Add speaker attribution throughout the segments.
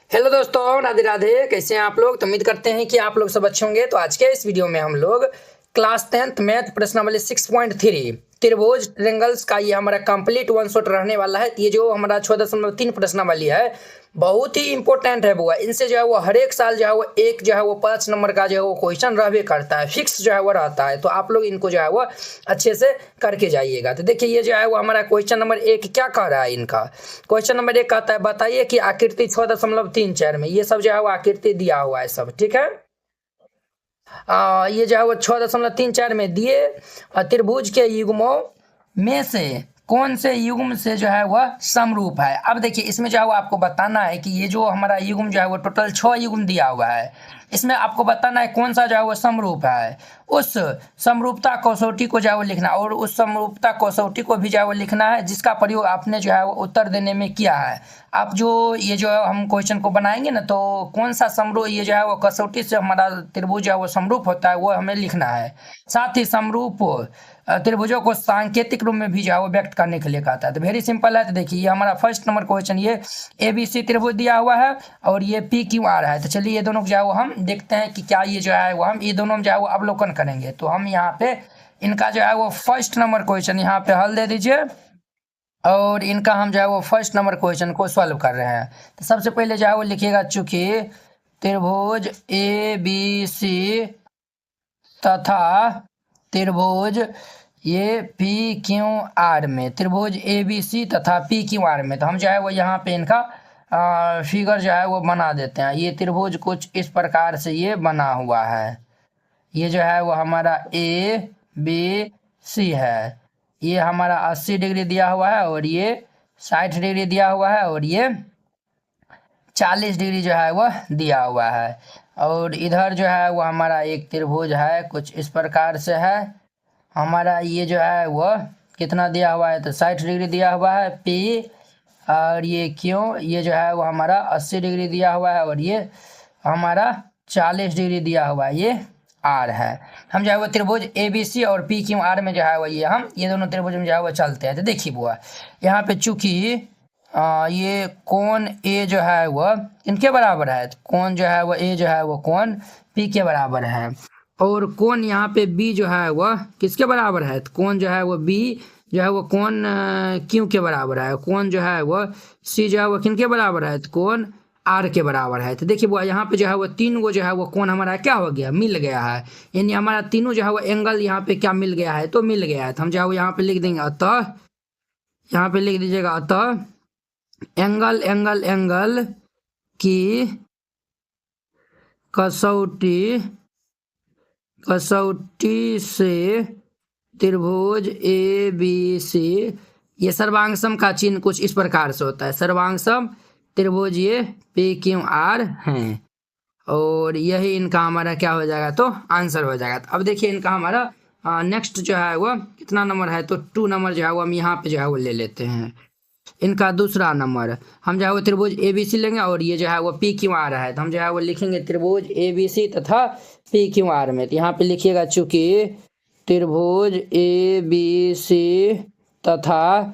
Speaker 1: Hello दोस्तों, राधे राधे। कैसे हैं आप लोग? तो उम्मीद करते हैं कि आप लोग सब अच्छे होंगे। तो आज के इस वीडियो में हम लोग क्लास 10th मैथ प्रश्नावली 6.3 त्रिभुज ट्रेंगल्स का ये हमारा कंप्लीट वन शॉट रहने वाला है। ये जो हमारा 6.3 प्रश्नावली है बहुत ही इंपॉर्टेंट है बुआ। इनसे जो है वो हर एक साल जो है वो एक जो है वो 5 नंबर का जो है वो क्वेश्चन रहबे करता है, फिक्स जो है वो रहता है। तो आप लोग इनको जो है वो अच्छे से करके जाइएगा। तो देखिए ये जो है वो हमारा क्वेश्चन नंबर 1 क्या कह रहा है। इनका क्वेश्चन नंबर 1 कहता है बताइए कि आकृति 6.34 में ये सब जो है वो आकृति दिया हुआ है सब, ठीक है। ये जो है वो 6.34 में दिए त्रिभुज के युग्मों में से कौन से युग्म से जो है वह समरूप है। अब देखिए इसमें जो है वो आपको बताना है कि ये जो हमारा युग्म जो है वो टोटल 6 युग्म दिया हुआ है। इसमें आपको बताना है कौन सा जो है वो समरूप है। उस समरूपता कसौटी को जो है वो लिखना, और उस समरूपता कसौटी को भी जो है वो लिखना है जिसका प्रयोग आपने जो है वो उत्तर देने में किया है। आप जो ये जो है हम क्वेश्चन को बनाएंगे ना, तो कौन सा समरूप ये जो है वो कसौटी से हमारा त्रिभुज जो है वो समरूप होता है वो हमें लिखना है। साथ ही समरूप त्रिभुजों को सांकेतिक रूप में भी जो है वो व्यक्त करने के लिए कहता है। तो वेरी सिंपल है। तो देखिए ये हमारा फर्स्ट नंबर क्वेश्चन, ये ABC त्रिभुज दिया हुआ है और ये PQR है। तो चलिए ये दोनों जो है वो हम देखते हैं कि क्या ये जो है वो हम ये दोनों जो है वो अवलोकन करेंगे। तो हम यहाँ पे इनका जो है वो फर्स्ट नंबर क्वेश्चन यहाँ पे हल दे दीजिए और इनका हम जो है वो फर्स्ट नंबर क्वेश्चन को सॉल्व कर रहे हैं। तो सबसे पहले जो है वो लिखिएगा, चूंकि त्रिभुज ABC तथा त्रिभुज ये PQR में, त्रिभुज ABC तथा PQR में, तो हम जो है वो यहाँ पे इनका फिगर जो है वो बना देते हैं। ये त्रिभुज कुछ इस प्रकार से ये बना हुआ है। ये जो है वो हमारा ABC है। ये हमारा 80 डिग्री दिया हुआ है और ये 60 डिग्री दिया हुआ है और ये 40 डिग्री जो है वह दिया हुआ है। और इधर जो है वो हमारा एक त्रिभुज है कुछ इस प्रकार से है। हमारा ये जो है वह कितना दिया हुआ है, तो 60 डिग्री दिया हुआ है P, और ये क्यों ये जो है वो हमारा 80 डिग्री दिया हुआ है और ये हमारा 40 डिग्री दिया हुआ है, ये R है। हम जो है वो त्रिभुज ABC और PQR में जो है वो ये दोनों त्रिभुज में जो है वो चलते हैं। तो देखिए बुआ यहाँ पे चूंकि ये कोण A जो है वह इनके बराबर है, तो कोण जो है वो A जो है वो कोण P के बराबर है, और कोण यहाँ पे B जो है वह किसके बराबर है, तो कोण जो है वो B जो है वो कोण Q के बराबर है। कोण जो है वह C जो है वो किनके बराबर है, तो कोण R के बराबर है। तो देखिए बुआ यहाँ पे जो है वो तीन गो जो है वो कोण हमारा क्या हो गया, मिल गया है। यानी हमारा तीनों जो है वो एंगल यहाँ पे क्या मिल गया है, तो मिल गया है। तो हम जो है वो यहाँ पे लिख देंगे, अतः यहाँ पे लिख दीजिएगा, अतः एंगल एंगल एंगल की कसौटी से त्रिभुज ABC, ये सर्वांगसम का चिन्ह कुछ इस प्रकार से होता है। सर्वांगसम त्रिभुज ये PQR हैं और यही इनका हमारा क्या हो जाएगा, तो आंसर हो जाएगा। तो अब देखिए इनका हमारा नेक्स्ट जो है वो कितना नंबर है, तो 2 नंबर जो है वो हम यहाँ पे जो है वो ले लेते हैं। इनका दूसरा नंबर हम जो है वो त्रिभुज ABC लेंगे और ये जो है वो PQR है। तो हम जो है वो लिखेंगे त्रिभुज ABC तथा PQR में। तो यहाँ पे लिखिएगा, चूंकि त्रिभुज ABC तथा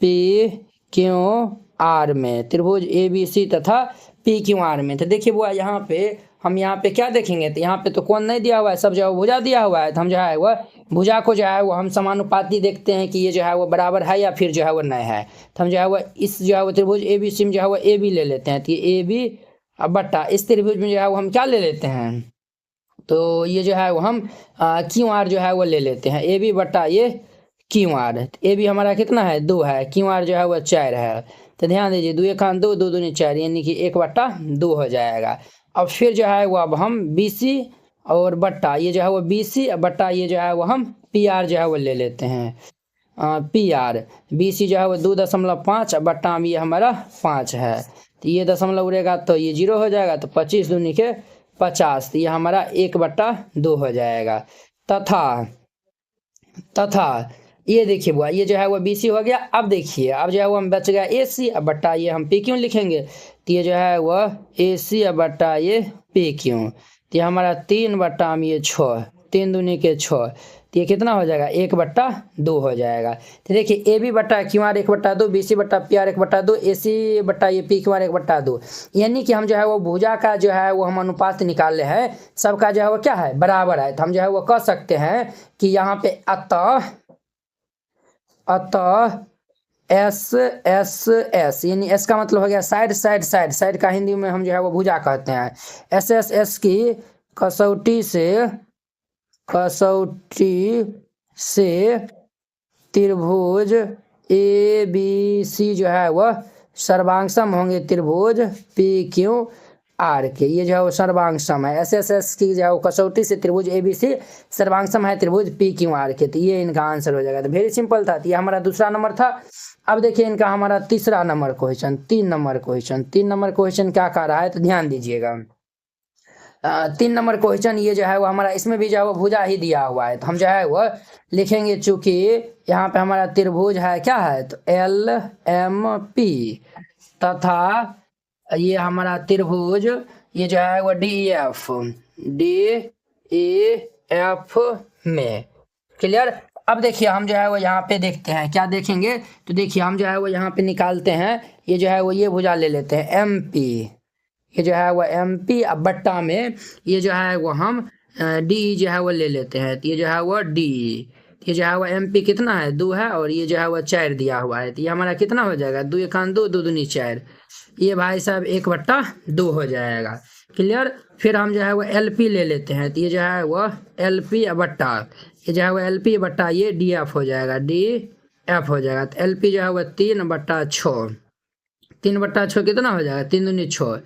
Speaker 1: PQR में, त्रिभुज ABC तथा PQR में। तो देखिए बुआ यहाँ पे हम यहाँ पे क्या देखेंगे, तो यहाँ पे तो कोण नहीं दिया हुआ है, सब जो है भुजा दिया हुआ है। तो हम जो है वह भुजा को जो है वो हम समानुपाती देखते हैं कि ये जो है वो बराबर है या फिर जो है वो नहीं है। तो हम जो है वो इस जो है वो त्रिभुज ABC में जो है वो AB ले लेते हैं। तो ये AB बट्टा इस त्रिभुज में जो है वो हम क्या ले लेते हैं, तो ये जो है वो हम QR जो है वो ले लेते हैं। AB बट्टा ये QR, AB हमारा कितना है, 2 है, QR जो है वो 4 है। तो ध्यान दीजिए 2 1 2 2 2 4 यानी कि 1/2 हो जाएगा। अब फिर जो है वो अब हम BC और बट्टा ये जो है वो BC बट्टा ये जो है वो हम PR जो है वो ले लेते हैं। PR BC जो है वो 2.5 बट्टा ये हमारा 5 है। तो ये दशमलव उड़ेगा तो ये 0 हो जाएगा, तो 25 दूनी के 50, तो ये हमारा 1/2 हो जाएगा। तथा ये देखिए बुआ ये जो है वो BC हो गया। अब देखिए अब जो है वो हम बच गया AC, अब बट्टा ये हम PQ लिखेंगे। तो ये जो है वह AC बट्टा ये PQ, तो ये हमारा 3/6 3 दूनी के 6, तो ये कितना हो जाएगा 1/2 हो जाएगा। तो देखिए ए बी बटा क्यू आर 1/2, बी सी बटा पी आर 1/2, ए सी बटा ये पी क्यू आर 1/2, यानी कि हम जो है वो भुजा का जो है वो हम अनुपात निकाले हैं, सबका जो है वो क्या है बराबर है। तो हम जो है वो कह सकते हैं कि यहाँ पे अतः एस एस एस, यानी एस का मतलब हो गया साइड, साइड का हिंदी में हम जो है वो भुजा कहते हैं। एस एस एस की कसौटी से त्रिभुज ए बी सी जो है वह सर्वांगसम होंगे त्रिभुज पी क्यू आर के। ये जो है वो सर्वांगसम है। एस एस एस की जो है वो कसौटी से त्रिभुज ए बी सी सर्वांगसम है त्रिभुज पी क्यू आर के। तो ये इनका आंसर हो जाएगा। तो वेरी सिंपल था। तो ये हमारा दूसरा नंबर था। अब देखिए इनका हमारा तीसरा नंबर क्वेश्चन, 3 नंबर क्वेश्चन क्या कह रहा है, तो ध्यान दीजिएगा। 3 नंबर क्वेश्चन ये जो है वो हमारा, इसमें भी जो है वो भुजा ही दिया हुआ है। तो हम जो है वो लिखेंगे, चूंकि यहाँ पे हमारा त्रिभुज है क्या है, तो एल एम पी, तथा ये हमारा त्रिभुज ये जो है वो डी ई एफ में। क्लियर। अब देखिए हम जो है वो यहाँ पे देखते हैं, क्या देखेंगे, तो देखिए हम जो है वो यहाँ पे निकालते हैं, ये जो है वो ये भुजा ले लेते हैं एम पी, ये जो है वो एम पी, अब बट्टा में ये जो है वो हम डी जो है वो ले लेते हैं। तो ये जो है वो डी, ये जो है वो एम पी कितना है 2 है, और ये जो है वो 4 दिया हुआ है। तो ये हमारा कितना हो जाएगा 2 × 2 2 दूनी 4, ये भाई साहब 1/2 हो जाएगा। क्लियर। फिर हम जो है वो एल पी ले लेते हैं। तो ये जो है वो एल पी बट्टा, ये जो है वो एल पी बट्टा ये डी एफ हो जाएगा, डी एफ हो जाएगा। तो एल पी जो है वो 3/6, 3/6 कितना हो जाएगा 3 दूनी 6,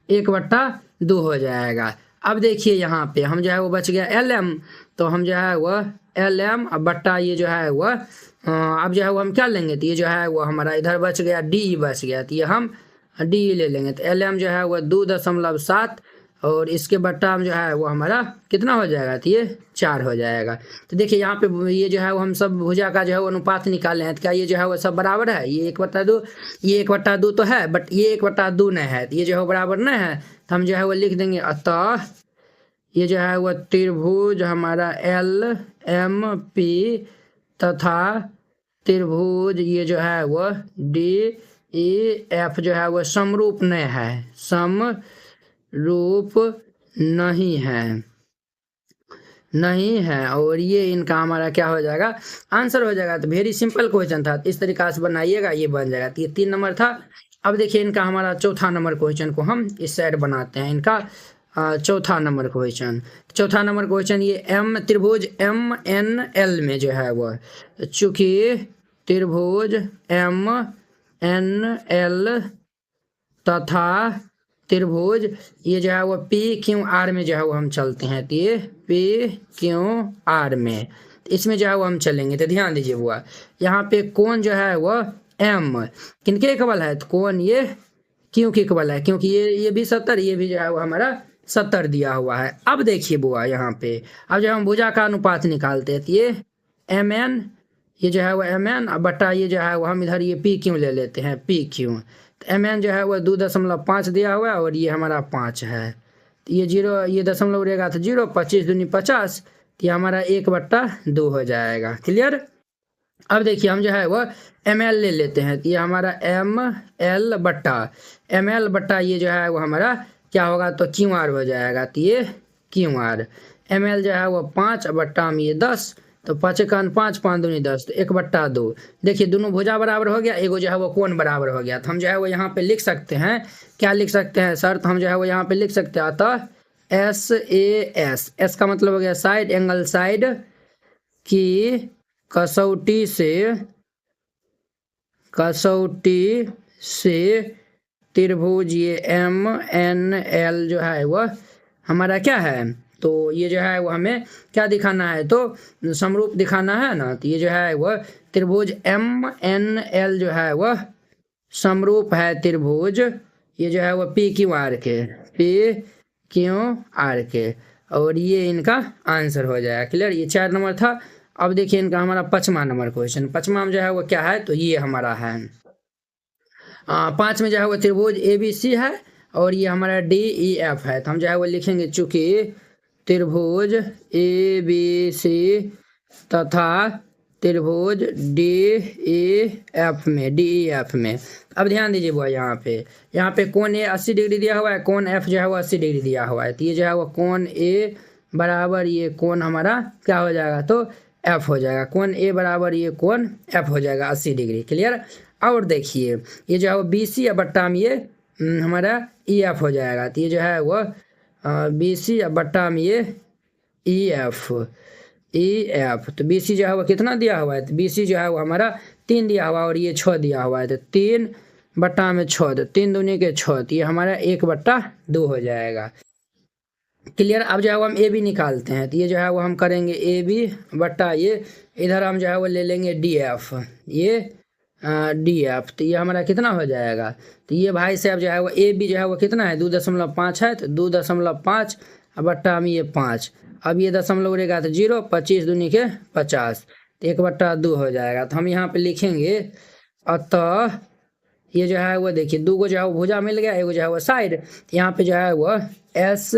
Speaker 1: 1/2 हो जाएगा। अब देखिए यहाँ पे हम जो है वो बच गया एल एम, तो हम जो है वो एल एम अब बट्टा ये जो है वो अब जो है वो हम क्या लेंगे, तो ये जो है वो हमारा इधर बच गया डी बच गया, तो ये हम डी ले लेंगे। तो एल एम जो है वो 2.7 और इसके बट्टा हम जो है वो हमारा कितना हो जाएगा, तो ये 4 हो जाएगा। तो देखिए यहाँ पे ये जो है वो हम सब भुजा का जो है वो अनुपात निकाले हैं। तो क्या ये जो है वो सब बराबर है, ये 1/2, ये 1/2 तो है, बट ये 1/2 नहीं है, तो ये जो है बराबर नहीं है। तो हम जो है वो लिख देंगे, अतः ये जो है वो त्रिभुज हमारा एल एम पी तथा त्रिभुज ये जो है वो डी ई एफ जो है वो समरूप नहीं है, समरूप नहीं है, और ये इनका हमारा क्या हो जाएगा आंसर हो जाएगा। तो वेरी सिंपल क्वेश्चन था, इस तरीका से बनाइएगा, ये बन जाएगा। तो ये 3 नंबर था। अब देखिए इनका हमारा चौथा नंबर क्वेश्चन को हम इस साइड बनाते हैं। इनका चौथा नंबर क्वेश्चन ये एम त्रिभुज एम एन एल में जो है वो, चूंकि त्रिभुज एम एन एल तथा त्रिभुज ये जो है वो पी क्यू आर में जो है वो हम चलते हैं। तो ये पी क्यू आर में, इसमें जो है वो हम चलेंगे। तो ध्यान दीजिए बुआ, यहाँ पे कौन जो है वो एम किनके इक्वल है, तो कौन ये क्यू के इक्वल है, क्योंकि ये भी 70, ये भी जो है वो हमारा 70 दिया हुआ है। अब देखिए बुआ यहाँ पे, अब जब हम भुजा का अनुपात निकालते हैं, तो ये एम एन ये जो है वो एम एन बटा ये जो है वो हम इधर ये पी क्यू ले लेते हैं, पी क्यू। तो एम एन जो है वो 2.5 दिया हुआ है, और ये हमारा 5 है। तो ये 0, ये दशमलव रहेगा तो 0, 25 दूनी 50, तो ये हमारा 1/2 हो जाएगा। क्लियर। अब देखिए हम जो है वो एम एल ले लेते हैं। तो ये हमारा एम एल बट्टा ये जो है वो हमारा क्या होगा, तो क्यू आर हो जाएगा। तो ये क्यू आर एम एल जो है वो 5 बट्टा में ये 10, तो 5 × 5 5 दूनी 10, तो 1/2। देखिए दोनों भुजा बराबर हो गया, एगो जो है वो कोण बराबर हो गया। तो हम जो है वो यहाँ पे लिख सकते हैं, क्या लिख सकते हैं सर, तो हम जो है वो यहाँ पे लिख सकते हैं, अतः एस ए एस का मतलब हो गया साइड, एंगल साइड की कसौटी से त्रिभुज ये एम एन एल जो है वो हमारा क्या है, तो ये जो है वो हमें क्या दिखाना है, तो समरूप दिखाना है ना। तो ये जो है वो त्रिभुज एम एन एल जो है वो समरूप है त्रिभुज ये जो है वो पी क्यू आर के, और ये इनका आंसर हो जाएगा। क्लियर। ये 4 नंबर था। अब देखिए इनका हमारा 5वां नंबर क्वेश्चन, 5वां में जो है वो क्या है, तो ये हमारा है 5 में जो है वो त्रिभुज ए बी सी है, और ये हमारा डी ई एफ है। तो हम जो है वो लिखेंगे, चूंकि त्रिभुज ए बी सी तथा त्रिभुज डी ई एफ में। अब ध्यान दीजिए बुआ, यहाँ पे कोण ए 80 डिग्री दिया हुआ है, कोण एफ जो है वो 80 डिग्री दिया हुआ है। तो ये जो है वो कोण ए बराबर ये कोण हमारा क्या हो जाएगा, तो एफ हो जाएगा। कोण ए बराबर ये कोण एफ हो जाएगा 80 डिग्री। क्लियर। और देखिए ये जो है वो बी सी बट्टा में ये हमारा ई एफ हो जाएगा। तो ये जो है वो बी सी बट्टा में ये ई एफ। तो बी सी जो है वो कितना दिया हुआ है, तो बी सी जो है वो हमारा 3 दिया हुआ है और ये 6 दिया हुआ है। तो 3 बट्टा में 6, तो 3 दूनी के 6, तो ये हमारा 1/2 हो जाएगा। क्लियर। अब जो है वो हम ए बी निकालते हैं। तो ये जो है वो हम करेंगे ए बी बट्टा ये इधर हम जो है वो ले लेंगे डी एफ, ये डी एफ। तो ये हमारा कितना हो जाएगा, तो ये भाई साहब जो है वो ए बी जो है वो कितना है 2.5 है। तो 2.5 बट्टा में ये 5, अब ये दशमलव उड़ेगा तो 0, 25 दूनी के 50, तो 1/2 हो जाएगा। तो हम यहाँ पे लिखेंगे अतः ये जो है वो देखिए 2 को जो है वो भुजा मिल गया, एगो जो है वो साइड। यहाँ पे जो है वो एस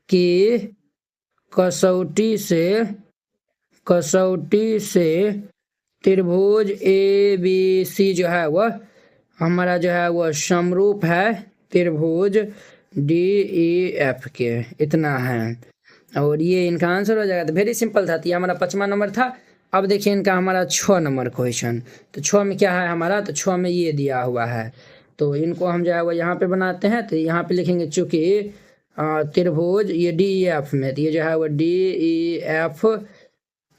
Speaker 1: की कसौटी से त्रिभुज ए बी सी जो है वह हमारा जो है वह समरूप है त्रिभुज डी ई एफ के, इतना है। और ये इनका आंसर हो जाएगा। तो वेरी सिंपल था। तो ये हमारा 5वां नंबर था। अब देखिए इनका हमारा 6 नंबर क्वेश्चन। तो 6 में क्या है हमारा, तो 6 में ये दिया हुआ है। तो इनको हम जो है वो यहाँ पे बनाते हैं। तो यहाँ पे लिखेंगे चूँकि त्रिभुज ये डी ई एफ में, तो ये जो है वो डी ई एफ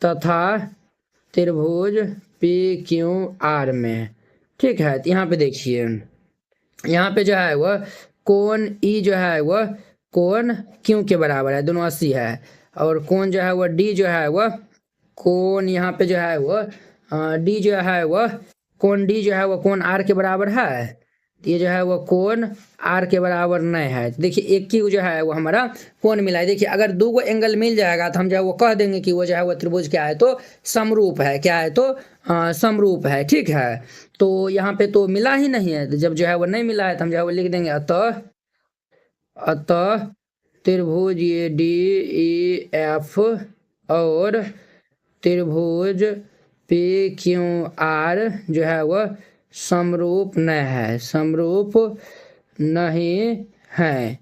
Speaker 1: तथा त्रिभुज पी क्यू आर में। ठीक है। तो यहाँ पे देखिए यहाँ पे जो है वह कोण ई जो है वह कोण क्यू के बराबर है, दोनों 80 है। और कोण जो है वह डी जो है वह कोण यहाँ पे जो है वह डी जो है वह कोण डी जो है वह कोण आर के बराबर है। तो ये जो है वो कोण आर के बराबर नहीं है। देखिए एक ही जो है वो हमारा कोण मिला है। देखिए अगर 2 एंगल मिल जाएगा तो हम जो है वो कह देंगे कि वो जो है वो त्रिभुज क्या है, तो समरूप है। क्या है, तो समरूप है। ठीक है। तो यहाँ पे तो मिला ही नहीं है। तो जब जो है वो नहीं मिला है तो हम जो है वो लिख देंगे अतः त्रिभुज ये डी ई एफ और त्रिभुज पी क्यू आर जो है वह समरूप नहीं है।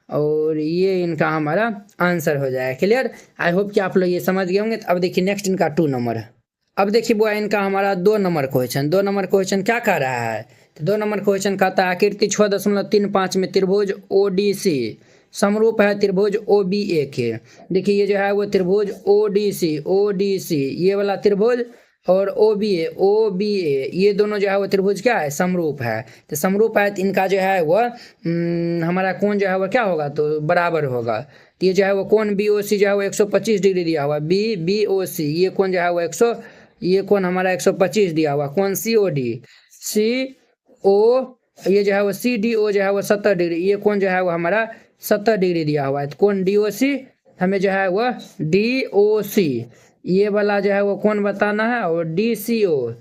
Speaker 1: और ये इनका हमारा आंसर हो जाएगा। क्लियर। आई होप कि आप लोग ये समझ गए होंगे। तो अब देखिए नेक्स्ट इनका 2 नंबर। अब देखिए बुआ इनका हमारा 2 नंबर क्वेश्चन। 2 नंबर क्वेश्चन क्या कह रहा है, तो 2 नंबर क्वेश्चन कहता है आकृति 6.35 में त्रिभुज ओ डी सी समरूप है त्रिभुज ओ बी ए के। देखिए ये जो है वो त्रिभुज ओ डी सी ये वाला त्रिभुज और ओ बी ए ये दोनों जो है वो त्रिभुज क्या है, समरूप है। तो समरूप है तो इनका जो है वह हमारा कोण जो है वह क्या होगा, तो बराबर होगा। तो ये जो है वो कोण बी ओ सी जो है वो 125 डिग्री दिया हुआ, बी ओ सी ये कोण जो है वो ये कोण हमारा 125 दिया हुआ। कोण सी ओ ये जो है वो सी डी ओ जो है वो 70 डिग्री, ये कोण जो है वो हमारा 70 डिग्री दिया हुआ है। तो कोण डी ओ सी हमें जो है वह डी ओ सी ये वाला जो है वो कौन बताना है, और डी सी ओ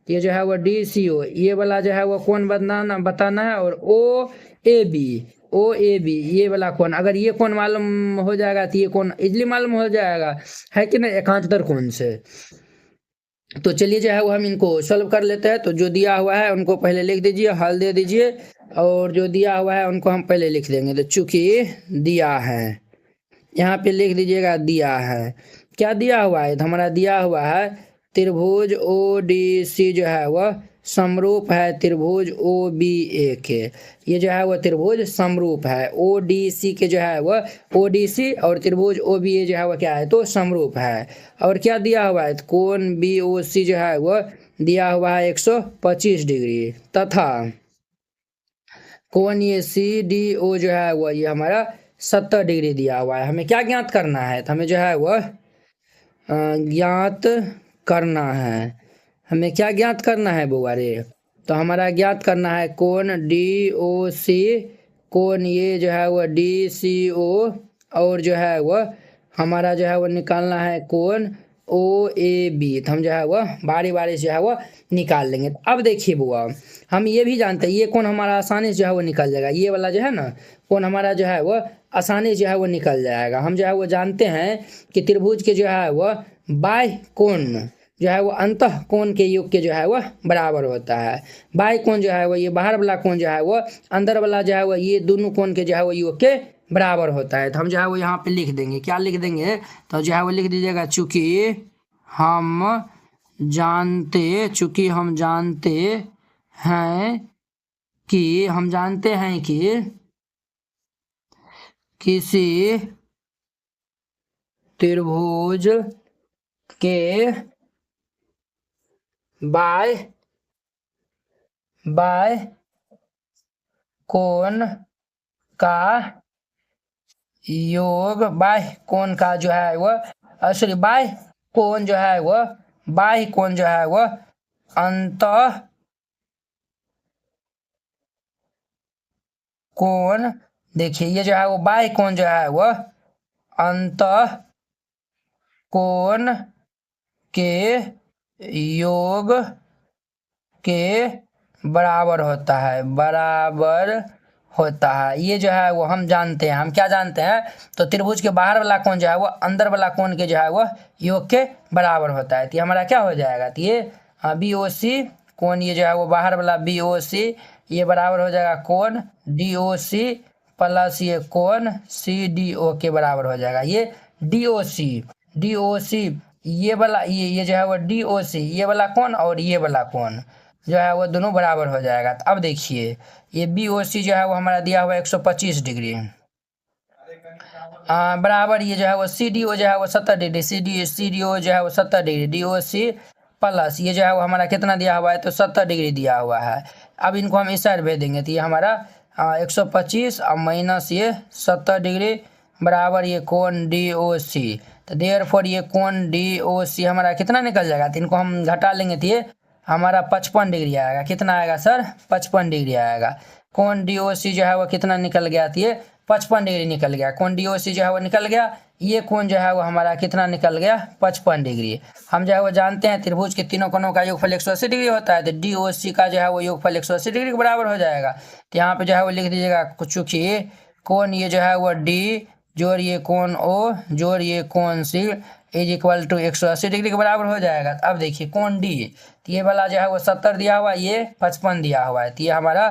Speaker 1: ये जो है वो डी सी ओ ये वाला जो है वो कौन बताना है, और ओ ए बी ये वाला कौन। अगर ये कौन मालूम हो जाएगा तो ये कौन इजली मालूम हो जाएगा, है कि नहीं, एकांतर कोण से। तो चलिए जो है वो हम इनको सॉल्व कर लेते हैं। तो जो दिया हुआ है उनको पहले लिख दीजिए, हल दे दीजिए, और जो दिया हुआ है उनको हम पहले लिख देंगे। तो चूंकि दिया है यहाँ पे लिख दीजिएगा, दिया है क्या दिया हुआ है, तो हमारा दिया हुआ है त्रिभुज ओ डी सी जो है वह समरूप है त्रिभुज ओ बी ए के। ये जो है वह त्रिभुज समरूप है ओ डी सी के, जो है वह ओ डी सी और त्रिभुज ओ बी ए जो है वह क्या है, तो समरूप है। और क्या दिया हुआ है, तो कोण बी ओ सी जो है वह दिया हुआ है 125 डिग्री तथा कोण ये सी डी ओ जो है वह ये हमारा 70 डिग्री दिया हुआ है। हमें क्या ज्ञात करना है, तो हमें जो है वह ज्ञात करना है। हमें क्या ज्ञात करना है बुआरे, तो हमारा ज्ञात करना है कोण डी ओ सी, कोण ये जो है वह डी सी ओ, और जो है वह हमारा जो है वह निकालना है कोण ओ ए बी, तो हम जो है वह बारी बारी से जो है वह निकाल लेंगे। तो अब देखिए बुआ, हम ये भी जानते हैं ये कोण हमारा आसानी से जो है वो निकल जाएगा, ये वाला जो है ना कोण हमारा जो है वह आसानी से जो है वो निकल जाएगा। हम जो है वो जानते हैं कि त्रिभुज के जो है वह बाह्य कोण जो है वो अंतः कोण के योग के जो है वह बराबर होता है। बाह्य कोण जो है वो ये बाहर वाला कोण जो है वो अंदर वाला जो है वो ये दोनों कोण के जो है वो योग के बराबर होता है। तो हम जो है वो यहाँ पे लिख देंगे, क्या लिख देंगे, तो जो है वो लिख दीजिएगा चूंकि हम जानते हैं कि किसी त्रिभुज के बाह्य कोण का योग, बाह्य कोण का जो है वह सॉरी बाह्य कोण जो है वह अंतः कोण, देखिए ये जो है वो बाह्य कोण जो है वह अंतः कोण के योग के बराबर होता है। ये जो है वो हम जानते हैं, हम क्या जानते हैं, तो त्रिभुज के बाहर वाला कोण जो है वो अंदर वाला कोण के जो है वो योग के बराबर होता है। तो हमारा क्या हो जाएगा, तो ये बी ओ सी कोण, ये जो है वो बाहर वाला बी ओ सी ये बराबर हो जाएगा कोण डी ओ सी प्लस ये कोण सी डी ओ के बराबर हो जाएगा। ये डी ओ सी ये वाला ये जो है वो डी ओ सी ये वाला कोण और ये वाला कोण जो है वो दोनों बराबर हो जाएगा। तो अब देखिए ये बी ओ सी जो है वो हमारा दिया हुआ है 125 डिग्री बराबर, ये जो है वो सी डी ओ जो है वो 70 डिग्री, सी डी ओ जो है वो 70 degree, D O C plus ये जो है वो हमारा कितना दिया हुआ है, तो 70 डिग्री दिया हुआ है। अब इनको हम इस साइड भेज देंगे, तो ये हमारा 125 और माइनस ये 70 डिग्री बराबर ये कोण डी ओ सी। तो देयरफॉर ये कोण डी ओ सी हमारा कितना निकल जाएगा, तो इनको हम घटा लेंगे तो ये हमारा 55 डिग्री आएगा। कितना आएगा सर, 55 डिग्री आएगा। कोण डी ओ सी जो है वो कितना निकल गया, तो ये 55 डिग्री निकल गया। कोण डी ओ सी जो है वो निकल गया, ये कोण जो है वो हमारा कितना निकल गया, 55 डिग्री। हम जो है वो जानते हैं त्रिभुज के तीनों कोणों का योगफल 180 डिग्री होता है, तो डी ओ सी का जो है वो योगफल 180 डिग्री के बराबर हो जाएगा। तो यहाँ पे जो है वो लिख दीजिएगा, चूंकि कोण ये जो है वो डी जोड़ ये कोण ओ जोड़ ये कोण सी इज इक्वल टू 180 डिग्री के बराबर हो जाएगा। तो अब देखिए कोण डी, तो ये वाला जो है वो 70 दिया हुआ है, ये 55 दिया हुआ है, तो ये हमारा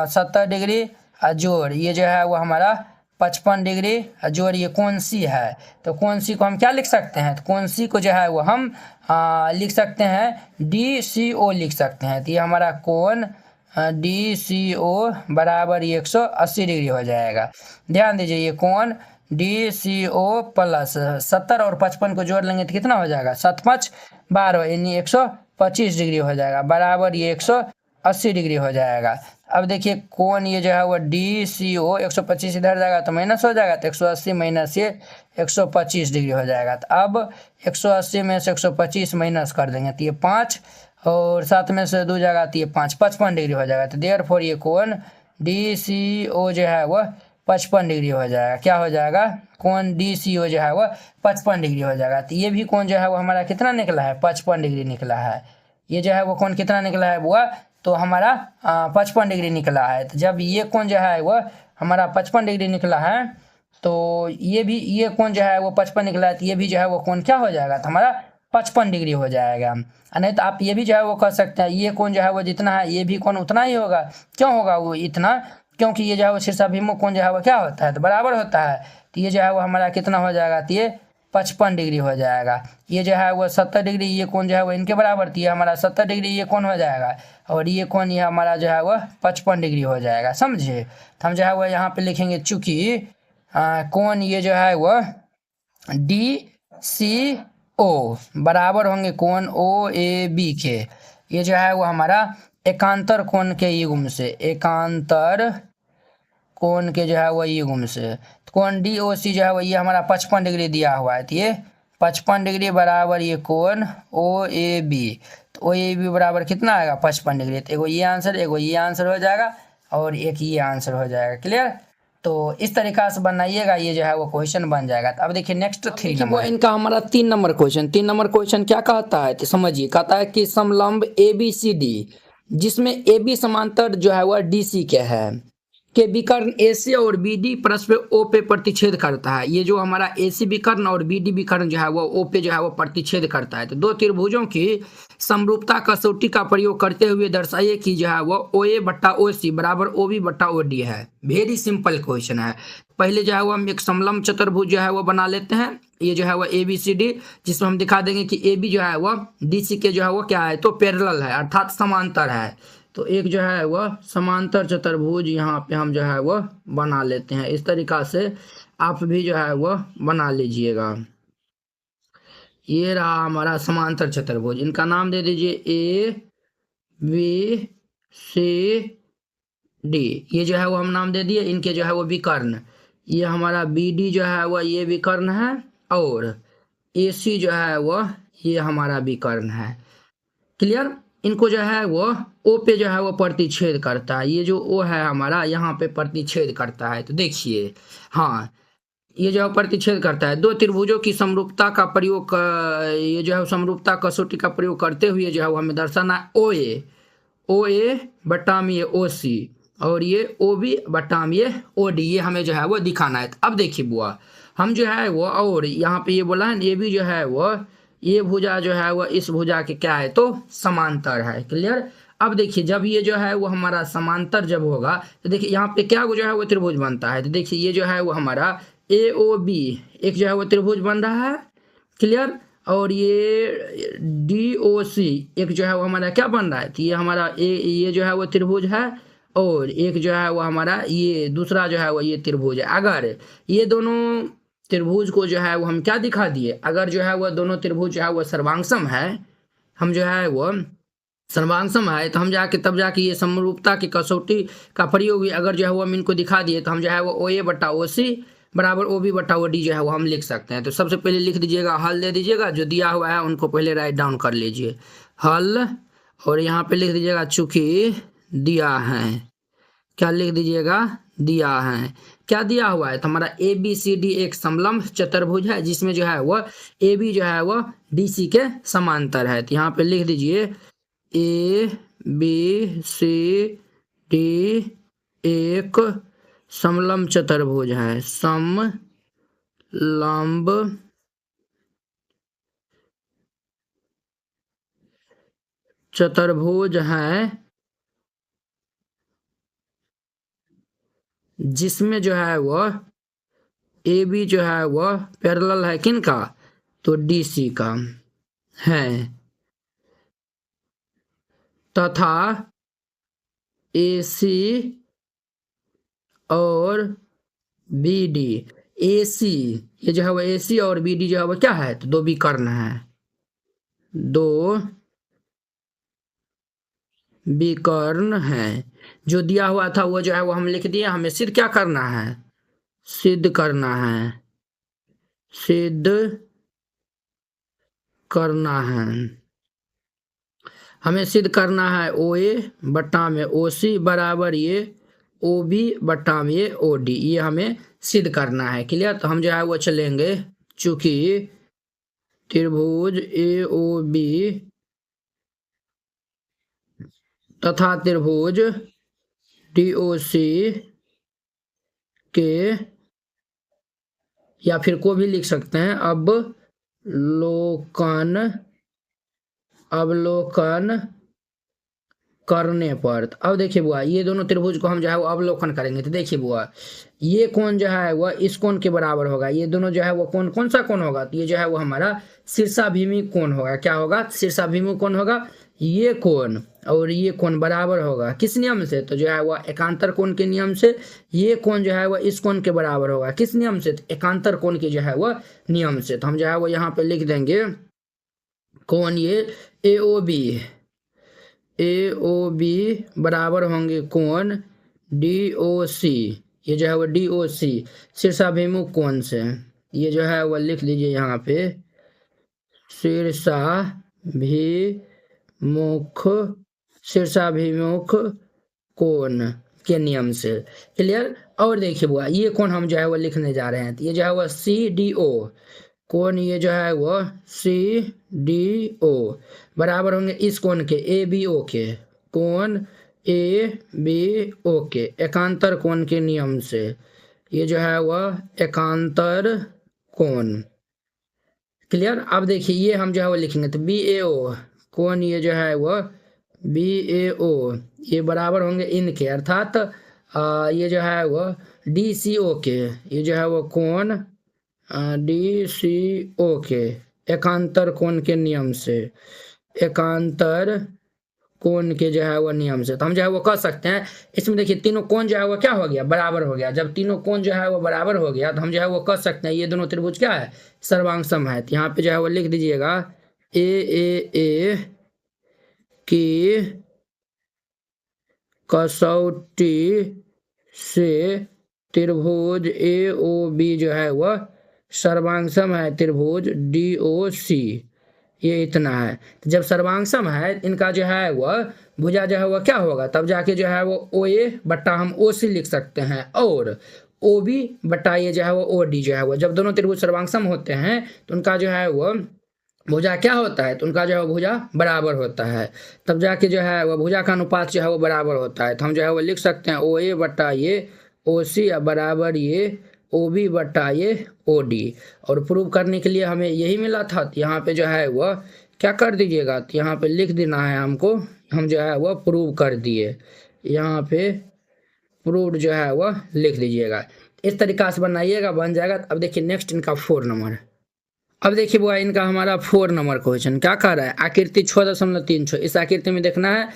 Speaker 1: 70 डिग्री जोड़ ये जो है वो हमारा 55 डिग्री जोड़ ये कोण सी है। तो कोण सी को हम क्या लिख सकते हैं, तो कोण सी को जो है वो हम लिख सकते हैं डी सी ओ लिख सकते हैं। तो ये हमारा कोण डी सी ओ बराबर ये 180 डिग्री हो जाएगा। ध्यान दीजिए ये कोण डी सी ओ प्लस 70 और 55 को जोड़ लेंगे तो कितना हो जाएगा, 7 5 12 यानी 125 डिग्री हो जाएगा बराबर ये 180 डिग्री हो जाएगा। अब देखिए कोण ये जो है वो डी सी ओ 125 इधर जाएगा तो माइनस हो जाएगा, तो 180 माइनस ये 125 डिग्री हो जाएगा। तो अब 180 में से 125 माइनस कर देंगे तो ये 5 और 7 में से 2 जाएगा तो ये 5 55 डिग्री हो जाएगा। तो देयरफॉर ये कोण डी सी ओ जो है वह 55 डिग्री हो जाएगा। क्या हो जाएगा, कोण डी सी ओ जो है वह 55 डिग्री हो जाएगा। तो ये भी कोण जो है वो हमारा कितना निकला है, 55 डिग्री निकला है। ये जो है वो कोण कितना निकला है बुआ, तो हमारा 55 डिग्री निकला है। तो जब ये कोण जो है वह हमारा 55 डिग्री निकला है, तो ये कोण जो है वो 55 निकला है, तो ये भी जो है वो कोण क्या हो जाएगा, तो हमारा 55 डिग्री हो जाएगा। नहीं तो आप ये भी जो है वो कर सकते हैं, ये कोण जो है वो जितना है ये भी कोण उतना ही होगा। क्यों होगा वो इतना, क्योंकि ये जो है वो शीर्षाभिमुख कोण जो है वो क्या होता है, तो बराबर होता है। तो ये जो है वो हमारा कितना हो जाएगा, तो ये 55 डिग्री हो जाएगा। ये जो है वो 70 डिग्री ये कोण जो है वो इनके बराबर, तो ये हमारा 70 डिग्री ये कोण हो जाएगा और ये कोण ये हमारा जो है वो 55 डिग्री हो जाएगा, समझे। तो हम जो है वो यहाँ पे लिखेंगे चूंकि कोण ये जो है वो डी सी ओ बराबर होंगे कोण ओ ए बी के, ये जो है वो हमारा एकांतर कोण के युग्म से, एकांतर कोण के जो है वो युग्म से। तो कोण डी ओ सी जो है वो ये हमारा 55 डिग्री दिया हुआ है, तो ये 55 डिग्री बराबर ये कोण ओ ए बी, तो ओ ए बी बराबर कितना आएगा, 55 डिग्री। तो एगो ये आंसर हो जाएगा और एक ये आंसर हो जाएगा। क्लियर, तो इस तरीका से बनाइएगा, ये जो है वो क्वेश्चन बन जाएगा। तो अब देखिए नेक्स्ट 3 नंबर इनका हमारा 3 नंबर क्वेश्चन। 3 नंबर क्वेश्चन क्या कहता है तो समझिए, कहता है कि समलंब ABCD जिसमें AB समांतर जो है वह DC के है के विकर्ण AC और BD परस्पर O पे प्रतिच्छेद करता है। ये जो हमारा AC विकर्ण और BD विकर्ण जो है वो O पे जो है वो प्रतिच्छेद करता है। तो दो त्रिभुजों की समरूपता कसौटी का प्रयोग करते हुए दर्शाइए कि जो है वो OA बट्टा OC बराबर OB बट्टा OD है। वेरी सिंपल क्वेश्चन है। पहले जो है वो हम एक समलंब चतुर्भुज जो है वो बना लेते हैं। ये जो है वो ABCD, जिसमें हम दिखा देंगे कि AB जो है वो DC के जो है वो क्या है तो पैरेलल है, अर्थात समांतर है। तो एक जो है वह समांतर चतुर्भुज यहाँ पे हम जो है वह बना लेते हैं। इस तरीका से आप भी जो है वह बना लीजिएगा। ये रहा हमारा समांतर चतुर्भुज, इनका नाम दे दीजिए ABCD। ये जो है वो हम नाम दे दिए, इनके जो है वो विकर्ण। ये हमारा BD जो है वह ये विकर्ण है और AC जो है वह ये हमारा विकर्ण है। क्लियर। इनको जो है वो O पे जो है वो प्रतिच्छेद करता है। ये जो O है हमारा यहाँ पे प्रतिच्छेद करता है। तो देखिए हाँ, ये जो है प्रतिच्छेद करता है। दो त्रिभुजों की समरूपता का प्रयोग ये जो है समरूपता कसौटी का प्रयोग करते हुए जो है वो हमें दर्शाना है OA बट्टा में ये OC और ये OB बट्टा में ये OD, ये हमें जो है वो दिखाना है। अब देखिए बुआ, हम जो है वो और यहाँ पे ये बोला है ये भी जो है वो ये भुजा जो है वो इस भुजा के क्या है तो समांतर है। क्लियर। अब देखिए जब ये जो है वो हमारा समांतर जब होगा तो देखिए यहाँ पे क्या जो है वो त्रिभुज बनता है। तो देखिए ये जो है वो हमारा AOB एक जो है वो त्रिभुज बन रहा है। क्लियर। और ये DOC एक जो है वो हमारा क्या बन रहा है तो ये हमारा ये जो है वो त्रिभुज है और एक जो है वो हमारा ये दूसरा जो है वो ये त्रिभुज है। अगर ये दोनों त्रिभुज को जो है वो हम क्या दिखा दिए, अगर जो है वो दोनों त्रिभुज जो है वो सर्वांगसम है, हम जो है वो सर्वांगसम है तो हम जाके तब जाके ये समरूपता की कसौटी का प्रयोग अगर जो है वो हम इनको दिखा दिए तो हम जो है वो OA बट्टा OC बराबर OB बट्टा OD जो है वो हम लिख सकते हैं। तो सबसे पहले लिख दीजिएगा, हल दे दीजिएगा, जो दिया हुआ है उनको पहले राइट डाउन कर लीजिए हल, और यहाँ पे लिख दीजिएगा चूंकि दिया है, क्या लिख दीजिएगा दिया है। क्या दिया हुआ है तो हमारा ABCD एक समलंब चतुर्भुज है जिसमें जो है वह AB जो है वह DC के समांतर है। तो यहाँ पे लिख दीजिए ABCD एक समलंब चतुर्भुज है, समलंब चतुर्भुज है जिसमें जो है वह AB जो है वह पैरेलल है किनका तो DC का है, तथा AC और BD AC ये जो है वो AC और BD जो है वो क्या है तो दो विकर्ण है, दो विकर्ण है। जो दिया हुआ था वो जो है वो हम लिख दिए, हमें सिद्ध क्या करना है, सिद्ध करना है, सिद्ध करना है। हमें सिद्ध करना है OA बट्टा में OC बराबर ये OB बट्टा में ये OD, ये हमें सिद्ध करना है। क्लियर। तो हम जो है वो चलेंगे, चूंकि त्रिभुज AOB तथा त्रिभुज DOC के या फिर को भी लिख सकते हैं अवलोकन करने पर। अब देखिए बुआ, ये दोनों त्रिभुज को हम जो है वो अवलोकन करेंगे तो देखिए बुआ, ये कोण जो है वह इस कोण के बराबर होगा। ये दोनों जो है वो कोण कौन सा कोण होगा तो ये जो है वो हमारा शीर्षाभिमुख कोण होगा। क्या होगा शीर्षाभिमुख कोण होगा। ये कोण और ये कोण बराबर होगा किस नियम से तो जो है वह एकांतर कोण के नियम से। ये कोण जो है वह इस कोण के बराबर होगा किस नियम से तो एकांतर कोण के जो है वह नियम से। तो हम जो है वो यहाँ पे लिख देंगे कोण ये AOB बराबर होंगे कोण DOC, ये जो है वो DOC शीर्षाभिमुख कोण से। ये जो है वो लिख लीजिए यहाँ पे शीर्षाभिमुख कोण के नियम से। क्लियर। और देखिए बुआ ये कोण हम जो है वो लिखने जा रहे हैं, तो ये जो है वो CDO कोण, ये जो है वो CDO बराबर होंगे इस कोण के ABO के, कोण ABO के एकांतर कोण के नियम से। ये जो है वह एकांतर कोण। क्लियर। अब देखिए ये हम जो है वो लिखेंगे तो BAO कोण, ये जो है वो BAO ये बराबर होंगे इनके, अर्थात ये जो है वो DCO के, ये जो है वो कोण DCO के एकांतर कोण के नियम से, एकांतर कोण के जो है वो नियम से। तो हम जो है वो कह सकते हैं इसमें देखिए तीनों कोण जो है वो क्या हो गया, बराबर हो गया। जब तीनों कोण जो है वो बराबर हो गया तो हम जो है वो कह सकते हैं ये दोनों त्रिभुज क्या है, सर्वांग है। तो यहाँ पे जो है वो लिख दीजिएगा AAA की कसौटी से त्रिभुज AOB जो है वह सर्वांग है त्रिभुज DOC, ये इतना है। तो जब सर्वांग है इनका जो है वह भुजा जो है वह क्या होगा, तब जाके जो है वो OA बट्टा हम OC लिख सकते हैं, और OB बट्टा ये जो है वो OD जो है वो, जब दोनों त्रिभुज सर्वांग होते हैं तो उनका जो है वो भुजा क्या होता है, तो उनका जो है भुजा बराबर होता है, तब जाके जो है वह भुजा का अनुपात जो है वो बराबर होता है। तो हम जो है वो लिख सकते हैं OA बट्टा ये OC बराबर ये OB बट्टा ये OD। और प्रूव करने के लिए हमें यही मिला था, तो यहाँ पे जो है वह क्या कर दीजिएगा, तो यहाँ पे लिख देना है हमको, हम जो है वह प्रूव कर दिए, यहाँ पे प्रूव्ड जो है वह लिख दीजिएगा। इस तरीका से बनाइएगा, बन जाएगा। अब देखिए नेक्स्ट इनका 4 नंबर। अब देखिए बुआ इनका हमारा 4 नंबर क्वेश्चन क्या कह रहा है, आकृति 6.36। इस आकृति में देखना है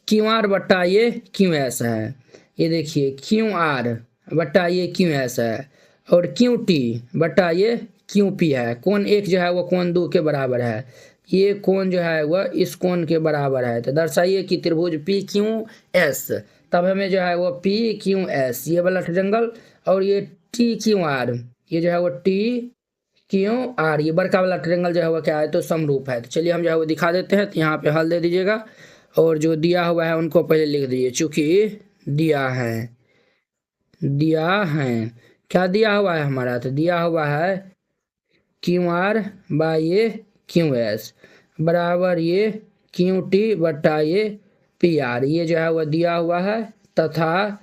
Speaker 1: QR बट्टा ये QS है, ये देखिए QR बट्टा ये QS है, और QT बट्टा ये QP है। कोण एक जो है वो कोण 2 के बराबर है, ये कोण जो है वह इस कोण के बराबर है। तो दर्शाइए कि त्रिभुज PQS, तब हमें जो है वो PQS ये वाला ट्रायंगल, और ये TQR ये जो है वो TQR ये बड़का वाला ट्रायंगल जो है वो क्या है, तो समरूप है। तो चलिए हम जो है वो दिखा देते हैं। तो यहाँ पे हल दे दीजिएगा, और जो दिया हुआ है उनको पहले लिख दीजिए, चूंकि दिया है क्या दिया हुआ है हमारा, तो दिया हुआ है QR बाय ये QS बराबर ये QT बट्टा ये PR, ये जो है वह दिया हुआ है, तथा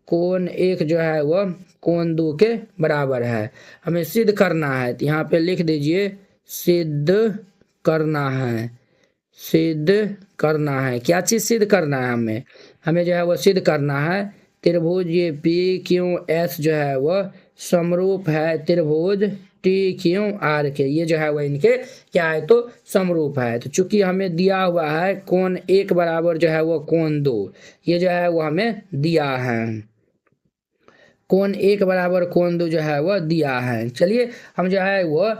Speaker 1: कोण एक जो है वह कोण 2 के बराबर है। हमें सिद्ध करना है, तो यहाँ पे लिख दीजिए सिद्ध करना है, सिद्ध करना है। क्या चीज़ सिद्ध करना है, हमें जो है वो सिद्ध करना है त्रिभुज ये PQS जो है वह समरूप है त्रिभुज TQR के, ये जो है वह इनके क्या है, तो समरूप है। तो चूंकि हमें दिया हुआ है कोण एक बराबर जो है वो कोण 2, ये जो है वो हमें दिया है, कोण एक बराबर कोण 2 जो है वह दिया है। चलिए हम जो है वो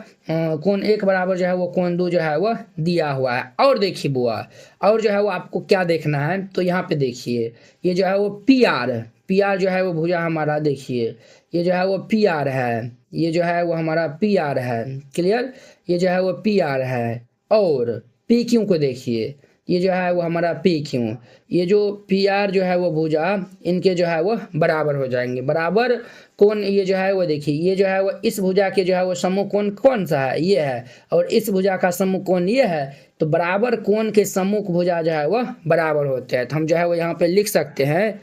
Speaker 1: कोण एक बराबर जो है वो कोण 2 जो है वह दिया हुआ है। और देखिए बुआ, और जो है वो आपको क्या देखना है, तो यहाँ पे देखिए ये जो है वो PR जो है वो भुजा हमारा, देखिए ये जो है वो PR है, ये जो है वो हमारा PR है। क्लियर। ये जो है वो PR है, और PQ को देखिए, ये जो है वो हमारा PQ, ये जो PR जो है वो भुजा इनके जो है वो बराबर हो जाएंगे। बराबर कोण ये जो है वो देखिए, ये जो है वो इस भुजा के जो है वो समूह कोण कौन सा है, ये है, और इस भुजा का समूह कोण ये है। तो बराबर कोण के सम्मुख भुजा जो है वह बराबर होते हैं। तो हम जो है वो यहाँ पे लिख सकते हैं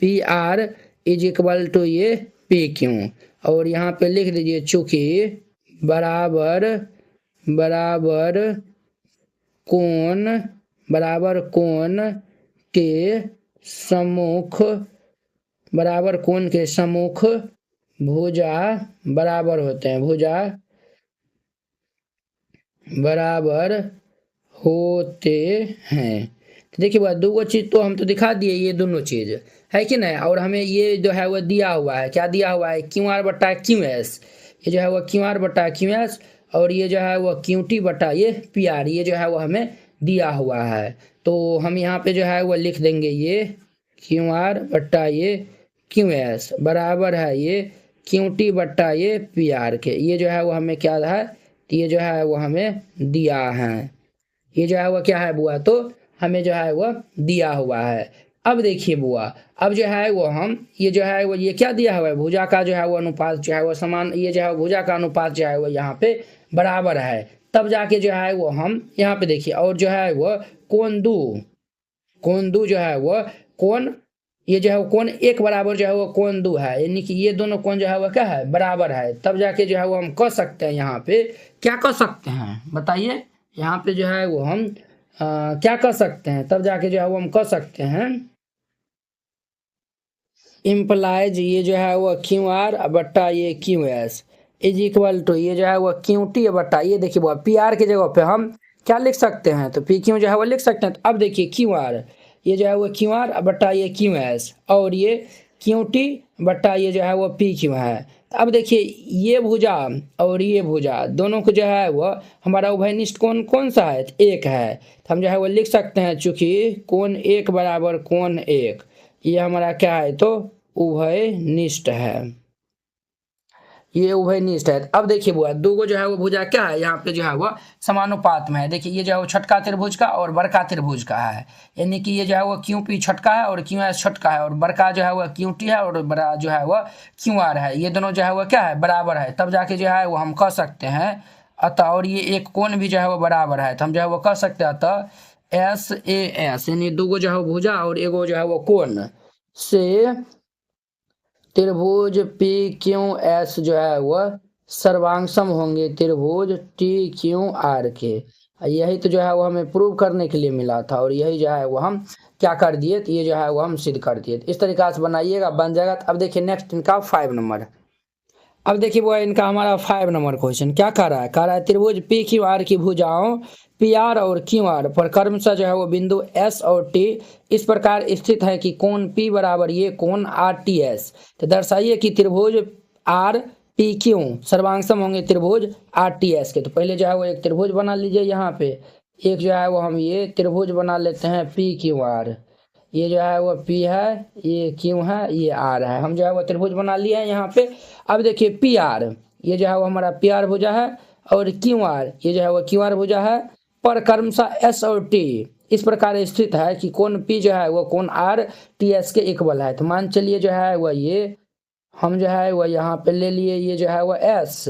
Speaker 1: PR इज इक्वल टू ये PQ, और यहाँ पे लिख दीजिए चूंकि बराबर कोण के सम्मुख भुजा बराबर होते हैं, भुजा बराबर होते हैं। तो देखिए बात दो चीज तो हम तो दिखा दिए, ये दोनों चीज है कि नहीं। और हमें ये जो है वो दिया हुआ है, क्या दिया हुआ है, QR बट्टा QS, ये जो है वो QR बट्टा QS, और ये जो है वो QT बट्टा ये PR, ये जो है वो हमें दिया हुआ है। तो हम यहाँ पे जो है वो लिख देंगे ये QR बट्टा ये QS बराबर है ये QT बट्टा ये PR के, ये जो है वो हमें क्या है, ये जो है वो हमें दिया है, ये जो है वो क्या है बुआ, तो हमें जो है वो दिया हुआ है। अब देखिए बुआ, अब जो है वो हम ये जो है वो ये क्या दिया हुआ है, भुजा का जो है वो अनुपात जो है वो समान, ये जो है भुजा का अनुपात जो है वो यहाँ पे बराबर है, तब जाके जो है वो हम यहाँ पे देखिए, और जो है वो कोण दो जो है वो कोण, ये जो है वो कोण एक बराबर जो है वो कोण दो है, यानी कि ये दोनों कोण जो है वो क्या है, बराबर है, तब जाके जो है वो हम कह सकते हैं, यहाँ पे क्या कह सकते हैं बताइए, यहाँ पे जो है वो हम क्या कह सकते हैं, तब जाके जो है वो हम कह सकते हैं इम्प्लाइज ये जो है वो क्यू आर बट्टा ये Q S is equal to ये जो है वो क्यू टी बट्टा ये देखिए वो पी आर की जगह पे हम क्या लिख सकते हैं, तो पी क्यू जो है वो लिख सकते हैं, तो अब देखिए क्यू आर ये जो है वो क्यू आर बट्टा ये क्यू एस और ये क्यू टी बट्टा ये जो है वो पी क्यू है। तो अब देखिए ये भुजा और ये भुजा दोनों को जो है वो हमारा उभयनिष्ठ कोण कौन सा है, तो एक है, तो हम जो है वो लिख सकते हैं चूंकि कोण एक बराबर कोण एक, ये हमारा क्या है, तो उभयनिष्ठ है, ये उभयनिष्ठ है। अब देखिए बुआ दो को जो है वो भुजा क्या है, यहाँ पे जो है वो समानुपात में है, देखिए ये जो है वो छटका त्रिभुज का और बड़का त्रिभुज का है, यानी कि ये जो है वो क्यू पी छटका है और क्यू एस छटका है, और बड़का जो है वो क्यू टी है और बड़ा जो है वो क्यू आर है, ये दोनों जो है वो क्या है, बराबर है, तब जाके जो है वो हम कह सकते हैं अतः, और ये एक कोण भी जो है वो बराबर है, तो हम जो है वो कह सकते हैं अतः एस ए एस, यानी दो जो है वो भुजा और एगो जो है वो कोण से त्रिभुज पी क्यू एस जो है वह सर्वांगसम होंगे त्रिभुज टी क्यू आर के, यही तो जो है वो हमें प्रूव करने के लिए मिला था, और यही जो है वो हम क्या कर दिए, तो ये जो है वो हम सिद्ध कर दिए, इस तरीका से बनाइएगा बन जाएगा। तो अब देखिए नेक्स्ट इनका 5 नंबर, अब देखिए वो इनका हमारा 5 नंबर क्वेश्चन क्या कह रहा है त्रिभुज पी क्यू आर की भुजाओं पी आर और क्यू आर पर क्रमशः जो है वो बिंदु एस और टी इस प्रकार स्थित है कि कोण पी बराबर ये कोण आर टी एस, तो दर्शाइए कि त्रिभुज आर पी क्यू सर्वांगसम होंगे त्रिभुज आर टी एस के। तो पहले जो है वो एक त्रिभुज बना लीजिए, यहाँ पे एक जो है वो हम ये त्रिभुज बना लेते हैं पी क्यू आर, ये जो है वो पी है, ये क्यू है, ये आर है, हम जो है वो त्रिभुज बना लिए हैं यहाँ पे। अब देखिए पी आर ये जो है वो हमारा पी आर भुजा है, और क्यू आर ये जो है वो क्यू आर भुजा है, पर क्रमशः एस और टी इस प्रकार स्थित है कि कोण पी जो है वो कोण आर टी एस के इक्वल है। तो मान चलिए जो है वो ये हम जो है वो यहाँ पे ले लिए, ये जो है वो एस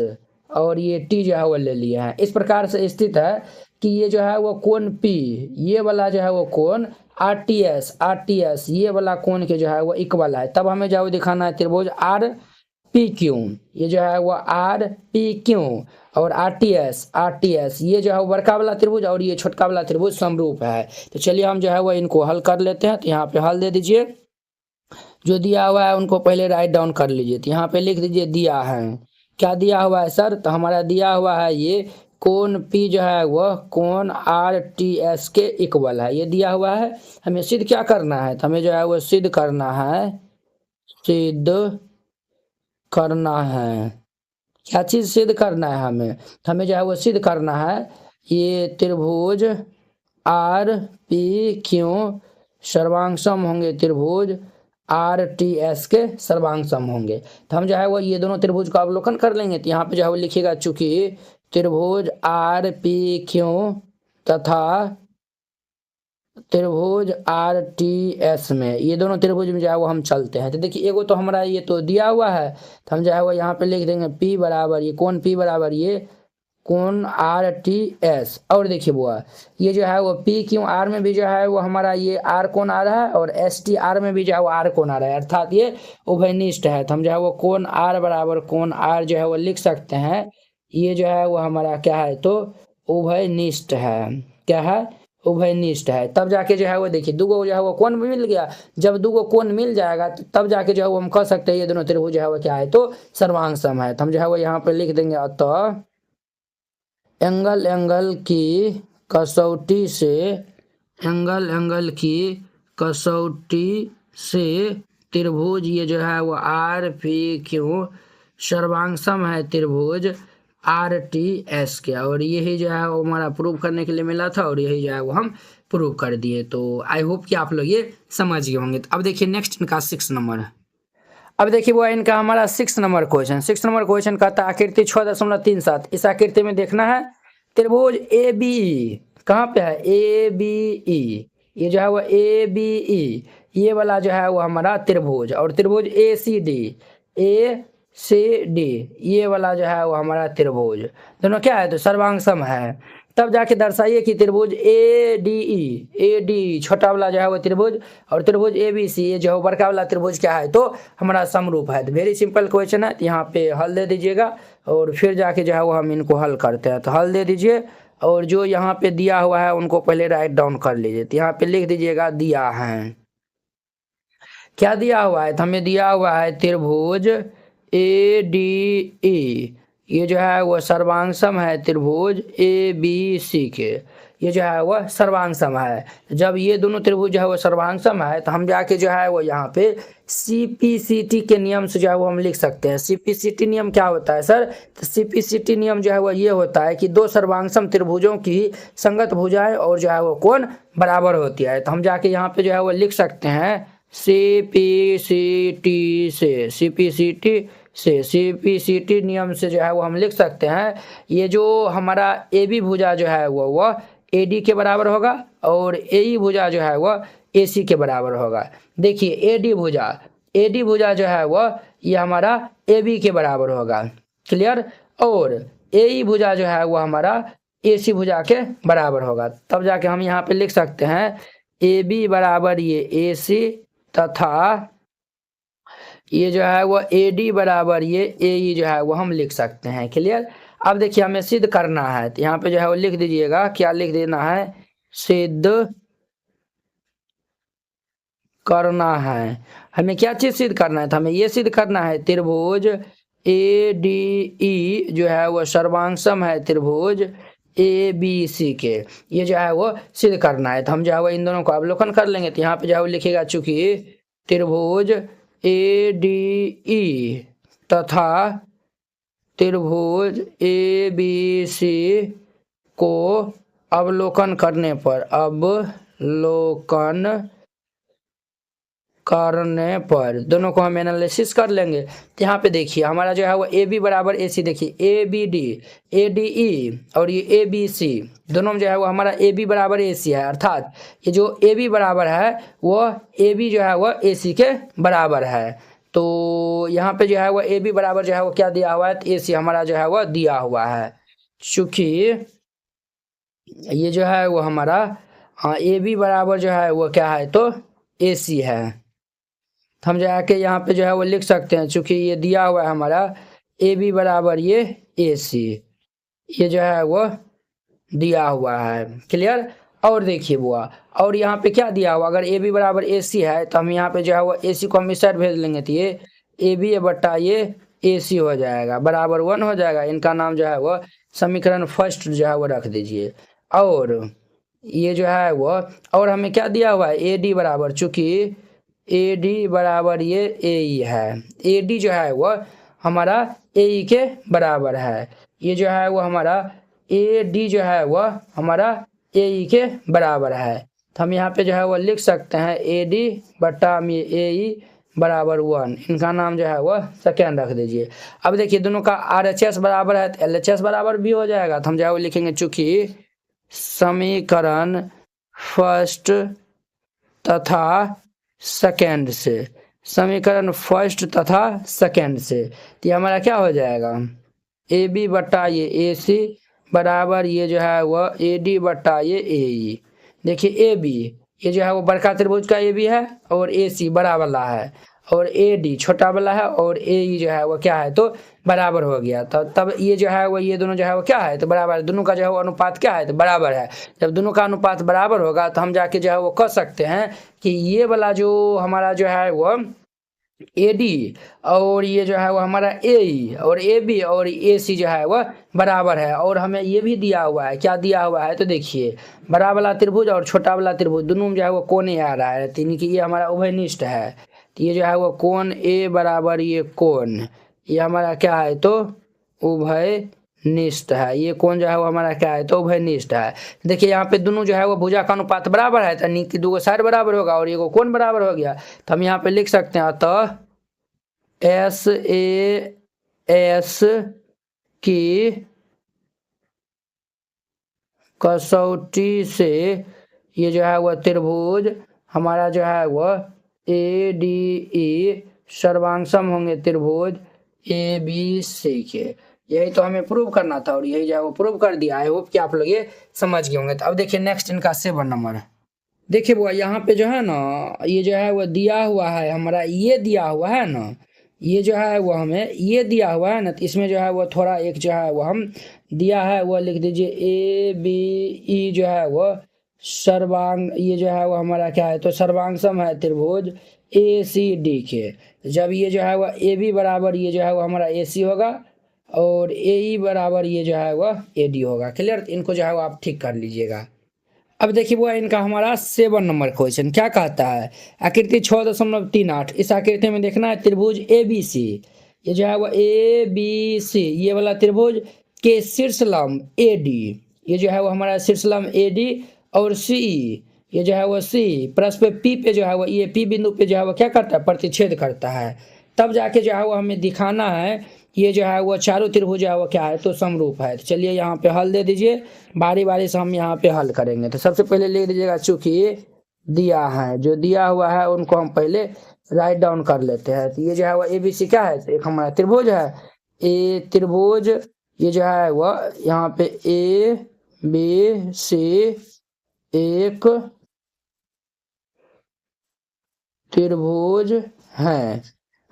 Speaker 1: और ये टी जो है वो ले लिए हैं, इस प्रकार से स्थित है कि ये जो है वो कोण पी ये वाला जो है वो कोण आर टी एस ये वाला कोण के जो है वो इक्वल है, तब हमें जो है दिखाना है त्रिभुज आर पी क्यू, ये जो है वो आर पी क्यू और आर टी एस ये जो है वो बड़का वाला त्रिभुज और ये छोटका वाला त्रिभुज समरूप है। तो चलिए हम जो है वो इनको हल कर लेते हैं, तो यहाँ पे हल दे दीजिए, जो दिया हुआ है उनको पहले राइट डाउन कर लीजिए, तो यहाँ पे लिख दीजिए दिया है, क्या दिया हुआ है सर, तो हमारा दिया हुआ है ये कोण P जो है वह कोण आर टी एस के इक्वल है, ये दिया हुआ है, हमें सिद्ध क्या करना है, तो हमें जो है वो सिद्ध करना है, क्या चीज़ सिद्ध करना है, हमें जो है वो सिद्ध करना है ये त्रिभुज आर पी क्यू सर्वांगसम होंगे त्रिभुज आर टी एस के सर्वांगसम होंगे। तो हम जो है वो ये दोनों त्रिभुज का अवलोकन कर लेंगे, तो यहाँ पे जो है वो लिखिएगा चूंकि त्रिभुज आर पी क्यू तथा त्रिभुज आर टी एस में ये दोनों त्रिभुज में जो है वो हम चलते हैं, तो देखिए एगो तो हमारा ये तो दिया हुआ है, तो हम जो है वो यहाँ पे लिख देंगे P बराबर ये कोण P बराबर ये कोण आर टी एस, और देखिए बुआ ये जो है वो पी क्यू आर में भी जो है वो हमारा ये आर कोण आ रहा है और एस टी आर में भी जो है वो आर कोण आ रहा है, अर्थात ये उभयनिष्ठ है, तो हम जो है वो कोण आर बराबर कोण आर जो है वो लिख सकते हैं, ये जो है वो हमारा क्या है, तो उभयनिष्ठ है, क्या है, उभयनिष्ठ है, तब जाके जो है वो देखिए दूगो जो है वो कोण मिल गया, जब दूगो कोण मिल जाएगा तो तब जाके जो है वो हम कह सकते हैं ये दोनों त्रिभुज जो है वो क्या है, तो सर्वांगसम है, तो हम जो है वो यहाँ पे लिख देंगे अतः एंगल की कसौटी से त्रिभुज ये जो है वो आर पी क्यू सर्वांगसम है त्रिभुज आर टी एस के, और यही जो है वो हमारा प्रूव करने के लिए मिला था और यही जो है वो हम प्रूव कर दिए। तो आई होप कि आप लोग ये समझ गए होंगे। तो अब देखिए नेक्स्ट इनका 6 नंबर, अब देखिए वो इनका हमारा 6 नंबर क्वेश्चन कहता है आकृति 6.37, इस आकृति में देखना है त्रिभुज ए बी ई, कहाँ पे है ए बी ई, ये जो है वो ए बी ई ये वाला जो है वो हमारा त्रिभुज, और त्रिभुज ए सी डी, ये वाला जो है वो हमारा त्रिभुज, दोनों क्या है तो सर्वांग सम है। तब जाके दर्शाइए कि त्रिभुज ए डी छोटा वाला जो है वो त्रिभुज, और त्रिभुज ए बी सी, ये जो है बड़का वाला त्रिभुज क्या है तो हमारा समरूप है। तो वेरी सिंपल क्वेश्चन है, तो यहाँ पे हल दे दीजिएगा, और फिर जाके जो है वो हम इनको हल करते हैं। तो हल दे दीजिए, और जो यहाँ पे दिया हुआ है उनको पहले राइट डाउन कर लीजिए। तो यहाँ पे लिख दीजिएगा दिया है, क्या दिया हुआ है तो हमें दिया हुआ है त्रिभुज ए डी ई, ये जो है वह सर्वांग सम है त्रिभुज ए बी सी के, ये जो है वह सर्वांग सम है। जब ये दोनों त्रिभुज जो है वह सर्वांग सम है तो हम जाके जो है वो यहाँ पे CPCT के नियम से जो है वो हम लिख सकते हैं। CPCT नियम क्या होता है सर, तो CPCT नियम जो है वो ये होता है कि दो सर्वांग सम त्रिभुजों की संगत भुजाएं और जो है वो कोण बराबर होती है। तो हम जाके यहाँ पे जो है वो लिख सकते हैं CPCT नियम से जो है वो हम लिख सकते हैं, ये जो हमारा AB भुजा जो है वो AD के बराबर होगा, और AE भुजा जो है वह AC के बराबर होगा। देखिए AD भुजा जो है वह ये हमारा AB के बराबर होगा, क्लियर, और AE भुजा जो है वह हमारा AC भुजा के बराबर होगा। तब जाके हम यहाँ पे लिख सकते हैं AB बराबर ये AC तथा ये जो है वो AD बराबर ये AE जो है वो हम लिख सकते हैं, क्लियर। अब देखिए हमें सिद्ध करना है, तो यहाँ पे जो है वो लिख दीजिएगा, क्या लिख देना है, सिद्ध करना है। हमें क्या चीज सिद्ध करना है, तो हमें ये सिद्ध करना है त्रिभुज ADE जो है वो सर्वांग सम है त्रिभुज ABC के, ये जो है वो सिद्ध करना है। तो हम जो है वो इन दोनों को अवलोकन कर लेंगे। तो यहाँ पे जो है वो लिखेगा, चूंकि त्रिभुज ADE तथा त्रिभुज ABC को अवलोकन करने पर दोनों को हम एनालिसिस कर लेंगे। तो यहाँ पे देखिए हमारा जो है वो AB बराबर AC, देखिए ABD ADE और ये ABC दोनों में जो है वो हमारा AB बराबर AC है, अर्थात ये जो AB बराबर है वो AB जो है वो AC के बराबर है। तो यहाँ पे जो है वो AB बराबर जो है वो क्या दिया हुआ है, तो AC हमारा जो है वो दिया हुआ है। चूँकि ये जो है वो हमारा AB बराबर जो है वो क्या है तो AC है, हम जाके यहाँ पे जो है वो लिख सकते हैं, चूँकि ये दिया हुआ है हमारा AB बराबर ये AC, ये जो है वो दिया हुआ है, क्लियर। और देखिए वो और यहाँ पे क्या दिया हुआ, अगर AB बराबर AC है तो हम यहाँ पे जो है वो AC को हम इस साइड भेज लेंगे, तो ये AB बट्टा ये AC हो जाएगा, बराबर 1 हो जाएगा। इनका नाम जो है वो समीकरण फर्स्ट जो है वो रख दीजिए। और ये जो है वो और हमें क्या दिया हुआ है, AD बराबर, चूँकि AD बराबर ये AE है, AD जो है वो हमारा AE के बराबर है, ये जो है वो हमारा AD जो है वो हमारा AE के बराबर है। तो हम यहाँ पे जो है वो लिख सकते हैं AD बट्टा AE बराबर 1, इनका नाम जो है वो सेकेंड रख दीजिए। अब देखिए दोनों का RHS बराबर है तो LHS बराबर भी हो जाएगा। तो हम जो है वो लिखेंगे, चूँकि समीकरण फर्स्ट तथा सेकेंड से, समीकरण फर्स्ट तथा सेकेंड से, तो ये हमारा क्या हो जाएगा, AB बट्टा ये AC बराबर ये जो है वह AD बट्टा ये AE। देखिए AB ये जो है वो बड़का त्रिभुज का AB है, और AC बड़ा वाला है, और AD छोटा वाला है, और AE जो है वो क्या है तो बराबर हो गया। तो तब ये जो है वो ये दोनों जो है वो क्या है तो बराबर है, दोनों का जो है वो अनुपात क्या है तो बराबर है। जब दोनों का अनुपात बराबर होगा तो हम जाके जो है वो कह सकते हैं कि ये वाला जो हमारा जो है वो AD और ये जो है वो हमारा AE और AB और AC जो है वह बराबर है। और हमें ये भी दिया हुआ है, क्या दिया हुआ है तो देखिए बड़ा वाला त्रिभुज और छोटा वाला त्रिभुज दोनों में जो है वो कोण आ रहा है, यानी कि ये हमारा उभयनिष्ठ है। तो ये जो है वो कोण A बराबर ये कोण, ये हमारा क्या है तो उभयनिष्ठ है, ये कोण जो है वो हमारा क्या है तो उभयनिष्ठ है। देखिए यहाँ पे दोनों जो है वो भुजा का अनुपात बराबर है, यानी कि दो साइड बराबर होगा और ये कोण बराबर हो गया। तो हम यहाँ पे लिख सकते हैं, अतः SAS की कसौटी से ये जो है वह त्रिभुज हमारा जो है वह ADE सर्वांग होंगे त्रिभुज ABC के। यही तो हमें प्रूव करना था और यही जो है वो प्रूव कर दिया। आई होप कि आप लोग ये समझ गए होंगे। तो अब देखिए नेक्स्ट इनका 7 नंबर। देखिए बुआ यहाँ पे जो है ना, ये जो है वो दिया हुआ है हमारा, ये दिया हुआ है ना, ये जो है वो हमें ये दिया हुआ है ना, तो इसमें जो है वो थोड़ा एक जो है वो हम दिया है वो लिख दीजिए ABE जो है वो सर्वांग, ये जो है वो हमारा क्या है, तो सर्वांगसम है त्रिभुज ACD के। जब ये जो है वो AB बराबर ये जो है वो हमारा AC होगा और AE बराबर ये जो है वो AD होगा। क्लियर? इनको जो है वो आप ठीक कर लीजिएगा। अब देखिए वो इनका हमारा 7 नंबर क्वेश्चन क्या कहता है, आकृति 6.38, इस आकृति में देखना है त्रिभुज ABC, ये जो है वो ABC ये वाला त्रिभुज के शीर्ष लंब AD, ये जो है वो हमारा शीर्ष लंब AD और CE, ये जो है वो C परस्पर P पे जो है वो ये P बिंदु पे जो है वो क्या करता है, प्रतिच्छेद करता है। तब जाके जो है वो हमें दिखाना है ये जो है वो चारों त्रिभुज है वो क्या है, तो समरूप है। तो चलिए यहाँ पे हल दे दीजिए, बारी बारी से हम यहाँ पे हल करेंगे। तो सबसे पहले लिख दीजिएगा, चूंकि दिया है, जो दिया हुआ है उनको हम पहले राइट डाउन कर लेते हैं। तो ये जो है वो ABC क्या है, तो एक हमारा त्रिभुज है ए त्रिभुज, ये जो है वो यहाँ पे ABC एक त्रिभुज है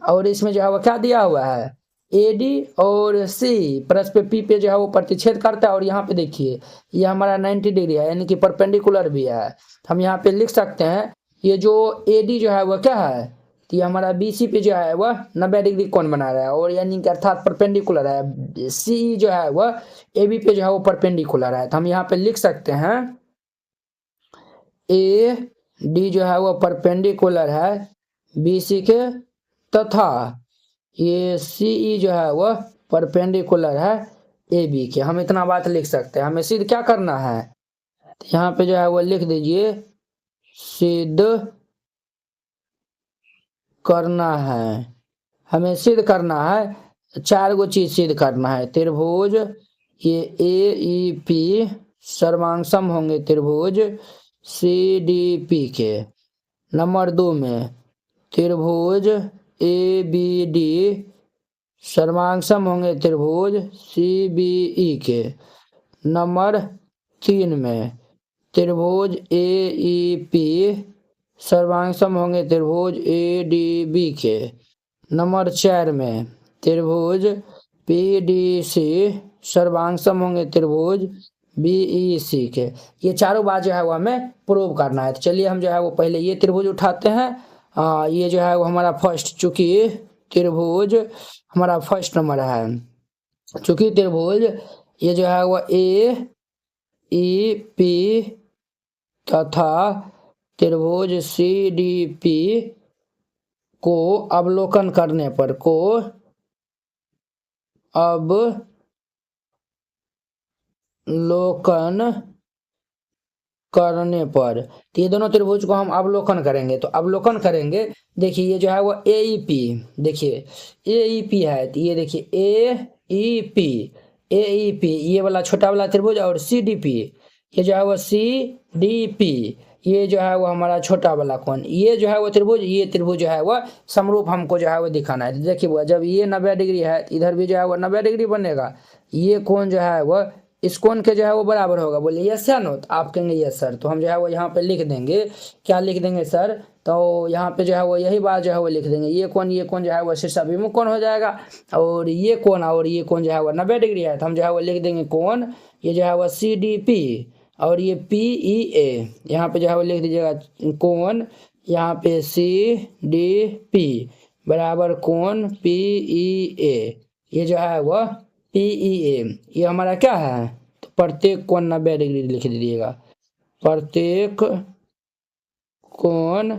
Speaker 1: और इसमें जो है वो क्या दिया हुआ है, AD और C परस्पर P पे जो है वो प्रतिच्छेद करता है। और यहाँ पे देखिए ये हमारा 90 डिग्री है, यानी कि परपेंडिकुलर भी है। हम यहाँ पे लिख सकते हैं ये जो AD जो है वो क्या है, तो ये हमारा BC पे जो है वह 90 डिग्री कोण बना रहा है, और यानी कि अर्थात परपेंडिकुलर है। CE जो है वह AB पे जो है वो परपेंडिकुलर है। तो हम यहाँ पे लिख सकते हैं AD जो है वो परपेंडिकुलर है BC के, तथा ये CE जो है वह परपेंडिकुलर है AB के। हम इतना बात लिख सकते हैं। हमें सिद्ध क्या करना है, तो यहाँ पे जो है वो लिख दीजिए सिद्ध करना है। हमें सिद्ध करना है 4 गो चीज सिद्ध करना है। त्रिभुज ये AEP सर्वांगसम होंगे त्रिभुज CDP के। नंबर 2 में त्रिभुज ABD सर्वांगसम होंगे त्रिभुज CBE के। नंबर 3 में त्रिभुज AEP सर्वांगसम होंगे त्रिभुज ADB के। नंबर 4 में त्रिभुज PDC सर्वांगसम होंगे त्रिभुज BEC के। ये चारों बात जो है वो हमें प्रूव करना है। तो चलिए हम जो है वो पहले ये त्रिभुज उठाते हैं। ये जो है वो हमारा फर्स्ट, चूंकि त्रिभुज हमारा फर्स्ट नंबर है, चूंकि त्रिभुज ये जो है वो AEP तथा त्रिभुज CDP को अवलोकन करने पर तो ये दोनों त्रिभुज को हम अवलोकन करेंगे। तो अवलोकन करेंगे, देखिए ये जो है वो AEP, देखिए AEP है, तो ये देखिए AEP ये वाला छोटा वाला त्रिभुज, और CDP ये जो है वो CDP ये जो है वो हमारा छोटा वाला कोण, ये जो है वो त्रिभुज, ये त्रिभुज जो है वो समरूप हमको जो है वो दिखाना है। देखिए वो जब ये 90 डिग्री है, इधर भी जो है वो 90 डिग्री बनेगा, ये कोण जो है वो इस कोण के जो है वो बराबर होगा। बोले यस या नो, तो आप कहेंगे यस सर। तो हम जो है वो यहाँ पे लिख देंगे, क्या लिख देंगे सर, तो यहाँ पे जो है वो यही बात जो है वो लिख देंगे, ये कोण जो है वो शीर्षाभिमुख कोण हो जाएगा, और ये कोण जो है वो 90 डिग्री है। तो हम जो है वो लिख देंगे कोण, ये जो है वो CDP और ये PEA, यहाँ पे जो है वो लिख दीजिएगा कोण, यहाँ पे CDP बराबर कोण PEA, ये जो है वो PEA ये हमारा क्या है, तो प्रत्येक कोण 90 डिग्री लिख दीजिएगा, प्रत्येक कोण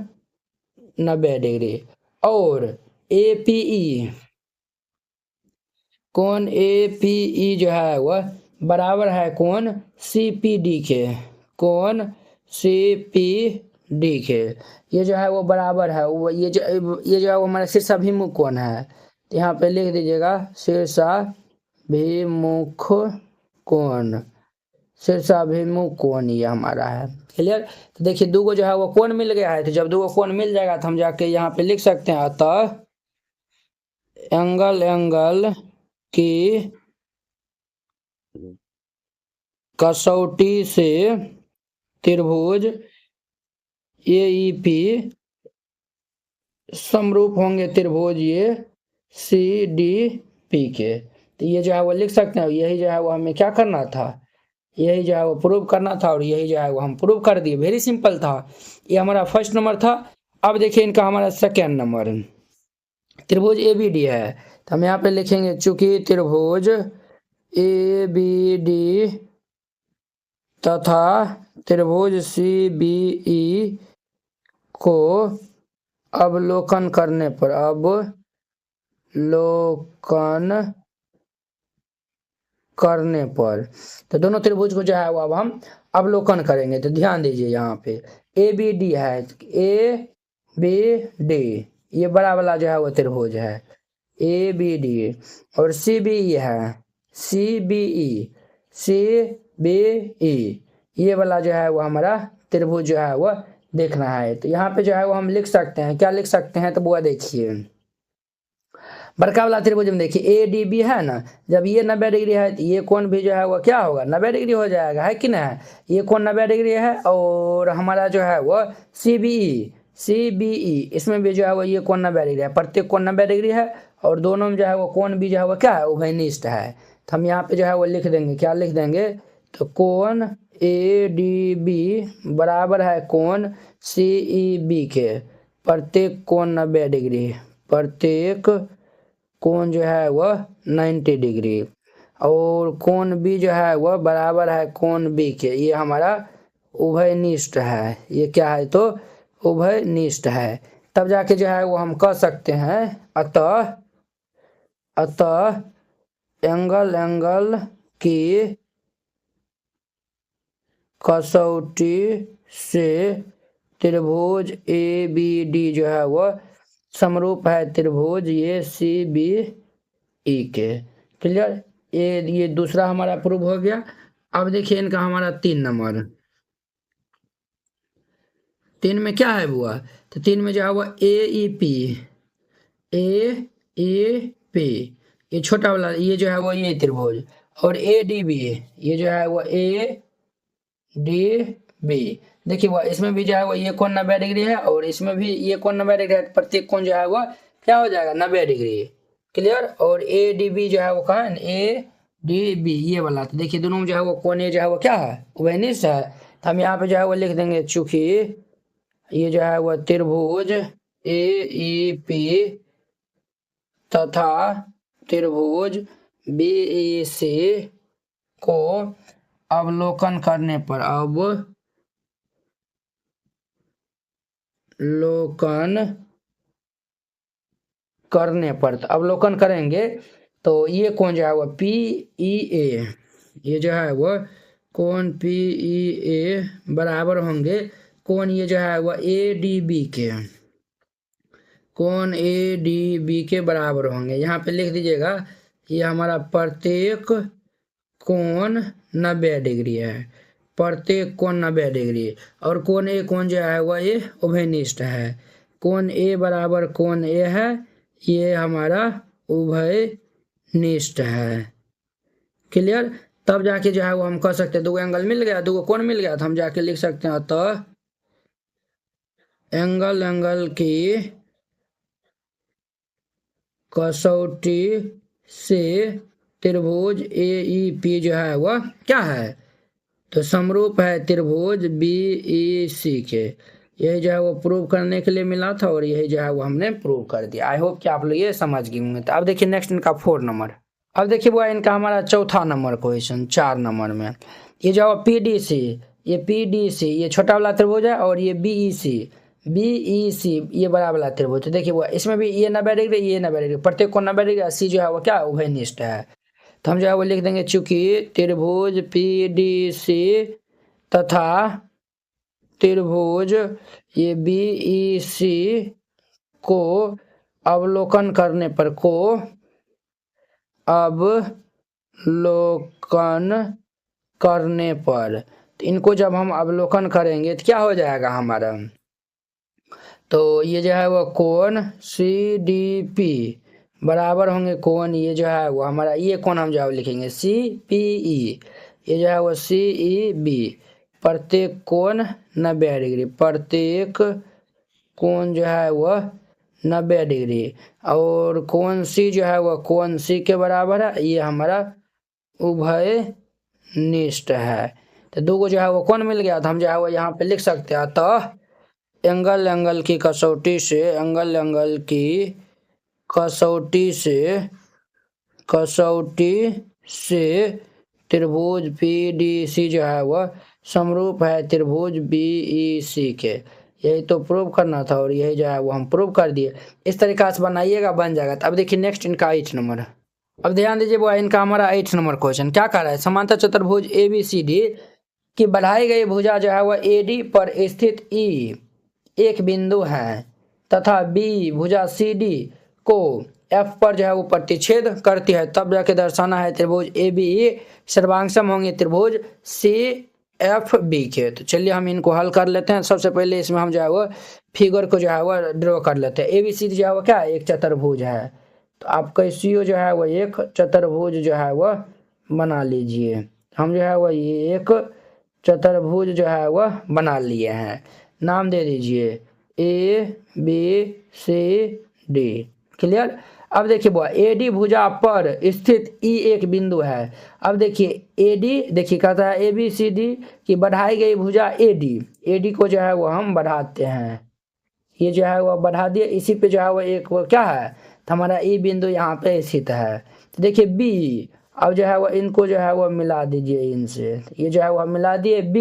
Speaker 1: 90 डिग्री। और APE कोण APE जो है वह बराबर है कोण CPD के, कोण CPD के, ये जो है वो बराबर है वो ये जो है वो हमारा शीर्षाभिमुख कोण है। तो यहाँ पे लिख दीजिएगा शीर्षाभिमुख कोण शीर्षाभिमुख कोण ये हमारा है। क्लियर। तो देखिए दो जो है वो कोण मिल गया है, तो जब दो कोण मिल जाएगा तो हम जाके यहाँ पे लिख सकते हैं, अतः एंगल की कसौटी से त्रिभुज AEP समरूप होंगे त्रिभुज ये CDP के। तो ये जो है वो लिख सकते हैं, यही जो है वो हमें क्या करना था, यही जो है वो प्रूव करना था, और यही जो है वो हम प्रूव कर दिए। वेरी सिंपल था। ये हमारा फर्स्ट नंबर था। अब देखिए इनका हमारा सेकेंड नंबर, त्रिभुज ABD है, तो हम यहाँ पे लिखेंगे चूंकि त्रिभुज ABD तथा त्रिभुज CBE को अवलोकन करने पर, तो दोनों त्रिभुज को जो है वो अब हम अवलोकन करेंगे। तो ध्यान दीजिए यहाँ पे ABD है, ABD ये बड़ा वाला जो है वो त्रिभुज है ABD, और CBE है CBE ये वाला जो है वो हमारा त्रिभुज जो है वो देखना है। तो यहाँ पे जो है वो हम लिख सकते हैं, क्या लिख सकते हैं, तो वो देखिए बड़का वाला त्रिभुज में देखिए ADB है ना, जब ये 90 डिग्री है तो ये कोण भी जो है वो क्या होगा, 90 डिग्री हो जाएगा, है कि ना। ये कोण 90 डिग्री है, और हमारा जो है वो CBE इसमें भी जो है वो ये कोण 90 डिग्री है, प्रत्येक कोण 90 डिग्री है, और दोनों में जो है वो कोण भी जो है वो क्या है, उभयनिष्ठ है। तो हम यहाँ पे जो है वो लिख देंगे, क्या लिख देंगे, तो कोण ADB बराबर है कोण CEB के, प्रत्येक कोण 90 डिग्री, प्रत्येक कोण जो है वह 90 डिग्री, और कोण B जो है वह बराबर है कोण B के। ये हमारा उभयनिष्ठ है, ये क्या है, तो उभयनिष्ठ है। तब जाके जो है वो हम कह सकते हैं, अतः एंगल की कसौटी से त्रिभुज ABD जो है वह समरूप है त्रिभुज ये CBE के। क्लियर। ये दूसरा हमारा प्रूव हो गया। अब देखिए इनका हमारा 3 नंबर, 3 में क्या है बुआ, तो 3 में जो है वो AEP ये छोटा वाला, ये जो है वो ये त्रिभुज, और ADB ये जो है वो ADB, देखिए वो इसमें भी जो है वो ये कोण 90 डिग्री है, और इसमें भी ये कोण 90 डिग्री है, प्रत्येक कोण जो है वो क्या हो जाएगा, 90 डिग्री। क्लियर। और ADB जो है वो कहाँ है, ADB ये वाला, तो देखिए दोनों में जो है वो कोण जो है वो क्या है, उभयनिष्ठ है। तो हम यहाँ पे जो है वो लिख देंगे चूंकि ये जो है वो त्रिभुज AEP तथा त्रिभुज BEC को अवलोकन करने पर, तो अवलोकन करेंगे तो ये कोण जो है वो PEA, ये जो है वो कोण PEA बराबर होंगे कोण ये जो है वो ADB के, कोण ADB के बराबर होंगे। यहाँ पे लिख दीजिएगा ये हमारा प्रत्येक कोण 90 डिग्री है, प्रत्येक कोण 90 डिग्री, और कोण A कोण जो है वह ये उभयनिष्ठ है, कोण A बराबर कोण A है, ये हमारा उभयनिष्ठ है। क्लियर। तब जाके जो है वो हम कह सकते हैं, दो एंगल मिल गया, दो कोण मिल गया, तो हम जाके लिख सकते हैं, अतः एंगल की कसौटी से त्रिभुज AEP जो है वह क्या है, तो समरूप है त्रिभुज BEC के। यही जो है वो प्रूव करने के लिए मिला था, और यही जो है वो हमने प्रूव कर दिया। आई होप कि आप लोग ये समझ गए होंगे। तो अब देखिए नेक्स्ट इनका 4 नंबर, अब देखिए वो इनका हमारा चौथा नंबर क्वेश्चन 4 नंबर में, ये जो PDC, ये छोटा वाला त्रिभुज है, और ये BEC ये बड़ा वाला त्रिभुज। तो देखिए वो इसमें भी ये 90 डिग्री, ये 90 डिग्री, प्रत्येक को 90 डिग्री, C जो है वो क्या उभयनिष्ठ है। तो हम जो है वो लिख देंगे चूंकि त्रिभुज PDC तथा त्रिभुज ये BEC को अवलोकन करने पर, करने पर, तो इनको जब हम अवलोकन करेंगे तो क्या हो जाएगा हमारा, तो ये जो है वो कोण सी डी पी बराबर होंगे कोण ये जो है वो हमारा, ये कोण हम जो है लिखेंगे सी पी ई, ये जो है वो सी ई बी, प्रत्येक कोण 90 डिग्री, प्रत्येक कोण जो है वह 90 डिग्री, और कोण सी जो है वह कोण सी के बराबर है, ये हमारा उभय निष्ठ है। तो दो को जो है वो कोण मिल गया, तो हम जो है वो यहाँ पे लिख सकते हैं, अतः एंगल की कसौटी से, एंगल की कसौटी से त्रिभुज PDC जो है वह समरूप है त्रिभुज BEC के। यही तो प्रूव करना था और यही जो है वो हम प्रूव कर दिए। इस तरीका से बनाइएगा, बन जाएगा। तो अब देखिए नेक्स्ट इनका 8 नंबर, अब ध्यान दीजिए वो इनका हमारा 8 नंबर क्वेश्चन क्या कर रहा है, समांतर चतुर्भुज ABCD की बढ़ाई गई भुजा जो है वह AD पर स्थित E एक बिंदु है तथा B भुजा CD को F पर जो है वो प्रतिच्छेद करती है, तब जाके दर्शाना है त्रिभुज ABE सर्वांगसम होंगे त्रिभुज CFB के। तो चलिए हम इनको हल कर लेते हैं। सबसे पहले इसमें हम जो है वो फिगर को जो है वो ड्रॉ कर लेते हैं। ABCD जो है वो क्या है, एक चतुर्भुज है, तो आपका CO जो है वो एक चतुर्भुज जो है वह बना लीजिए। हम जो है वो ये एक चतुर्भुज जो है वह बना लिए हैं, नाम दे दीजिए ABCD, क्लियर। अब देखिए बुआ AD भुजा पर स्थित E एक बिंदु है। अब देखिए AD, देखिए कहता है ABCD की बढ़ाई गई भुजा AD को जो है वो हम बढ़ाते हैं, ये जो है वो बढ़ा दिए, इसी पे जो है वो एक वो क्या है, तो हमारा E बिंदु यहाँ पे स्थित है। तो देखिए B, अब जो है वो इनको जो है वो मिला दीजिए इनसे, ये जो है वो मिला दिए B,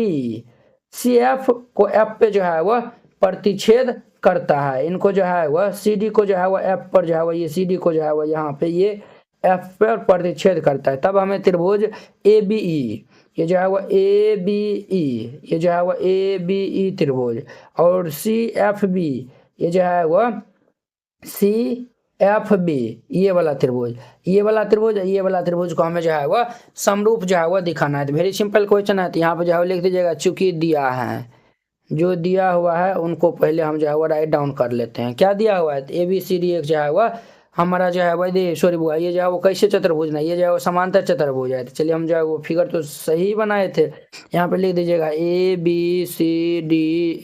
Speaker 1: CF को F पे जो है वह प्रतिच्छेद करता है, इनको जो है वह CD को जो है वह F पर जो है वह ये CD को जो है वह यहाँ पे ये F पर प्रतिच्छेद करता है, तब हमें त्रिभुज ABE, ये जो है वह ABE, ये जो है वह ABE त्रिभुज, और CFB, ये जो है वह CFB, ये वाला त्रिभुज, ये वाला त्रिभुज को हमें जो है वह समरूप जो है वह दिखाना है। तो वेरी सिंपल क्वेश्चन है, तो यहाँ पे जो है लिख दीजिएगा, चूंकि दिया है, जो दिया हुआ है उनको पहले हम जो है वो राइट डाउन कर लेते हैं। क्या दिया हुआ है, तो ABCD एक जो है वह हमारा जो है वह सॉरी बुआ, ये जो है वो कैसे चतुर्भुज नहीं, ये जो है वो समांतर चतुर्भुज है। तो चलिए हम जो है वो फिगर तो सही बनाए थे, यहाँ पे लिख दीजिएगा ABCD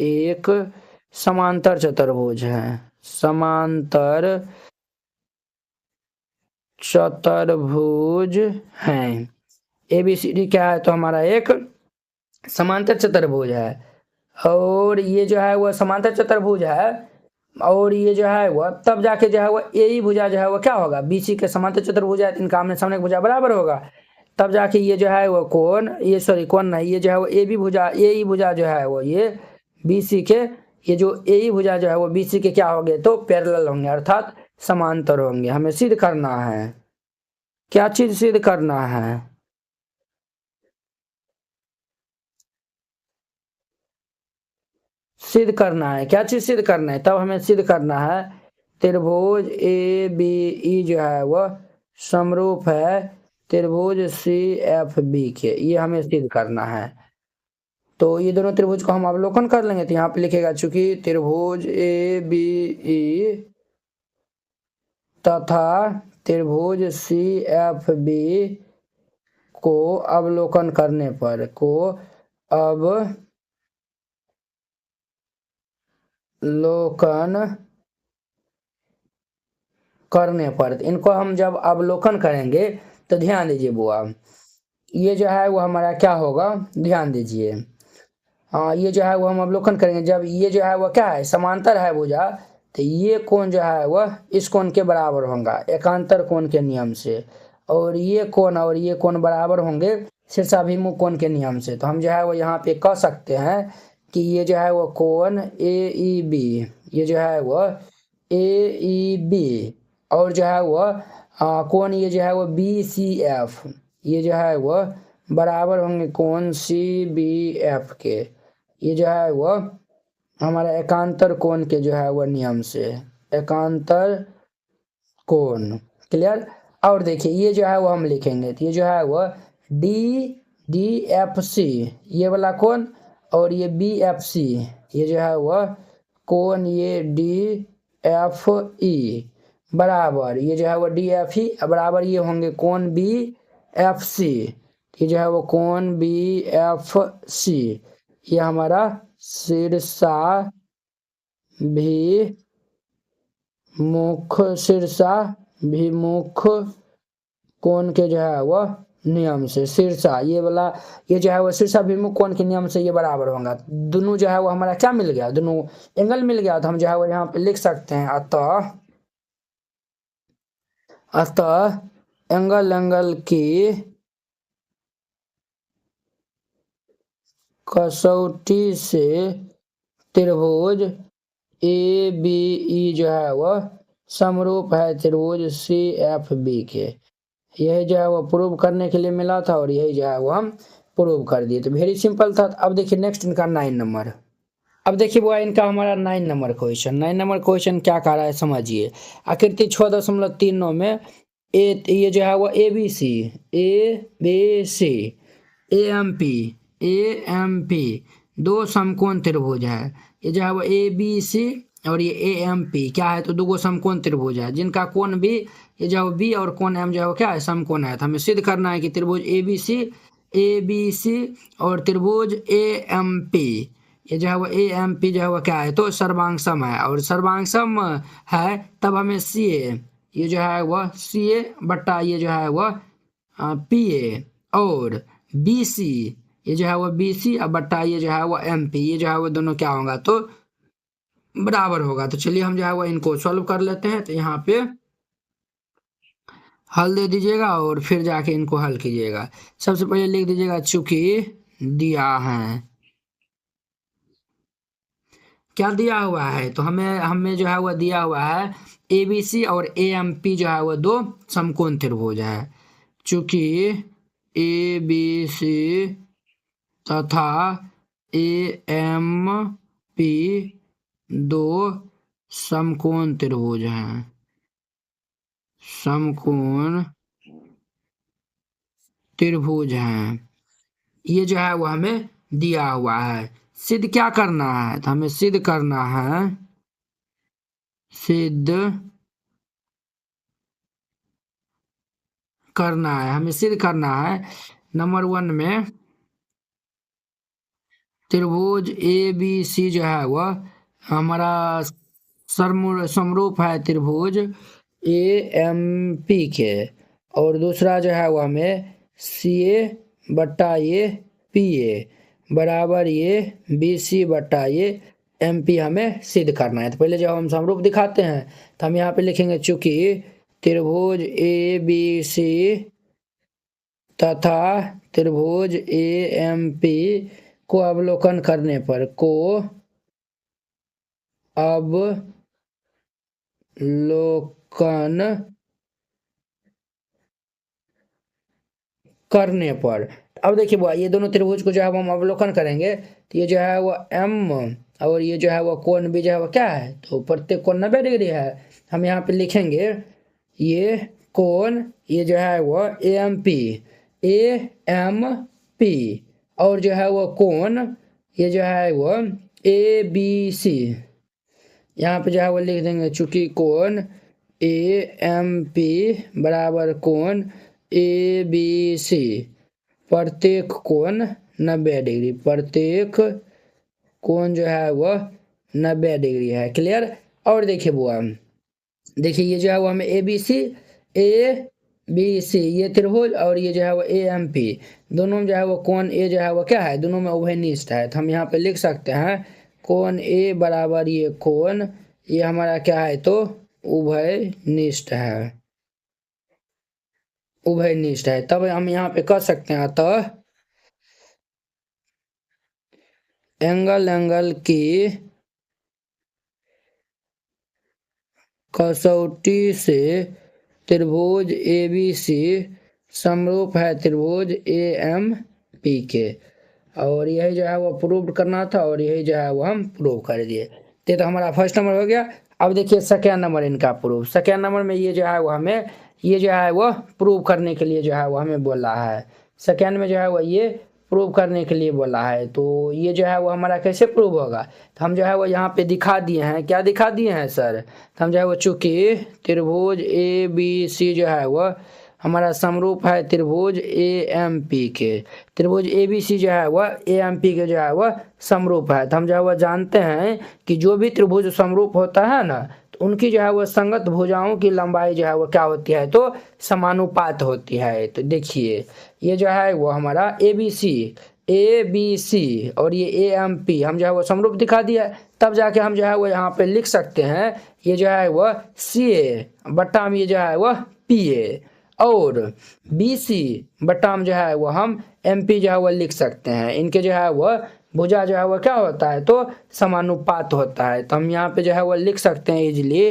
Speaker 1: एक समांतर चतुर्भुज है, समांतर चतुर्भुज है। ABCD क्या है, तो हमारा एक समांतर चतुर्भुज है, और ये जो है वह समांतर चतुर्भुज है, और ये जो है वह तब जाके जो है वह AE भुजा जो है वह क्या होगा, BC के समांतर चतुर्भुज है, इनका आमने सामने भुजा बराबर होगा, तब जाके ये जो है वो कोण, ये सॉरी कोण नहीं, ये जो है वो AE भुजा जो है वो ये BC के, ये जो AE भुजा जो है वो BC के क्या होंगे, तो पैरेलल होंगे, अर्थात समांतर होंगे। हमें सिद्ध करना है, क्या चीज सिद्ध करना है, सिद्ध करना है, क्या चीज सिद्ध करना है, तब हमें सिद्ध करना है त्रिभुज ABE जो है वह समरूप है त्रिभुज CFB के, ये हमें सिद्ध करना है। तो ये दोनों त्रिभुज को हम अवलोकन कर लेंगे, तो यहाँ पे लिखेगा, चूंकि त्रिभुज ABE तथा त्रिभुज CFB को अवलोकन करने पर, को अवलोकन करने पर, इनको हम जब अवलोकन करेंगे तो ध्यान दीजिए बुआ, ये जो है वो हमारा क्या होगा, ध्यान दीजिए, हाँ ये जो है वो हम अवलोकन करेंगे, जब ये जो है वो क्या है, समांतर है भुजा, तो ये कोण जो है वह इस कोण के बराबर होगा एकांतर कोण के नियम से, और ये कोण बराबर होंगे शीर्षाभिमुख कोण के नियम से। तो हम जो है वो यहाँ पे कह सकते हैं कि ये जो है वो कोण AEB, ये जो है वो AEB, और जो है वह कोण ये जो है वो BCF, ये जो है वह बराबर होंगे कोण CBF के, ये जो है वह हमारा एकांतर कोण के जो है वह नियम से, एकांतर कोण, क्लियर। और देखिए ये जो है वो हम लिखेंगे, तो ये जो है वह DFC, ये वाला कोण और ये BFC, ये जो है वह कोण ये DFE बराबर ये जो है वो DFE बराबर ये होंगे कोण BFC, ये जो है वो कोण BFC, ये हमारा शीर्षा भिमुख कोण के जो है वह नियम से शीर्षा ये वाला ये जो है वो शीर्षाभिमुख कोण के नियम से ये बराबर होगा। दोनों जो है वो हमारा क्या मिल गया, दोनों एंगल मिल गया, तो हम जो है वो यहाँ पे लिख सकते हैं अतः एंगल की कसौटी से त्रिभुज ABE जो है वह समरूप है त्रिभुज CFB के। यही जो है वो प्रूव करने के लिए मिला था और यही जो है वो हम प्रूव कर दिए। तो वेरी सिंपल था। अब देखिए नेक्स्ट इनका 9 नंबर। अब देखिए वो इनका हमारा 9 नंबर क्वेश्चन। 9 नंबर क्वेश्चन क्या कह रहा है समझिए। आकृति 6.39 में ये जो है वो ABC AMP दो समकोण त्रिभुज है। ये जो है वो ABC और ये AMP क्या है, तो दो समकोण त्रिभुज है जिनका कोण भी ये जो B और कोण M जो है वो क्या है, समकोण है। तो हमें सिद्ध करना है कि त्रिभुज ABC और त्रिभुज AMP ये जो है वो AMP जो है वो क्या है, तो सर्वांगसम है। और सर्वांगसम है तब हमें CA ये जो है वह CA बट्टा ये जो है वह PA और BC ये जो है वो BC अब बट्टा ये जो है वो MP ये जो है वो दोनों क्या होगा, तो बराबर होगा। तो चलिए हम जो है वो इनको सॉल्व कर लेते हैं। तो यहाँ पे हल दे दीजिएगा और फिर जाके इनको हल कीजिएगा। सबसे पहले लिख दीजिएगा चूंकि दिया है, क्या दिया हुआ है, तो हमें जो है वह दिया हुआ है ABC और AMP जो है वह दो समकोण त्रिभुज है। चूंकि ABC तथा AMP दो समकोण त्रिभुज हैं, समकोण त्रिभुज हैं, ये जो है वो हमें दिया हुआ है। सिद्ध क्या करना है, तो हमें सिद्ध करना है हमें सिद्ध करना है नंबर 1 में त्रिभुज ABC जो है वह हमारा समरूप है त्रिभुज AMP के, और दूसरा जो है वह हमें CA बट्टा ये PA बराबर ये BC बट्टा ये MP हमें सिद्ध करना है। तो पहले जब हम समरूप दिखाते हैं तो हम यहाँ पे लिखेंगे चूंकि त्रिभुज ABC तथा त्रिभुज AMP को अवलोकन करने पर अब देखिए वो ये दोनों त्रिभुज को जो है हम अवलोकन करेंगे तो ये जो है वो M और ये जो है वो कोण भी जो है वो क्या है, तो प्रत्येक कोण 90 डिग्री है। हम यहाँ पे लिखेंगे ये कोण ये जो है वो AMP और जो है वो कोण ये जो है वो ABC, यहाँ पे जो है वो लिख देंगे चूंकि कोण AMP बराबर कोण ABC प्रत्येक कोण 90 डिग्री, प्रत्येक कोण जो है वह 90 डिग्री है। क्लियर। और देखिए बुआ देखिए ये जो है वो हमें ABC ये त्रिभुज और ये जो है वो AMP दोनों में जो है वो कोण A जो है वो क्या है, दोनों में उभयनिष्ठ है। तो हम यहाँ पे लिख सकते हैं कोण A बराबर ये कोण ये हमारा क्या है, तो उभयनिष्ठ है। तब हम यहाँ पे कर सकते हैं अतः एंगल की कसौटी से त्रिभुज ABC समरूप है त्रिभुज AMP के, और यही जो है वो प्रूव करना था और यही जो है वो हम प्रूव कर दिए। तो हमारा फर्स्ट नंबर हो गया। अब देखिए सेकेंड नंबर इनका प्रूफ। सेकेंड नंबर में ये जो है वो हमें ये जो है वो प्रूव करने के लिए जो है वो हमें बोला है। सेकेंड में जो है वो ये प्रूव करने के लिए बोला है। तो ये जो है वो हमारा कैसे प्रूव होगा, तो हम जो है वो यहाँ पे दिखा दिए हैं। क्या दिखा दिए हैं सर, तो हम जो है वो चूँकि त्रिभुज ABC जो है वो हमारा समरूप है त्रिभुज AMP के। त्रिभुज ABC जो है वह AMP के जो है वह समरूप है। तो हम जो है वह जानते हैं कि जो भी त्रिभुज समरूप होता है ना, तो उनकी जो है वह संगत भुजाओं की लंबाई जो है वो क्या होती है, तो समानुपात होती है। तो देखिए ये जो है वो हमारा ABC और ये AMP हम जो है वो समरूप दिखा दिया है। तब जाके हम जो है वो यहाँ पे लिख सकते हैं ये जो है वह CA बट्टा में ये जो है वह PA और BC बट्टा में जो है वो हम MP जो है वो लिख सकते हैं। इनके जो है वह भुजा जो है वह क्या होता है, तो समानुपात होता है। तो हम यहाँ पे जो है वो लिख सकते हैं इजली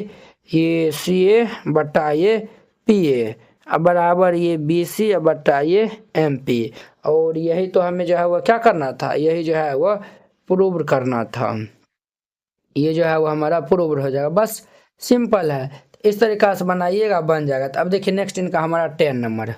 Speaker 1: ये CA बट्टा ये PA अब बराबर ये BC बट्टा ये MP। और यही तो हमें जो है वो क्या करना था, यही जो है वो प्रूव करना था। ये जो है वो हमारा प्रूव हो जाएगा, बस सिंपल है। तो इस तरीक़ा से बनाइएगा, बन जाएगा। तो अब देखिए नेक्स्ट इनका हमारा 10 नंबर।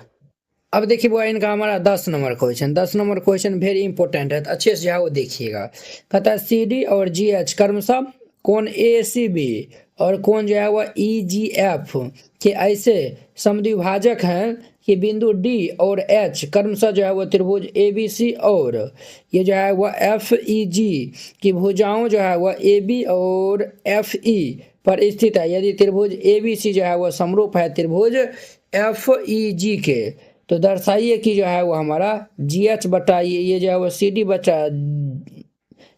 Speaker 1: अब देखिए वो इनका हमारा 10 number question. 10 number question very important है, तो अच्छे से जो है वो देखिएगा। कहता है CD और GH क्रमशः कोण ACB और कोण जो है वह EGF के ऐसे समद्विभाजक हैं कि बिंदु D और H क्रमशः जो है वह त्रिभुज ABC और ये जो है वह FEG की भुजाओं जो है वह AB और FE पर स्थित है। यदि त्रिभुज ABC जो है वह समरूप है त्रिभुज FEG के, तो दर्शाइए कि जो है वो हमारा GH बटा ये जो है वो CD बटा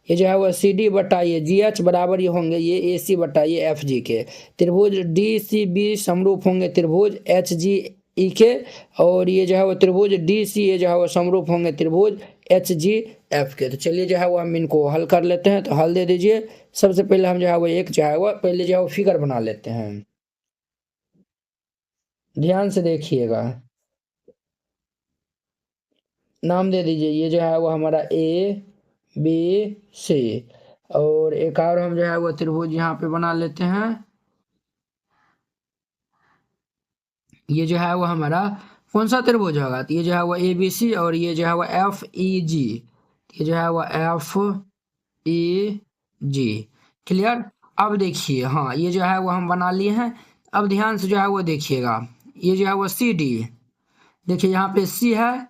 Speaker 1: ये जो है वो CD बटा ये GH बराबर ये होंगे ये AC बटा ये FG के। त्रिभुज DCB समरूप होंगे त्रिभुज HGE के और ये जो है वो त्रिभुज DCA जो है वो समरूप होंगे त्रिभुज HGF के। तो चलिए जो है वो हम इनको हल कर लेते हैं। तो हल दे दीजिए। सबसे पहले हम जो है वो एक जो है वो पहले जो है वो फिगर बना लेते हैं। ध्यान से देखिएगा, नाम दे दीजिए। ये जो है वो हमारा ABC और एक और हम जो है वो त्रिभुज यहाँ पे बना लेते हैं। ये जो है वो हमारा कौन सा त्रिभुज होगा, तो ये जो है वो ABC और ये जो है वो FEG, ये जो है वो FEG। क्लियर। अब देखिए हाँ ये जो है वो हम बना लिए हैं। अब ध्यान से जो है वो देखिएगा। ये जो है वो CD, देखिए यहाँ पे C है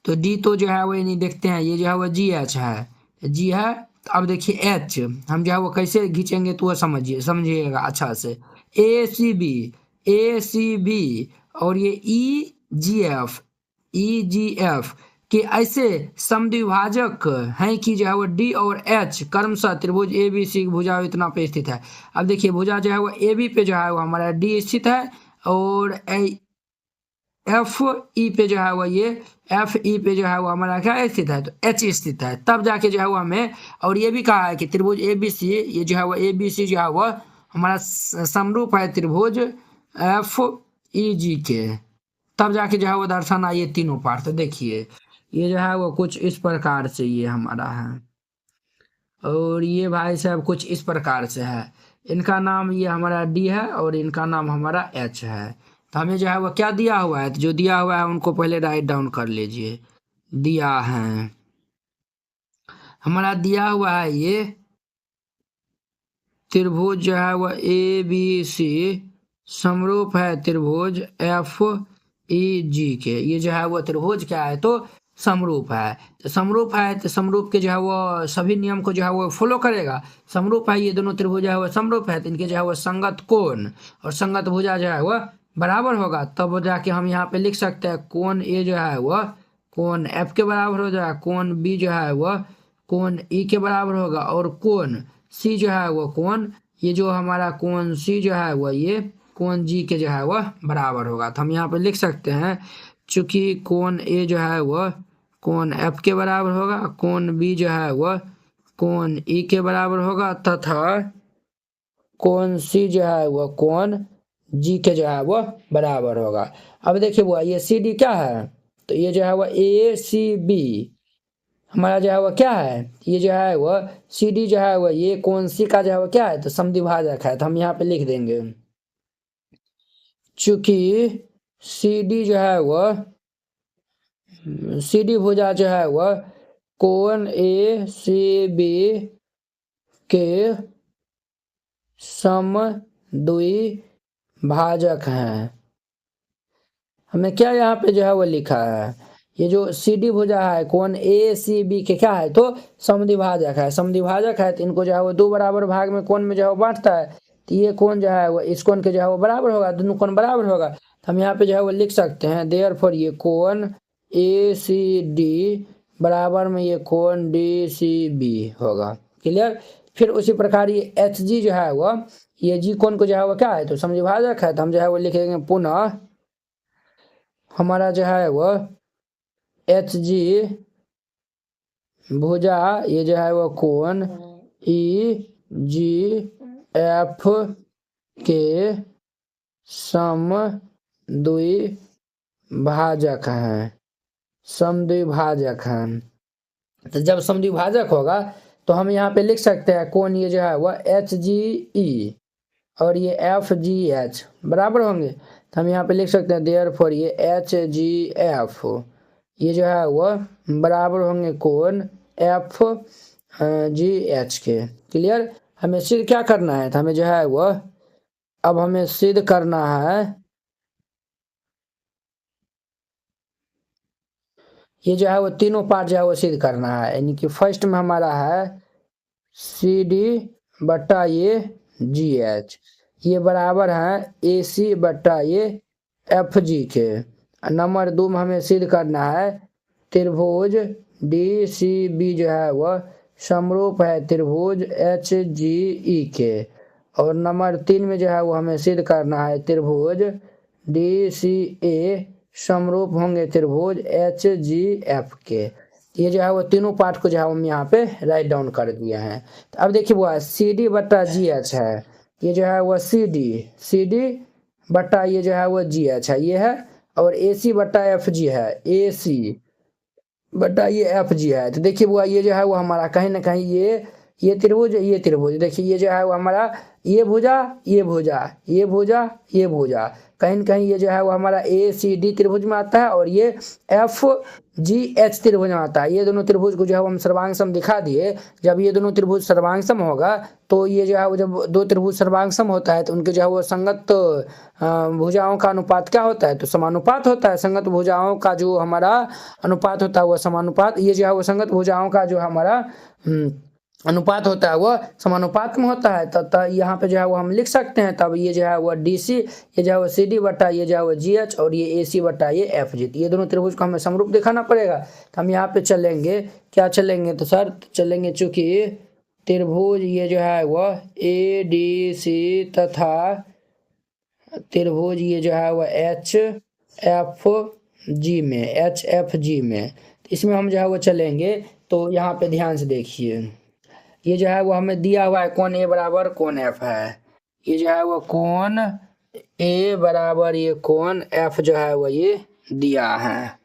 Speaker 1: तो D तो जो है वो नहीं देखते हैं। ये जो है वो GH है, G है। तो अब देखिए H हम जो है वो कैसे खींचेंगे तो वो समझिएगा अच्छा से। ACB और ये EGF के ऐसे समद्विभाजक हैं कि जो है वो D और H क्रमशः त्रिभुज ABC की भुजा इतना पे स्थित है। अब देखिए भुजा जो है वो AB पे जो है वो हमारा D स्थित है और FE पे जो है वो ये FE पे जो है वो हमारा क्या स्थित है, तो H स्थित है। तब जाके जो है वो हमें और ये भी कहा है कि त्रिभुज ABC ये जो है वो ABC जो है वो हमारा समरूप है त्रिभुज FEG के। तब जाके जो है वो दर्शाना ये तीनों पार्ट। तो देखिए ये जो है वो कुछ इस प्रकार से ये हमारा है और ये भाई साहब कुछ इस प्रकार से है। इनका नाम ये हमारा D है और इनका नाम हमारा H है। तो हमें जो है वो क्या दिया हुआ है, तो जो दिया हुआ है उनको पहले राइट डाउन कर लीजिए। दिया है हमारा दिया हुआ है ये त्रिभुज जो है वो ABC समरूप है त्रिभुज FEG के। ये जो है वो त्रिभुज क्या है, तो समरूप है। तो समरूप है तो समरूप के जो है वो सभी नियम को जो है वो फॉलो करेगा। समरूप है ये दोनों त्रिभुज जो है वो समरूप है तो इनके जो है वो संगत कोण और संगत भुजा जो है वो बराबर होगा। तब जाके हम यहाँ पे लिख सकते हैं कोण A जो है वह कोण F के बराबर हो जाएगा, कोण B जो है वह कोण E के बराबर होगा और कोण C जो है वो कोण ये जो हमारा कोण C जो है वह ये कोण G के जो है वह बराबर होगा। तो हम यहाँ पे लिख सकते हैं चूंकि कोण A जो है वह कोण F के बराबर होगा, कोण B जो है वह कोण E के बराबर होगा तथा कोण C जो है वह कोण G के जो है वह बराबर होगा। अब देखिए वो ये CD क्या है, तो ये जो है वह ACB हमारा जो है वह क्या है, ये जो है वह CD जो है वह ये कोण C का जो है वह क्या है, तो समद्विभाजक है। तो हम यहाँ पे लिख देंगे चूंकि सी डी जो है वह सी डी भुजा जो है वह कोण ए सी बी के समद्विभाजक हैं। हमें क्या यहाँ पे जो है वो लिखा है, ये जो सी डी भुजा है कोण ए सी बी के क्या है तो समद्विभाजक है। समद्विभाजक है तो इनको जो है वो दो बराबर भाग में कोण में जो है वो बांटता है, तो ये कोण जो है वो इस कोण के जो है वो बराबर होगा, दोनों कोण बराबर होगा। तो हम यहाँ पे जो है वो लिख सकते हैं देयरफॉर ये कोण ए सी डी बराबर में ये कोण डी सी बी होगा। क्लियर। फिर उसी प्रकार ये एच जी जो है वो ये जी कोण को जो है वो क्या है तो समद्विभाजक है, तो हम जो है वो लिखेंगे पुनः हमारा जो है वो एच जी भुजा ये जो है वो कोण ई जी एफ के समद्विभाजक हैं। समद्विभाजक हैं, तो जब समद्विभाजक होगा तो हम यहाँ पे लिख सकते हैं कोण ये जो है वो एच जी ई और ये एफ जी एच बराबर होंगे, तो हम यहाँ पे लिख सकते हैं देयरफॉर ये एच जी एफ ये जो है वो बराबर होंगे कोण एफ जी एच के। क्लियर। हमें सिद्ध क्या करना है, तो हमें जो है वो अब हमें सिद्ध करना है ये जो है वो तीनों पार्ट जो है वो सिद्ध करना है, यानी कि फर्स्ट में हमारा है सी डी बट्टा ये जी एच ये बराबर है ए सी बट्टा ये एफ जी के। नंबर 2 में हमें सिद्ध करना है त्रिभुज डी सी बी जो है वह समरूप है त्रिभुज एच जी ई के। और नंबर 3 में जो है वो हमें सिद्ध करना है त्रिभुज डी सी ए समरूप होंगे त्रिभुज एच जी एफ के। ये जो है वो तीनों पार्ट को जो है हम यहाँ पे राइट डाउन कर दिए हैं। तो अब देखिए वो सी डी बट्टा जी एच है, ये जो है वो सी डी बट्टा ये जो है वो जी एच है ये है, और ए सी बट्टा एफ जी है ए सी बट्टा ये एफ जी है। तो देखिए वो ये जो है वो हमारा कहीं ना कहीं ये त्रिभुज देखिए ये जो है वो हमारा ये भुजा ये भुजा ये भुजा ये भुजा कहीं न कहीं ये जो है वो हमारा ए सी डी त्रिभुज में आता है और ये एफ जी एच त्रिभुज में आता है। ये दोनों त्रिभुज को जो है हम सर्वांग सम दिखा दिए। जब ये दोनों त्रिभुज सर्वांग सम होगा तो ये जो है वो जब दो त्रिभुज सर्वांग सम होता है तो उनके जो है वो संगत भुजाओं का अनुपात क्या होता है तो समानुपात होता है। संगत भुजाओं का जो हमारा अनुपात होता है वो समानुपात, ये जो है वो संगत भुजाओं का जो हमारा अनुपात होता है वो समानुपात में होता है। तब यहाँ पे जो है वो हम लिख सकते हैं तब ये जो है वो डी सी ये जो है वो सी डी बट्टा ये जो है वो जी एच और ये ए सी बट्टा ये एफ जी, ये दोनों त्रिभुज को हमें समरूप दिखाना पड़ेगा। तो हम यहाँ पे चलेंगे क्या चलेंगे तो सर चलेंगे चूँकि त्रिभुज ये जो है वो ए डी सी तथा त्रिभुज ये जो है वो एच एफ जी में इसमें हम जो है वो चलेंगे। तो यहाँ पे ध्यान से देखिए ये जो है वो हमें दिया हुआ है कोण ए बराबर कोण एफ है, ये जो है वो कोण ए बराबर ये कोण एफ जो है वो ये दिया है,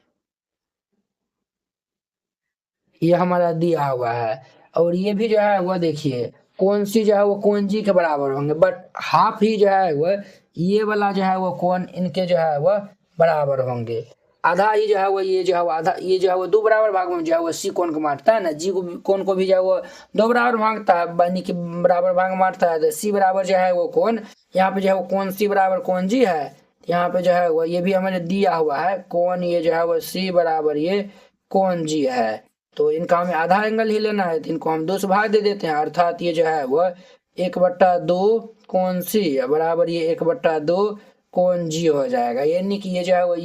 Speaker 1: ये हमारा दिया हुआ है। और ये भी जो है वो देखिए कोण सी जो है वो कोण जी के बराबर होंगे, बट हाफ ही जो है वो ये वाला जो है वो कोण इनके जो है वो बराबर होंगे। आधा ही जो है वो ये जो है वो आधा ये जो है वो दो बराबर भाग में जो है वो सी कोण को बांटता है ना, जी को कोण को भी जो है वो दो बराबर भागता है यानी कि बराबर भाग में बांटता है। तो सी बराबर जो है वो कोण यहाँ पे जो है वो कोण सी बराबर कोण जी है, यहाँ पे जो है वो ये भी हमें दिया हुआ है कोण ये जो है वो सी बराबर ये कोण जी है। तो इनका हमें आधा एंगल ही लेना है तो इनको हम 2 से भाग दे देते हैं, अर्थात ये जो है वो 1/2 कोण सी बराबर ये 1/2 कोण जी हो जाएगा। यानी कि ये जो है वो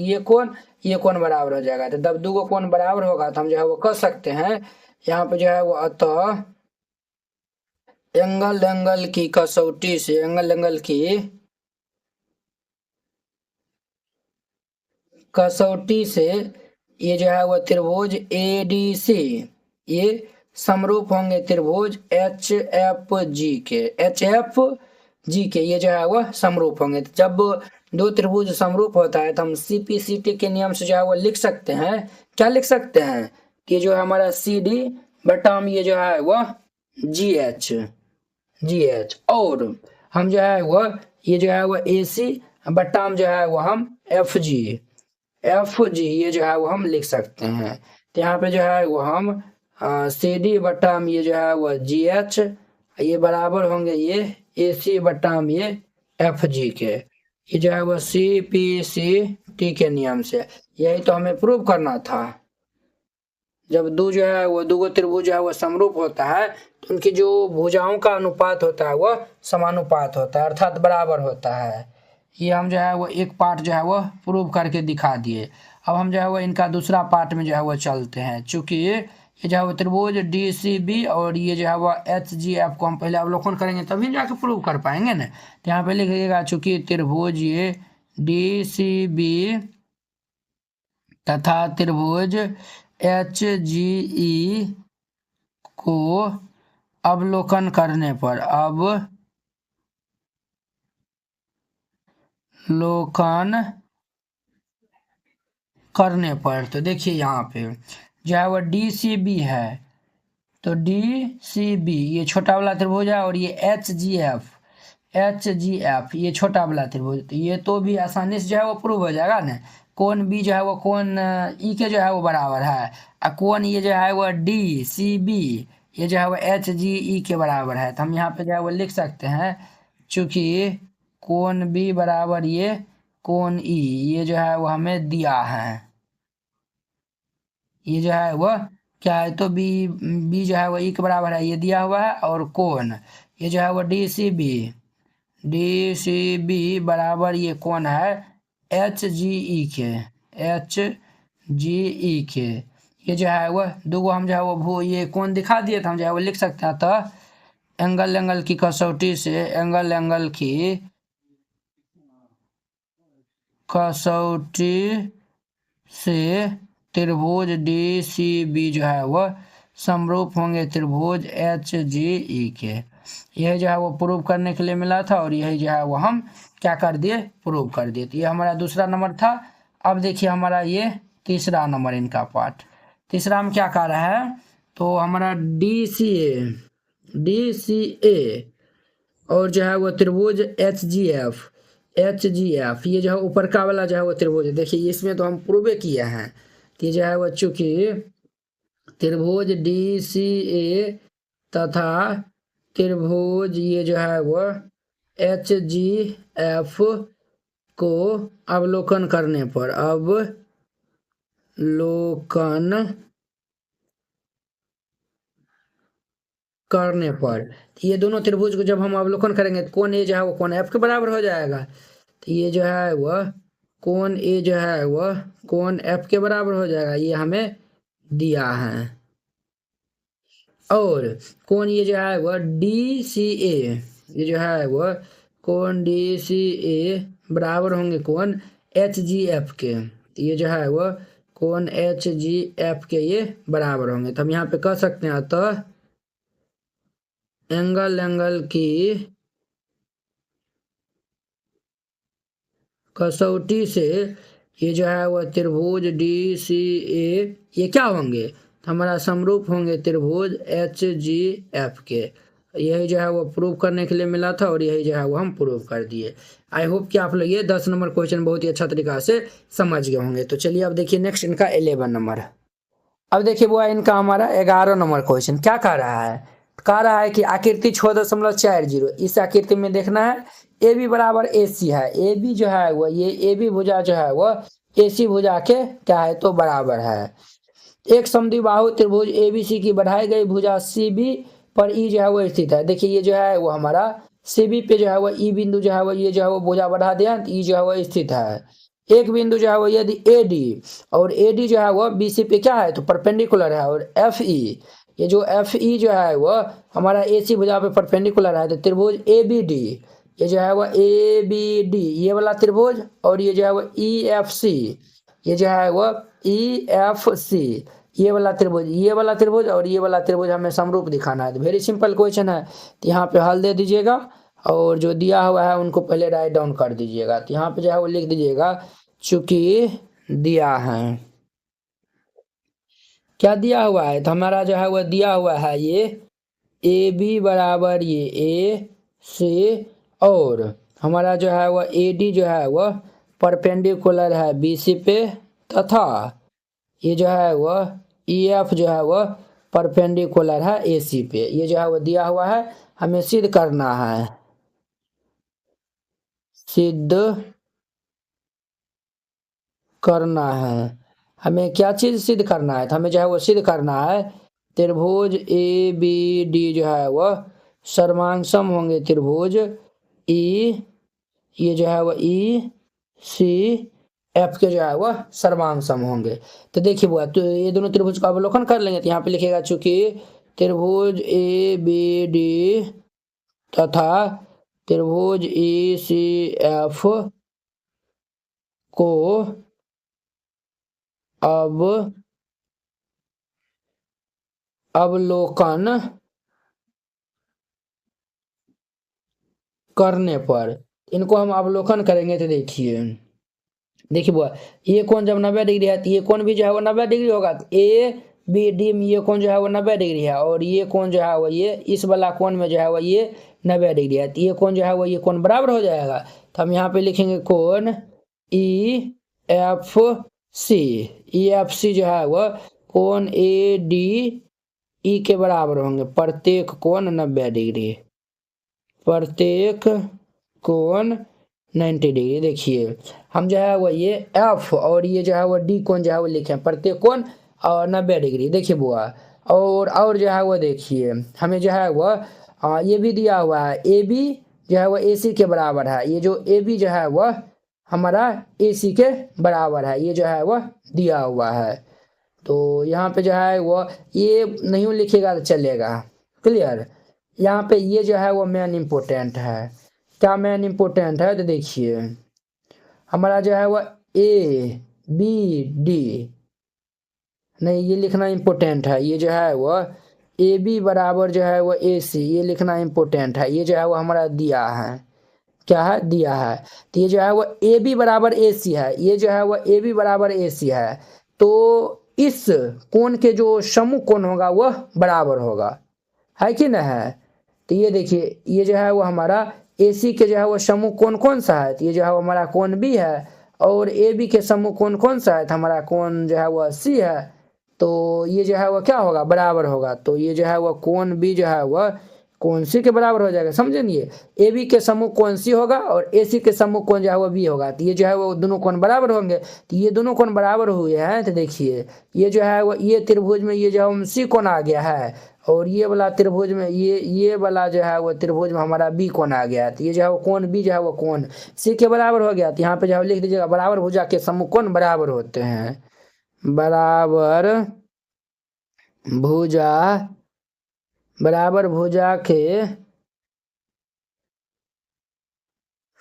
Speaker 1: ये कोण बराबर हो जाएगा। तो जब दो कोण बराबर होगा तो हम जो है वो कर सकते हैं यहाँ पे जो है वो अतः एंगल की कसौटी से एंगल की कसौटी से ये जो है वो त्रिभुज ए डी सी ये समरूप होंगे त्रिभुज एच एफ जी के ये जो है वो समरूप होंगे। तो जब दो त्रिभुज समरूप होता है तो हम सीपीसीटी के नियम से जो है वो लिख सकते हैं, क्या लिख सकते हैं कि जो हमारा सी डी बटा हम ये जो है वो जी एच और हम जो है वो ये जो है वो ए सी बट्टा में जो है वो हम एफ जी ये जो है वो हम लिख सकते हैं। तो यहाँ पे जो है वो हम सी डी बट्टा में ये जो है वो जी एच, ये बराबर होंगे ये ए सी बट्टा में ये एफ जी के। ये जो है वो सी पी सी टी के नियम से, यही तो हमें प्रूव करना था। जब दो जो है वो दो त्रिभुज जो है वो समरूप होता है तो उनकी जो भुजाओं का अनुपात होता है वो समानुपात होता है, अर्थात बराबर होता है। ये हम जो है वो एक पार्ट जो है वो प्रूव करके दिखा दिए। अब हम जो है वो इनका दूसरा पार्ट में जो है वो चलते हैं। चूंकि ये जो है वो त्रिभुज डी सी बी और ये जो है वो एच जी एफ को हम पहले अवलोकन करेंगे तभी जाके प्रूव कर पाएंगे ना। तो यहाँ पे लिखिएगा चूंकि त्रिभुज ये डी सी बी तथा त्रिभुज एच जी ई को अवलोकन करने पर तो देखिए यहाँ पे जो है वो डी सी बी है, तो डी सी बी ये छोटा वाला त्रिभुज है और ये एच जी एफ ये छोटा वाला त्रिभुज, तो ये तो भी आसानी से जो है वो प्रूव हो जाएगा ना। कोण बी जो है वो कोण ई के जो है वो बराबर है, और कोण ये जो है वो डी सी बी ये जो है वो एच जी ई के बराबर है। तो हम यहाँ पे जो है वो लिख सकते हैं चूंकि कोण बी बराबर ये कोण ई ये जो है वो हमें दिया है। ये जो है वो क्या है, तो बी जो है वो ई के बराबर है, ये दिया हुआ है। और कोण ये जो है वो डी सी बी बराबर ये कोण है एच जी ई के। ये जो है वो दो हम जो है वो ये कोण दिखा दिए तो हम जो है वो लिख सकते हैं। तो एंगल की कसौटी से त्रिभुज डी सी बी जो है वो समरूप होंगे त्रिभुज एच जी ई के। यही जो है वो प्रूव करने के लिए मिला था और यही जो है वो हम क्या कर दिए, प्रूव कर दिए। तो ये हमारा दूसरा नंबर था। अब देखिए हमारा ये तीसरा नंबर इनका पार्ट। तीसरा में क्या कह रहा है, तो हमारा डी सी ए और जो है वो त्रिभुज एच जी एफ ये जो है ऊपर का वाला जो है वो त्रिभुज है। देखिए इसमें तो हम प्रूव किए हैं कि जो है वो चूंकि त्रिभुज डी सी ए तथा त्रिभुज ये जो है वो एच जी एफ को अवलोकन करने पर ये दोनों त्रिभुज को जब हम अवलोकन करेंगे तो कोण ए जो है वो कोण एफ के बराबर हो जाएगा। तो ये जो है वह कोण ए जो है वह कोण एफ के बराबर हो जाएगा, ये हमें दिया है। और कोण ये जो है वह डी सी ए ये जो है वह कोण डी सी ए बराबर होंगे कोण एच जी एफ के। तो ये जो है वह कोण एच जी एफ के ये बराबर होंगे। तो हम यहाँ पे कह सकते हैं तो एंगल की कसौटी से ये जो है वह त्रिभुज डी सी ए ये क्या होंगे, हमारा समरूप होंगे त्रिभुज एच जी एफ के। यही जो है वो प्रूव करने के लिए मिला था और यही जो है वो हम प्रूव कर दिए। आई होप कि आप लोग ये 10 नंबर क्वेश्चन बहुत ही अच्छा तरीका से समझ गए होंगे। तो चलिए अब देखिए नेक्स्ट इनका 11 नंबर। अब देखिए वो है इनका हमारा 11 नंबर क्वेश्चन। क्या कह रहा है कि आकृति 6.40 इस आकृति में देखना है ए बी बराबर ए सी है। ए बी जो है वो ये ए बी भुजा जो है वो ए सी भुजा के क्या है, तो बराबर है। एक समद्विबाहु त्रिभुज ए बी सी की बढ़ाई गई भुजा सी बी पर ई जो है वो स्थित है। देखिए ये जो है वो हमारा सी बी पे जो है वो ई बिंदु जो है वो ये जो है वो भुजा बढ़ा दिया, ई जो है वो स्थित है। एक बिंदु जो है वो यदि ए डी और ए डी जो है वो बी सी पे क्या है, तो परपेंडिकुलर है। और एफ ई ये जो एफ ई जो है वो हमारा ए सी भुजा पे परपेंडिकुलर है। तो त्रिभुज ए बी डी ये जो है वो ए बी डी ये वाला त्रिभुज और ये जो है वो ई एफ सी ये जो है वो ई एफ सी ये वाला त्रिभुज और ये वाला त्रिभुज हमें समरूप दिखाना है। तो वेरी सिंपल क्वेश्चन है। तो यहाँ पे हल दे दीजिएगा और जो दिया हुआ है उनको पहले राइट डाउन कर दीजिएगा। तो यहाँ पे जो है वो लिख दीजिएगा चूंकि दिया है, क्या दिया हुआ है, तो हमारा जो है वो दिया हुआ है ये ए बी बराबर ये ए सी और हमारा जो है वह AD जो है वह परपेंडिकुलर है BC पे, तथा ये जो है वह EF जो है वह परपेंडिकुलर है AC पे। ये जो है वह दिया हुआ है, हमें सिद्ध करना है, सिद्ध करना है। हमें क्या चीज सिद्ध करना है? तो हमें जो है वो सिद्ध करना है त्रिभुज ABD जो है वह सर्वांगसम होंगे त्रिभुज ये जो है वह ECF के जो है वह सर्वांगसम होंगे। तो देखिए बुआ, तो ये दोनों त्रिभुज का अवलोकन कर लेंगे। तो यहाँ पे लिखेगा चूंकि त्रिभुज ABD तथा त्रिभुज ECF को अब अवलोकन करने पर, इनको हम अवलोकन करेंगे तो देखिए बुआ, ये कोण जब 90 डिग्री है तो ये कोण भी जो है वो 90 डिग्री होगा। ABD में ये कोण जो है वो 90 डिग्री है, और ये कोण जो है वो ये इस वाला कोण में जो है वो ये 90 डिग्री है। तो ये कोण जो है वो ये कोण बराबर हो जाएगा। तो हम यहाँ पे लिखेंगे कोण EFC जो है वह कोण ADE के बराबर होंगे। प्रत्येक कोण 90 डिग्री, प्रत्येक कोण 90 डिग्री। देखिए हम जो है वो ये F और ये जो है वो D कोण जो है वो लिखे, प्रत्येक कोण और 90 डिग्री। देखिए बुआ, और जो है वो देखिए हमें जो है वो ये भी दिया हुआ है, AB जो है वो AC के बराबर है। ये जो AB जो है वह हमारा AC के बराबर है, ये जो है वह दिया हुआ है। तो यहाँ पे जो है वो ये नहीं लिखेगा तो चलेगा, क्लियर। यहाँ पे ये जो है वो मेन इम्पोर्टेंट है। क्या मेन इम्पोर्टेंट है? तो देखिए हमारा जो है वो ABD नहीं, ये लिखना इम्पोर्टेंट है। ये जो है वो AB बराबर जो है वो AC, ये लिखना इम्पोर्टेंट है। ये जो है वो हमारा दिया है, क्या है? दिया है। तो ये जो है वो AB बराबर AC है, ये जो है वो AB बराबर AC है। तो इस कोण के जो समूह कोण होगा वह बराबर होगा, है कि नहीं है? तो ये देखिए ये जो है वो हमारा AC के जो है वो समूह कोण कौन सा है? तो ये जो है वो हमारा कोण B है, और AB के समूह कोण कौन सा है? तो हमारा कोण जो है वो C है। तो ये जो है वो क्या होगा? बराबर होगा। तो ये जो है वो कोण B जो है वह कोण C के बराबर हो जाएगा, समझेंगे। AB के समूह कोण C होगा और AC के समूह कोण जो है वो B होगा। तो ये जो है वो दोनों कोण बराबर होंगे। तो ये दोनों कोण बराबर हुए हैं। तो देखिए ये जो है वो ये त्रिभुज में ये जो है C कोण आ गया है, और ये वाला त्रिभुज में ये वाला जो है वो त्रिभुज में हमारा B कोण आ गया है। तो ये जो है वो कोण B जो है वो कोण C के बराबर हो गया। तो यहाँ पे जो है लिख दीजिएगा, बराबर भुजा के समूह कोण बराबर होते हैं। बराबर भुजा के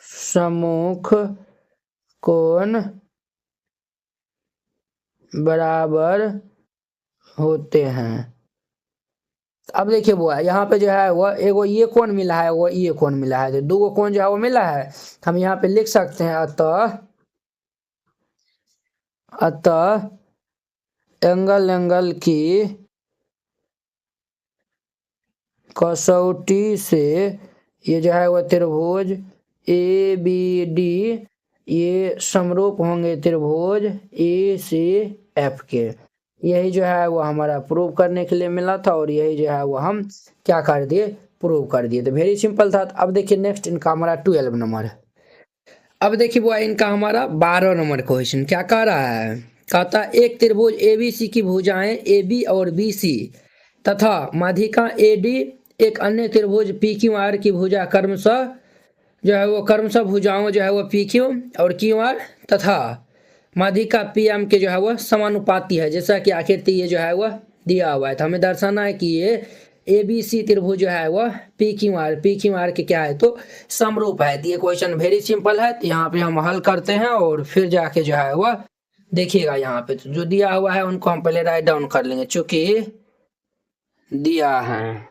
Speaker 1: सम्मुख कोण बराबर होते हैं। अब देखिए बुआ, यहाँ पे जो है वो एगो ये कोण मिला है, वो ये कोण मिला है। तो दो कोण जो है वो मिला है, हम यहाँ पे लिख सकते हैं अतः एंगल की कसौटी से ये जो है वो त्रिभुज ABD ये समरूप होंगे त्रिभुज ECF के। यही जो है वो हमारा प्रूव करने के लिए मिला था, और यही जो है वो हम क्या कर दिए? प्रूव कर दिए। तो वेरी सिंपल था। अब देखिए नेक्स्ट इनका हमारा 12 नंबर। अब देखिए वो इनका हमारा 12 नंबर क्वेश्चन क्या कह रहा है? कहता एक त्रिभुज ABC की भुजाएं AB और BC तथा माध्यिका AD एक अन्य त्रिभुज PQR की भुजा क्रमशः जो है वो क्रमशः भुजाओं जो है वो PQ और QR तथा माध्यिका PM के जो है वह समानुपाती है, जैसा कि आकृति ये जो है वह दिया हुआ है। तो हमें दर्शाना है कि ये ABC त्रिभुज जो है वह PQR के क्या है? तो समरूप है। तो ये क्वेश्चन वेरी सिंपल है। तो यहाँ पे हम हल करते हैं और फिर जाके जो है वह देखिएगा यहाँ पे तो जो दिया हुआ है उनको हम पहले राइट डाउन कर लेंगे, चूंकि दिया है।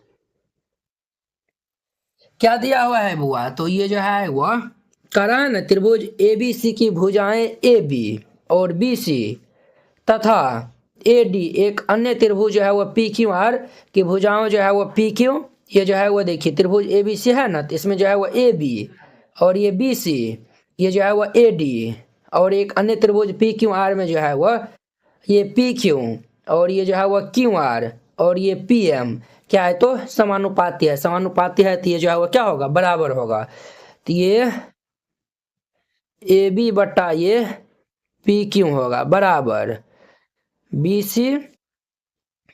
Speaker 1: क्या दिया हुआ है बुआ? तो ये जो है वह करण त्रिभुज ABC की भुजाएं AB और BC तथा AD एक अन्य त्रिभुज जो है वह PQR की भुजाओं जो है वह PQ, ये जो है वो देखिए त्रिभुज ABC है ना, तो इसमें जो है वो AB और ये बी सी, ये जो है वह ए डी, और एक अन्य त्रिभुज पी क्यू आर में जो है वह ये पी क्यू, और ये जो है वह क्यू आर, और ये पी एम क्या है तो समानुपाती है। समानुपाती है तो ये जो है वह क्या होगा, बराबर होगा। तो ये ए बी बट्टा ये पी क्यू होगा बराबर बी सी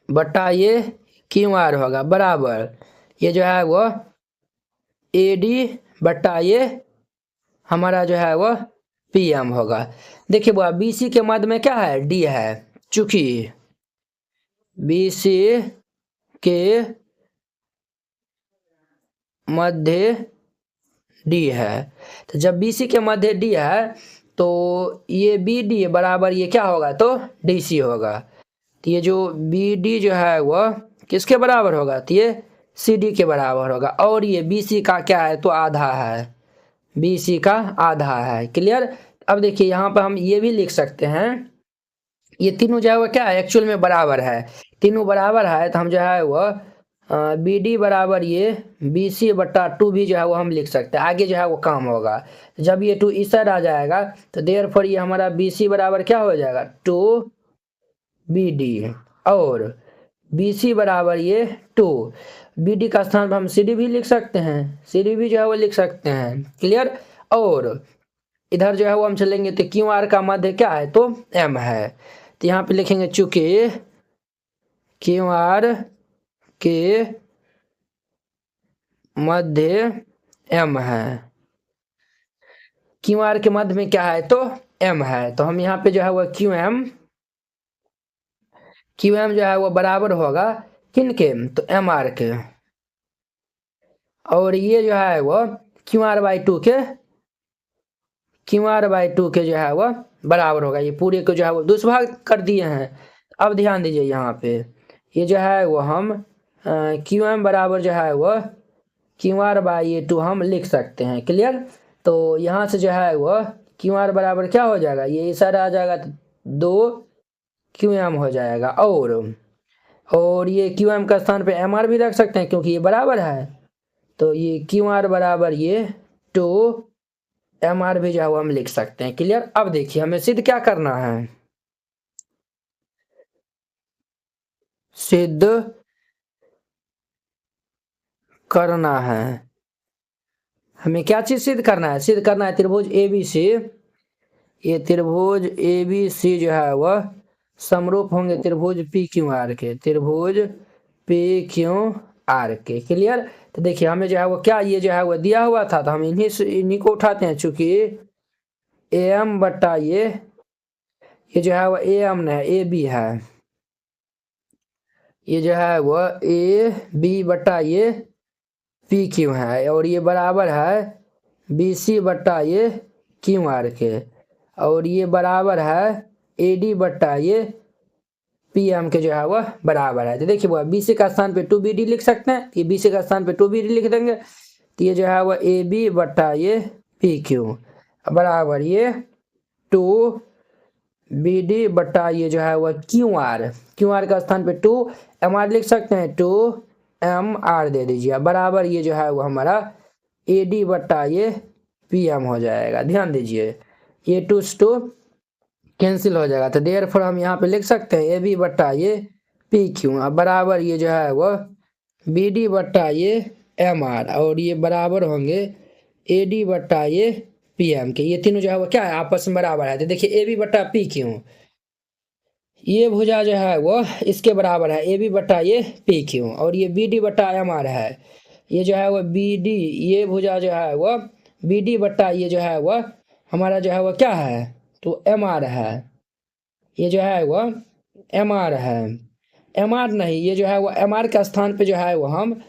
Speaker 1: बट्टा ये क्यू आर होगा बराबर ये जो है वो ए डी बट्टा ये हमारा जो है वो पी एम होगा। देखिए वो बी सी के मध्य में क्या है, डी है, चूंकि बी सी के मध्य डी है, तो जब बी सी के मध्य डी है तो ये बी डी बराबर ये क्या होगा तो डी सी होगा। तो ये जो बी डी जो है वह किसके बराबर होगा, तो ये सी डी के बराबर होगा। और ये बी सी का क्या है तो आधा है, बी सी का आधा है। क्लियर। अब देखिए यहाँ पर हम ये भी लिख सकते हैं, ये तीनों जो है वह क्या है एक्चुअल में बराबर है, तीनों बराबर है तो हम जो है वह बी डी बराबर ये बी सी बट्टा टू भी जो है वो हम लिख सकते हैं। आगे जो है वो काम होगा, जब ये टू इस साइड आ जाएगा तो देयरफॉर ये हमारा बी सी बराबर क्या हो जाएगा टू बी डी, और बी सी बराबर ये टू, बी डी का स्थान पर हम सी डी भी लिख सकते हैं, सी डी भी जो है वो लिख सकते हैं। क्लियर। और इधर जो है वो हम चलेंगे तो क्यू आर का मध्य क्या है तो एम है, तो यहाँ पे लिखेंगे चूंकि क्यू आर के मध्य एम है, क्यू आर के मध्य में क्या है तो एम है, तो हम यहाँ पे जो है वो क्यू एम जो है वो बराबर होगा किन के तो एम आर के, और ये जो है वो क्यू आर बाई टू के, क्यू आर बाई टू के जो है वो बराबर होगा। ये पूरे को जो है वो दुष्भाग कर दिए हैं। अब ध्यान दीजिए यहाँ पे ये जो है वो हम क्यू एम बराबर जो है वो क्यू आर बाई ये टू हम लिख सकते हैं। क्लियर। तो यहाँ से जो है वो क्यू आर बराबर क्या हो जाएगा, ये सारा आ जाएगा तो दो क्यू एम हो जाएगा, और ये क्यू एम का स्थान पे एम आर भी रख सकते हैं क्योंकि ये बराबर है, तो ये क्यू आर बराबर ये टू एम आर भी जो है वो हम लिख सकते हैं। क्लियर। अब देखिए हमें सिद्ध क्या करना है, सिद्ध करना है, हमें क्या चीज सिद्ध करना है, सिद्ध करना है त्रिभुज ए बी सी, ये त्रिभुज ए बी सी जो है वह समरूप होंगे त्रिभुज पी क्यू आर के, त्रिभुज पी क्यू आर के। क्लियर। तो देखिए हमें जो है वो क्या ये जो है वो दिया हुआ था, तो हम इन्हीं को उठाते हैं, चूंकि ए एम बट्टा ये जो है वो ए एम है, ए बी है, ये जो है वो ए बी बट्टा ये पी क्यू है, और ये बराबर है बी सी बट्टा ये क्यू आर के, और ये बराबर है ए डी बट्टा ये पी एम के जो है वह बराबर है। तो देखिए वो बी सी का स्थान पे टू बी डी लिख सकते हैं, ये बी सी का स्थान पे टू बी डी लिख देंगे, तो ये जो है वह ए बी बट्टा ये पी क्यू बराबर ये टू बी डी बट्टा ये जो है वह क्यू आर का स्थान पे टू एम आर लिख सकते हैं, टू एम आर दे दीजिए बराबर ये जो है वो हमारा ए डी बट्टा ये पी एम हो जाएगा। ध्यान दीजिए ये टू टू कैंसिल हो जाएगा, तो देयरफॉर हम यहाँ पे लिख सकते हैं ए बी बट्टा ये पी क्यू बराबर ये जो है वो बी डी बट्टा ये एम आर, और ये बराबर होंगे ए डी बट्टा ये पी एम के। ये तीनों जो है वो क्या है आपस में बराबर है, तो देखिए ए बी बट्टा पी क्यू ये भुजा जो है वो इसके बराबर है ए बी बट्टा ये पी क्यू, और ये बी डी बट्टा एम आर है, ये जो है वो बी डी ये भुजा जो है वो बी डी बट्टा ये जो है वो हमारा जो है वो क्या है तो एम आर है, ये जो है वो एम आर है, एम आर नहीं ये जो है वो एम आर का स्थान पे जो है वो हम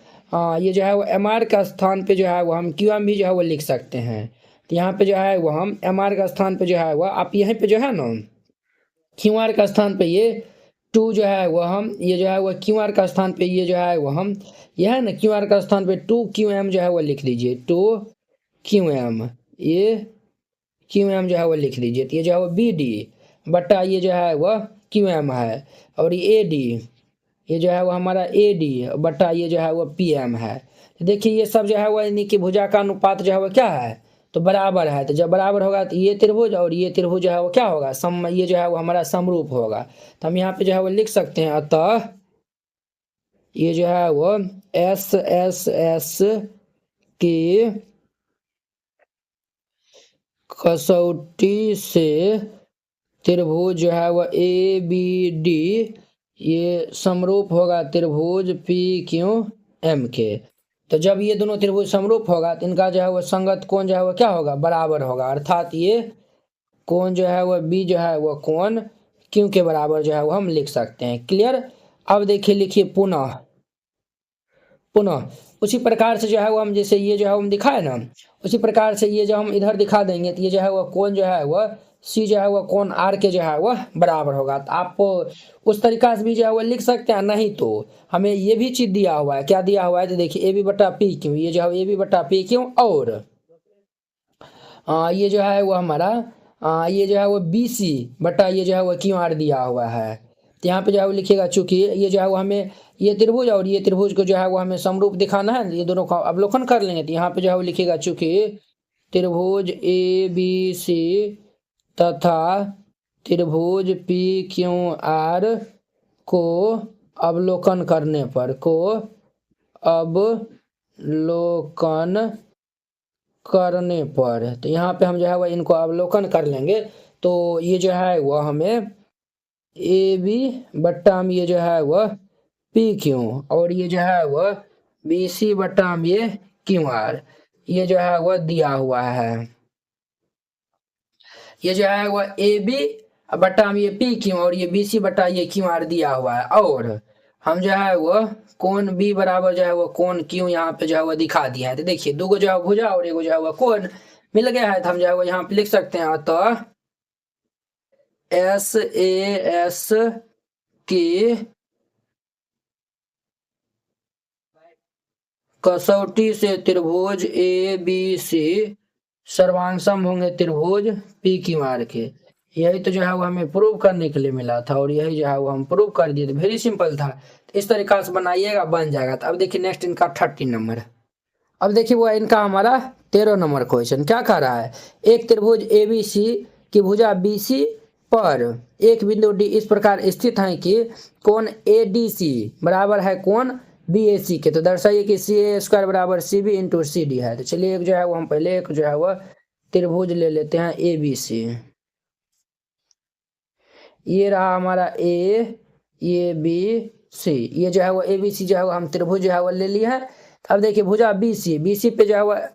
Speaker 1: ये जो है वो एम आर का स्थान पे जो है वो हम क्यू एम भी जो है वो लिख सकते हैं। तो यहाँ पे जो है वो हम एम आर का स्थान पे जो है वो आप यहीं पे जो है ना क्यू आर का स्थान पे ये टू जो है वो हम ये जो है वो क्यू आर का स्थान पे ये जो है वो हम ये है ना क्यू आर का स्थान पे टू क्यू एम जो है वो लिख दीजिए, टू क्यू एम ये क्यू एम जो है वो लिख दीजिए, तो ये जो है वो बी डी बट्टा ये जो है वो क्यू एम है, और ये ए डी ये जो है वो हमारा ए डी बट्टा ये जो है वो पी एम है। तो देखिए ये सब जो है वो इन्हीं की भुजा का अनुपात जो है वो क्या है तो बराबर है, तो जब बराबर होगा तो ये त्रिभुज और ये त्रिभुज जो है वो क्या होगा, ये जो है वो हमारा समरूप होगा। तो हम यहाँ पे जो है वो लिख सकते हैं, अतः ये जो है वो एस एस एस की कसौटी से त्रिभुज जो है वह ए बी डी ये समरूप होगा त्रिभुज पी क्यू एम के। तो जब ये दोनों त्रिभुज समरूप होगा तो इनका जो है वह संगत कोण जो है वह क्या होगा, बराबर होगा, अर्थात ये कोण जो है वह बी जो है वह कोण क्यू के बराबर जो है वह हम लिख सकते हैं। क्लियर। अब देखिए, लिखिए पुनः पुनः उसी प्रकार से जो है वो हम जैसे ये जो है हम दिखाए ना, उसी प्रकार से ये जो हम इधर दिखा देंगे तो ये जो है वह कोण जो है वह सी जो है वह कोण आर के जो है वह बराबर होगा। तो आप उस तरीका से भी जो है वह लिख सकते हैं, नहीं तो हमें ये भी चीज दिया हुआ है। क्या दिया हुआ है, तो देखिए ए बी बटा पी क्यू, ये जो है ए बी बटा पी क्यू और ये जो है वो हमारा ये जो है वो बी सी बटा ये जो है वो क्यू आर दिया हुआ है। तो यहाँ पे जो है वो लिखिएगा, चूंकि ये जो है वो हमें ये त्रिभुज और ये त्रिभुज को जो है वो हमें समरूप दिखाना है, ये दोनों का अवलोकन कर लेंगे। तो यहाँ पे जो है वो लिखिएगा, चूंकि त्रिभुज ए बी सी तथा त्रिभुज पी क्यू आर को अवलोकन करने पर तो यहाँ पे हम जो है वह इनको अवलोकन कर लेंगे। तो ये जो है वह हमें ए बी बट्टा में ये जो है वह पी क्यू और ये जो है वह बी सी बट्टा में ये क्यू आर ये जो है वह दिया हुआ है। ये जो है वह ए बी बट्टा में ये पी क्यू और ये बी सी बट्टा ये क्यू आर दिया हुआ है। और हम जो है वह कोण बी बराबर जो है वो कोण क्यू यहाँ पे जो है वो दिखा दिया है। तो देखिए, दो जो है भुजा और एक जो है वो कोण मिल गया है। तो हम जो है वो यहाँ पे लिख सकते हैं, अतः एस ए एस की कसौटी से त्रिभुज ए बी सी सर्वांग सम होंगे त्रिभुज पी क्यू आर के। यही तो जो है वो हमें प्रूव करने के लिए मिला था और यही जो है वो हम प्रूव कर दिए। तो वेरी सिंपल था। तो इस तरीका से बनाइएगा, बन जाएगा। तो अब देखिए नेक्स्ट इनका 30 नंबर। अब देखिए वो इनका हमारा 13 नंबर क्वेश्चन क्या कह रहा है, एक त्रिभुज ए बी सी की भुजा बी सी पर एक बिंदु डी इस प्रकार स्थित है कि कोण ए डी सी बराबर है कोण बी ए सी के। तो दर्शाइए कि सी ए स्क्वायर बराबर C B into C D है। तो चलिए एक जो है वो हम पहले एक जो है वह त्रिभुज ले लेते हैं ए बी सी। ये रहा हमारा ए बी सी, ये जो है वो ए बी सी जो है वो हम त्रिभुज जो है वो ले लिया है। अब देखिए भुजा बी सी पे जो है वह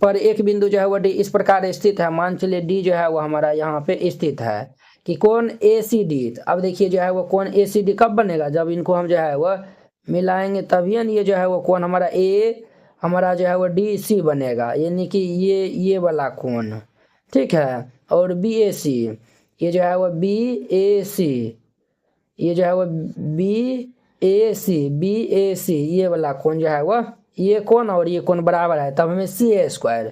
Speaker 1: पर एक बिंदु जो है वह डी इस प्रकार स्थित है। मान चलिए डी जो है वो हमारा यहाँ पे स्थित है कि कोण ए सी डी। अब देखिए जो है वो कोण ए सी डी कब बनेगा, जब इनको हम जो है वह मिलाएंगे तभी ये जो है वो कोण हमारा ए हमारा जो है वो डी सी बनेगा, यानी कि ये वाला कोण, ठीक है। और बी ए सी ये जो है वो बी ए सी ये जो है वो बी ए सी ये वाला कोण जो है वह ये कोण और ये कोण बराबर है, तब हमें सी ए स्क्वायर।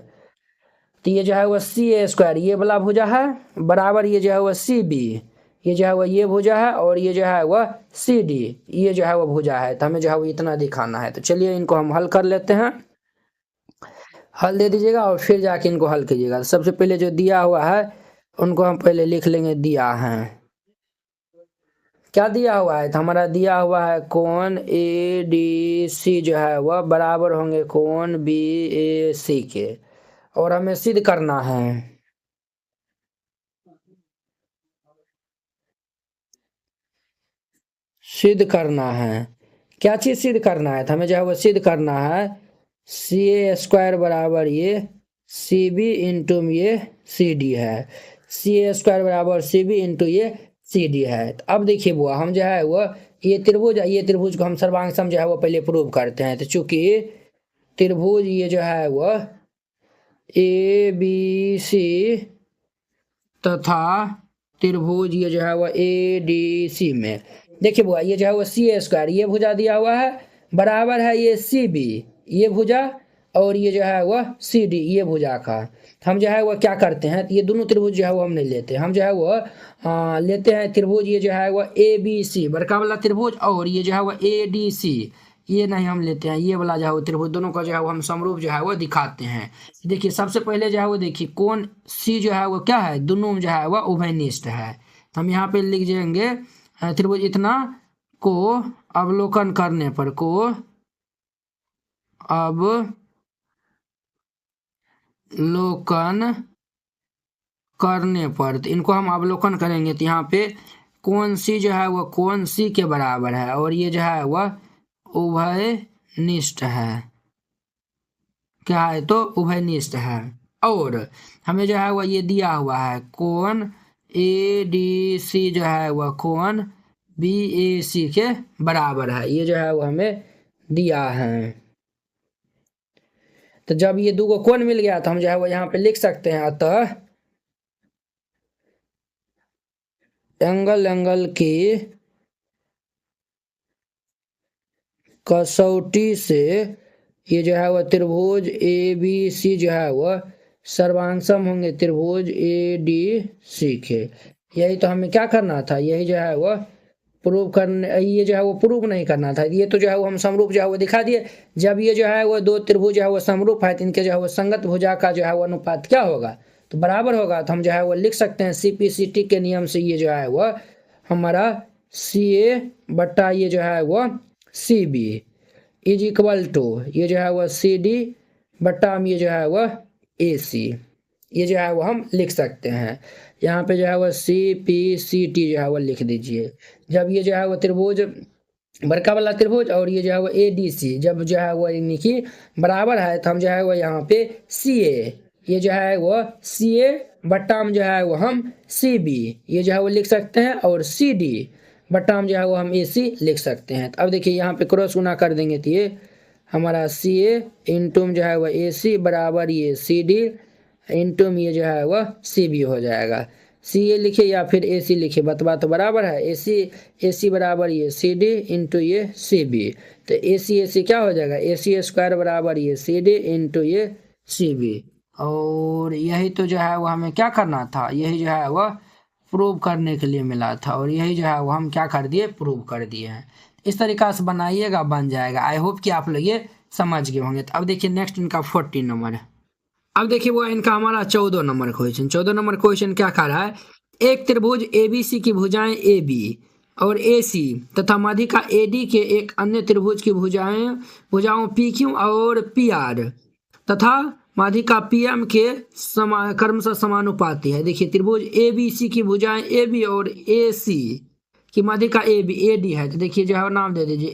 Speaker 1: तो ये जो है वह सी ए स्क्वायर ये वाला भुजा है बराबर ये जो है वह सी बी ये जो है वह ये भुजा है और ये जो है वह सी डी ये जो है वह भुजा है। तो हमें जो है वो इतना दिखाना है। तो चलिए इनको हम हल कर लेते हैं। हल दे दीजिएगा और फिर जाके इनको हल कीजिएगा। सबसे पहले जो दिया हुआ है उनको हम पहले लिख लेंगे, दिया है क्या दिया हुआ है। तो हमारा दिया हुआ है कोण ए डी सी जो है वह बराबर होंगे कोण बी ए सी के और हमें सिद्ध करना है। क्या चीज सिद्ध करना है, तो हमें जो है वो सिद्ध करना है सी ए स्क्वायर बराबर ये सी बी इंटू ये सी डी है। सी ए स्क्वायर बराबर सी बी इंटू ये सी डी है। तो अब देखिए वो हम जो है वो ये त्रिभुज को हम सर्वांग सम जो है वो पहले प्रूव करते हैं। तो चूंकि त्रिभुज ये जो है वो ए बी सी तथा त्रिभुज ये जो है वो ए डी सी में देखिए बुआ ये जो है वो सी ए स्क्वायर ये भुजा दिया हुआ है बराबर है ये सी बी ये भुजा और ये जो है वह सी डी ये भुजा का। हम जो है वह क्या करते हैं, ये दोनों त्रिभुज जो है वो हम नहीं लेते, हम जो है वो लेते हैं त्रिभुज ये जो है वह ए बी सी बड़का वाला त्रिभुज और ये जो है वह ए डी सी ये नहीं हम लेते हैं, ये वाला जो है वो त्रिभुज, दोनों का जो है वो हम समरूप जो है वो दिखाते हैं। देखिए सबसे पहले जो है वो देखिए कोण सी जो है वो क्या है, दोनों में जो है वह उभयनिष्ठ है। तो हम यहाँ पे लिख देंगे त्रिभुज इतना को अवलोकन करने पर, को अवलोकन करने पर, तो इनको हम अवलोकन करेंगे तो यहाँ पे कोण सी जो है वह कोण सी के बराबर है और ये जो है वह उभयनिष्ठ है। क्या है तो उभयनिष्ठ है। और हमें जो है वह ये दिया हुआ है कोण ए डी सी जो है वह कोण बी ए सी के बराबर है, ये जो है वह हमें दिया है। तो जब ये दो को कोण मिल गया तो हम जो है वो यहाँ पे लिख सकते हैं, अतः एंगल की कसौटी से ये जो है वह त्रिभुज ए बी सी जो है वह सर्वांशम होंगे त्रिभुज ए डी सी के। यही तो हमें क्या करना था, यही जो है वह प्रूव करने, ये जो है वो प्रूव नहीं करना था, ये तो जो है वो हम समरूप जो है वो दिखा दिए। जब ये जो है वो दो त्रिभुज जो है वो समरूप है तो इनके जो है वो संगत भुजा का जो है वो अनुपात क्या होगा, तो बराबर होगा। तो हम जो है वो लिख सकते हैं CPCT के नियम से ये जो है वो हमारा CA बट्टा ये जो है वो CB इज इक्वल टू ये जो है वह CD बट्टा हम ये जो है वह AC, ये जो है वो हम लिख सकते हैं। यहाँ पे जो है वह CPCT जो है वह लिख दीजिए। जब ये जो है वह त्रिभुज बड़का वाला त्रिभुज और ये जो है वो ADC जब जो है वो यानी कि बराबर है तो हम जो है वो यहाँ पे CA ये जो है वो CA बट्टा हम जो है वो हम CB ये जो है वो लिख सकते हैं और CD बट्टा हम जो है वो हम AC लिख सकते हैं। तो अब देखिए यहाँ पे क्रॉस गुना कर देंगे तो ये हमारा CA इंटू जो है वह AC बराबर ये CD इंटू ये जो है वह CB हो जाएगा। CA लिखे या फिर AC लिखे, बतवा तो बराबर है। AC बराबर ये CD इंटू ये CB, तो AC क्या हो जाएगा, AC स्क्वायर बराबर ये CD इंटू ये CB। और यही तो जो है वो हमें क्या करना था, यही जो है वह प्रूव करने के लिए मिला था और यही जो है वो हम क्या कर दिए, प्रूव कर दिए हैं। इस तरीक़ा से बनाइएगा, बन जाएगा। आई होप कि आप लोग ये समझ गए होंगे। तो अब देखिए नेक्स्ट इनका 14 नंबर है। अब देखिए वो इनका हमारा 14 नंबर क्वेश्चन। 14 नंबर क्वेश्चन क्या कर रहा है, एक त्रिभुज ABC की भुजाएं AB और AC तथा माध्यिका AD के एक अन्य त्रिभुज की भुजाओं PQ और PR तथा माध्यिका PM के क्रमशः समानुपाती है। देखिए त्रिभुज ABC की भुजाएं AB और AC की माध्यिका AD है, तो देखिए जो है नाम दे दीजिए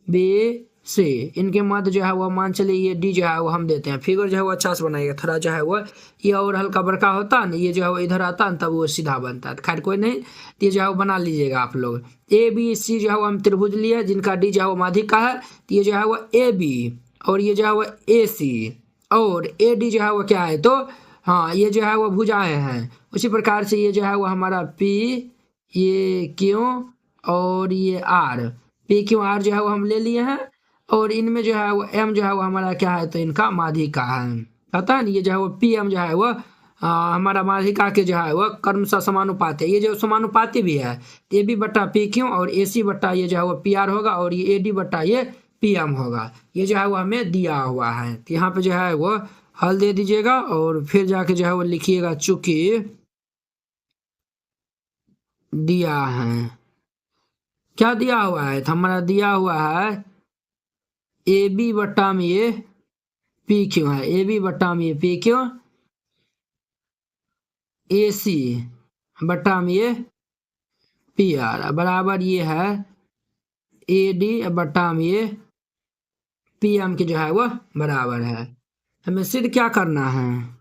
Speaker 1: ABC, इनके मध्य जो है वह मान चलिए ये D जो है वो हम देते हैं। फिगर जो है वो अच्छा से बनाइएगा, थोड़ा जो है वो ये और हल्का बड़का होता है ना, ये जो है वो इधर आता है तब वो सीधा बनता है। खैर कोई नहीं, ये जो है वो बना लीजिएगा आप लोग। ABC जो है वो हम त्रिभुज लिए जिनका D जो है वो माध्यिका है, तो ये जो है वो AB और ये जो है वो AC और AD जो है वो क्या है, तो हाँ ये जो है वो भुजाएं हैं। उसी प्रकार से ये जो है वो हमारा P ये Q और ये R, PQR जो है वो हम ले लिए हैं और इनमें जो है वो M जो है वो हमारा क्या है, तो इनका माध्यिका है। पता है ये जो है वो PM जो है वो हमारा माध्यिका के जो है वो क्रमशः समानुपाती है। ये जो समानुपाती भी है, AB बट्टा PQ और AC बट्टा ये जो है वो PR होगा और ये AD बट्टा ये PM होगा। ये जो है वो हमें दिया हुआ है, तो यहाँ पे जो है वो हल दे दीजिएगा और फिर जाके जो है वो लिखिएगा चूंकि दिया है। क्या दिया हुआ है, तो हमारा दिया हुआ है AB बट्टा में ये PQ है, AB बट्टा में ये PQ, AC बट्टा में ये PR बराबर ये है AD बट्टा में ये PM के जो है वो बराबर है। हमें सिद्ध क्या करना है,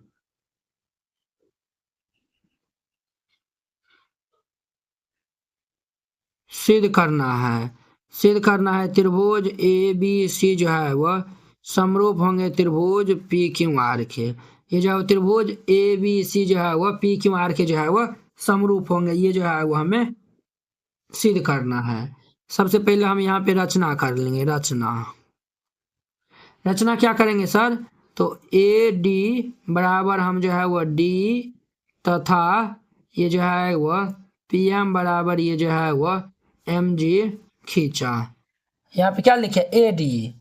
Speaker 1: सिद्ध करना है त्रिभुज ABC जो है वह समरूप होंगे त्रिभुज PQR के। ये जो है त्रिभुज ABC जो है वह PQR के जो है वह समरूप होंगे, ये जो है वो हमें सिद्ध करना है। सबसे पहले हम यहाँ पे रचना कर लेंगे। रचना क्या करेंगे सर, तो AD बराबर हम जो है वह D तथा ये जो है वह PM बराबर ये जो है वह MG खींचा, यहाँ पे क्या लिखे ए डी,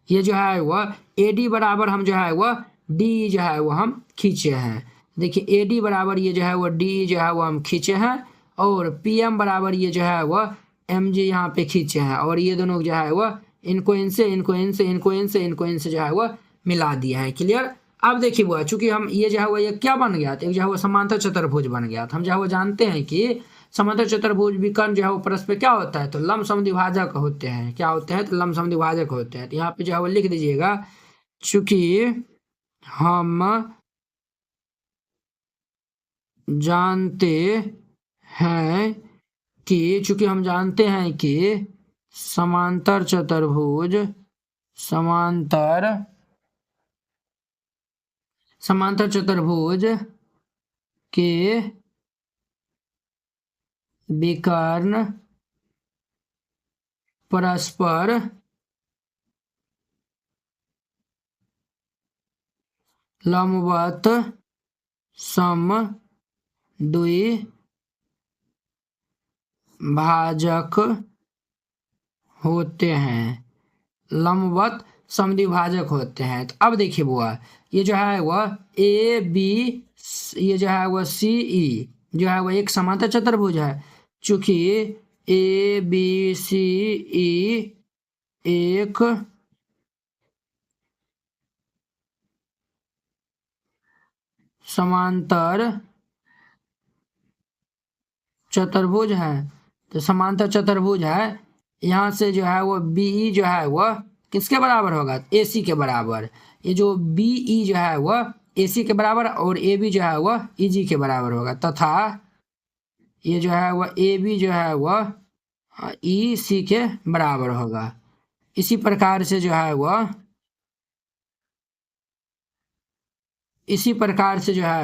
Speaker 1: ये जो है वह ए डी बराबर हम जो है वह डी जो है वो हम खींचे हैं। देखिए ए डी बराबर ये जो है वो डी जो है वो हम खींचे हैं, और पी एम बराबर ये जो है वह एम जी यहाँ पे खींचे हैं, और ये दोनों जो है वह इनको इनसे इनको इनसे इनको इनसे इनको इनसे जो है वह मिला दिया है। क्लियर। अब देखिए वो चूंकि हम ये जो है वो ये क्या बन गया था, एक जो है वो समांतर चतुर्भुज बन गया था। हम जो है वो जानते हैं कि समांतर चतुर्भुज विकर्ण जो है वो परस्पर क्या होता है, तो लंब समद्विभाजक होते हैं। क्या होते हैं, तो लंब समद्विभाजक होते हैं। तो यहाँ पे जो है वो लिख दीजिएगा, चूंकि हम जानते हैं कि चूंकि हम जानते हैं कि समांतर चतुर्भुज समांतर चतुर्भुज के विकर्ण परस्पर लंबवत समद्विभाजक होते हैं, लंबवत समद्विभाजक होते हैं। तो अब देखिए बुआ, ये जो है वह ए बी, ये जो है वह सी ई जो है वह एक समांतर चतुर्भुज है। चूंकि ए बी सी ई एक समांतर चतुर्भुज है, तो समांतर चतुर्भुज है, यहाँ से जो है वो बी ई जो है वह किसके बराबर होगा, ए सी के बराबर। ये जो बी ई जो है वह ए सी के बराबर, और ए बी जो है वह ई जी के बराबर होगा, तथा ये जो है वह ए बी जो है वह ई सी के बराबर होगा। इसी प्रकार से जो है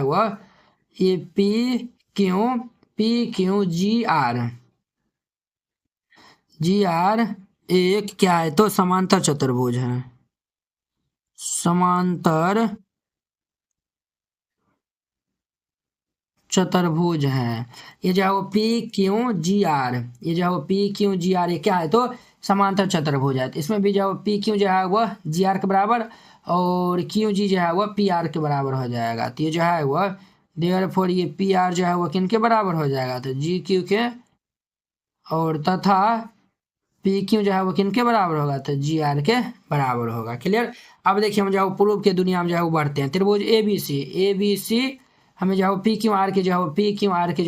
Speaker 1: वह ये पी क्यू जी आर एक क्या है, तो समांतर चतुर्भुज है। समांतर चतुर्भुज है। ये जो है वो पी क्यू जी आर, ये जो है वो पी क्यू जी आर ये क्या है, तो समांतर चतुर्भुज है। तो इसमें भी जो है पी क्यू जो है वह जी आर के बराबर, और क्यू जी जो है वह पी आर के बराबर हो जाएगा। तो ये जो है वह देयरफॉर ये पी आर जो है वह किन के बराबर हो जाएगा, तो जी क्यू के, और तथा पी क्यू जो है वो किन के बराबर होगा, तो जी आर के बराबर होगा। क्लियर। अब देखिए हम जो है प्रूफ के दुनिया में जो है वो बढ़ते हैं। त्रिभुज ए बी सी हमें जो है पी क्यू आर के जो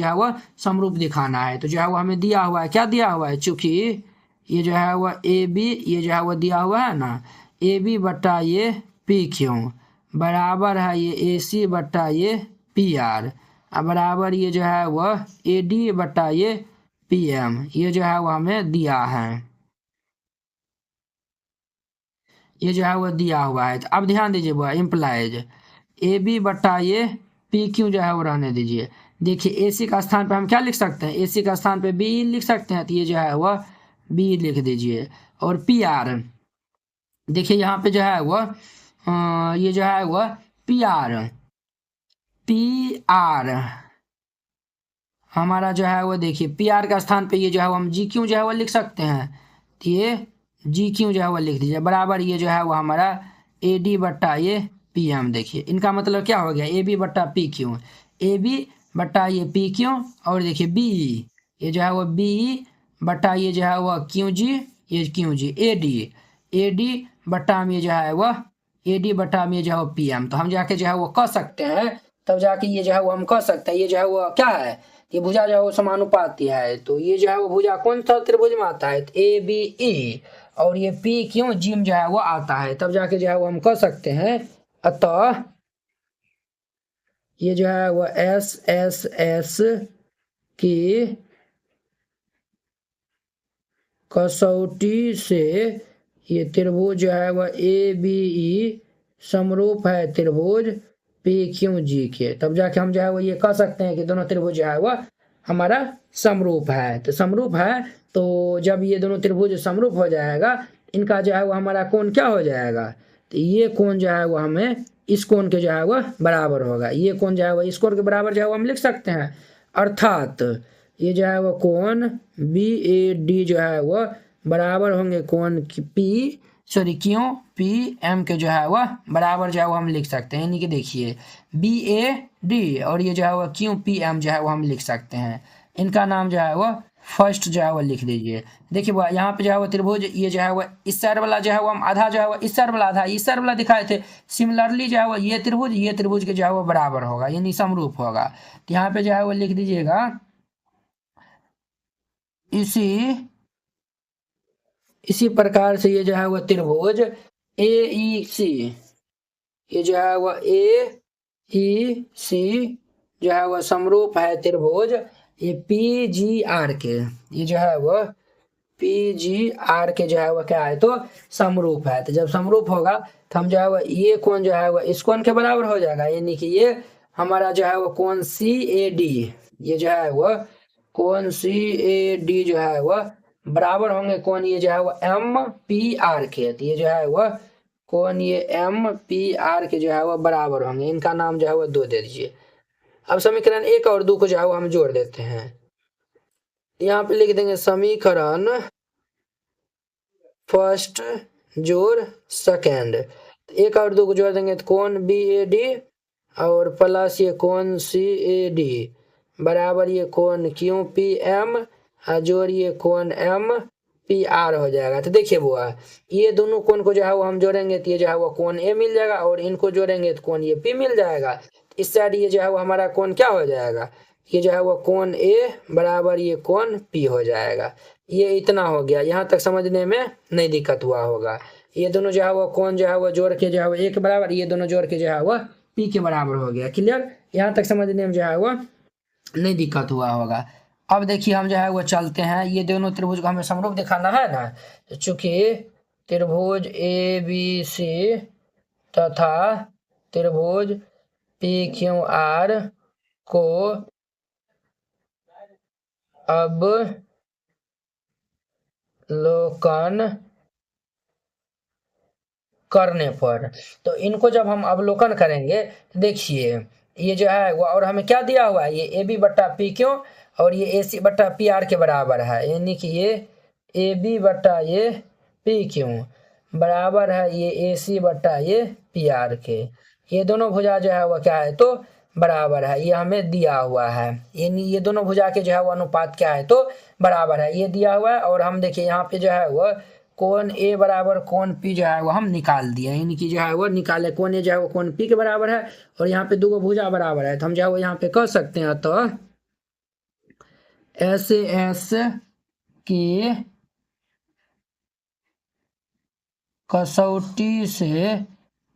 Speaker 1: है वो समरूप दिखाना है। तो जो है वो हमें दिया हुआ है, क्या दिया हुआ है, चूंकि ये जो है वह ए बी ये जो है वो दिया हुआ है ना, ए बी बट्टा ये पी क्यू बराबर है ये ए सी बट्टा ये पी आर, बराबर ये जो है वह ए डी बट्टा ये पी एम, ये जो है वो हमें दिया है, ये जो है वो दिया हुआ है। तो अब ध्यान दीजिए वो इम्प्लाइज ए बी बट्टा ये पी क्यू जो है वो रहने दीजिए। देखिए ए सी का स्थान पे हम क्या लिख सकते हैं, ए सी का स्थान पे बी लिख सकते हैं, तो ये जो है वह बी लिख दीजिए। और पी आर देखिए यहाँ पे जो है वह ये जो है वह पी आर हमारा जो है वो देखिए पी आर का स्थान पे ये जो है वो हम जी क्यू जो है वो लिख सकते हैं, तो ये जी क्यू जो है वो लिख दीजिए, बराबर ये जो है वो हमारा ए डी बट्टा ये पी एम। देखिए इनका मतलब क्या हो गया, ए बी बट्टा पी क्यू, ए बी बट्टा ये पी क्यू, और देखिए बी ये जो है वो बी बट्टा ये जो है वो क्यू जी, ये क्यू जी ए डी बट्टा में ये जो है वह ए डी बट्टा में ये जो है वो पी एम। तो हम जाके जो है वो कह सकते हैं, तब जाके ये जो है वो हम कह सकते हैं, ये जो है वो क्या है, ये भुजा जो है वो समानुपाती है। तो ये जो है वो भुजा कौन सा त्रिभुज में आता है, तो ए बी ई, और ये पी क्यू जी में जो है वो आता है, तब जाके जो है वो हम कह सकते हैं। अतः ये जो है वो एस की कसौटी से ये त्रिभुज जो है वह ए बी ई समरूप है त्रिभुज पी क्यू जी के, तब जाके हम जो है वो ये कह सकते हैं कि दोनों त्रिभुज जो है वह हमारा समरूप है। तो समरूप है, तो जब ये दोनों त्रिभुज समरूप हो जाएगा, इनका जो है वो हमारा कोण क्या हो जाएगा, तो ये कोण जो है वो हमें इस कोण के जो है वह बराबर होगा, ये कोण जो है वह इस कोण के बराबर जो है वो हम लिख सकते हैं। अर्थात ये जो है वो कोण बी ए डी जो है वह बराबर होंगे कौन पी सॉरी क्यों पी एम के जो है वह बराबर जो है वो हम लिख सकते हैं। यानी कि देखिए बी ए डी और ये जो है वह क्यों पी एम जो है वो हम लिख सकते हैं। इनका नाम जो है वह फर्स्ट जो है वह लिख दीजिए। देखिए वह यहाँ पे जो है वो त्रिभुज ये जो है वह इस साइड वाला जो है वो हम आधा जो है वह इस साइड वाला आधा इस साइड वाला दिखाए थे। सिमिलरली जो है वो ये त्रिभुज के जो है वो बराबर होगा यानी समरूप होगा। तो यहाँ पे जो है वो लिख दीजिएगा इसी प्रकार से ये जो है वह त्रिभुज ए ई सी ये जो है वह ए ई सी जो है वह समरूप है त्रिभुज ये पी जी आर के ये जो है वह पी जी आर के जो है वह क्या है तो समरूप है। तो जब समरूप होगा तो हम जो है वह ये कोण जो है वह इस कोण के बराबर हो जाएगा। यानी कि ये हमारा जो है वह कोण सी ए डी ये जो है वह कोण सी ए डी जो है वह बराबर होंगे कौन ये जो है वह एम पी आर के। तो ये जो है वह कौन ये एम पी आर के जो है वह बराबर होंगे। इनका नाम जो है वह 2 दे दीजिए। अब समीकरण 1 और 2 को जो है वो हम जोड़ देते हैं। यहाँ पे लिख देंगे समीकरण फर्स्ट जोड़ सेकेंड 1 और 2 को जोड़ देंगे तो कौन बी ए डी और प्लस ये कौन सी ए डी बराबर ये कौन क्यू पी एम जोड़ ये कौन एम पी आर हो जाएगा। तो देखिए बुआ ये दोनों कोण को जो है वो हम जोड़ेंगे तो ये जो है वो कोण ए मिल जाएगा और इनको जोड़ेंगे तो कोण ये पी मिल जाएगा। इस साइड ये जो है वो हमारा कोण क्या हो जाएगा ये जो है वो कोण ए बराबर ये कोण पी हो जाएगा। ये इतना हो गया यहाँ तक समझने में नहीं दिक्कत हुआ होगा। ये दोनों जो है वो कोण जो है वो जोड़ के जो है वो ए के बराबर ये दोनों जोड़ के जो है वो पी के बराबर हो गया। क्लियर यहाँ तक समझने में जो है वो नहीं दिक्कत हुआ होगा। अब देखिए हम जो है वो चलते हैं ये दोनों त्रिभुज को हमें समरूप दिखाना है ना। तो चूंकि त्रिभुज ए बी सी तथा त्रिभुज पी क्यू आर को अवलोकन करने पर तो इनको जब हम अवलोकन करेंगे तो देखिए ये जो है वो और हमें क्या दिया हुआ है ये ए बी बट्टा पी क्यू और ये ए सी बट्टा पी आर के बराबर है। यानी कि ये ए बी बट्टा ये पी क्यू बराबर है ये ए सी बट्टा ये पी आर के। ये दोनों भुजा जो है वह क्या है तो बराबर है। ये हमें दिया हुआ है यानी ये दोनों भुजा के जो है वो अनुपात क्या है तो बराबर है ये दिया हुआ है। और हम देखिए यहाँ पे जो है वह कोण ए बराबर कोण पी जो है वो हम निकाल दिया यानी कि जो है वो निकाले कोण ए जो है वो कोण पी के बराबर है और यहाँ पे 2 भुजा बराबर है। तो हम जो है वो यहाँ पे कह सकते हैं तो एस की कसौटी से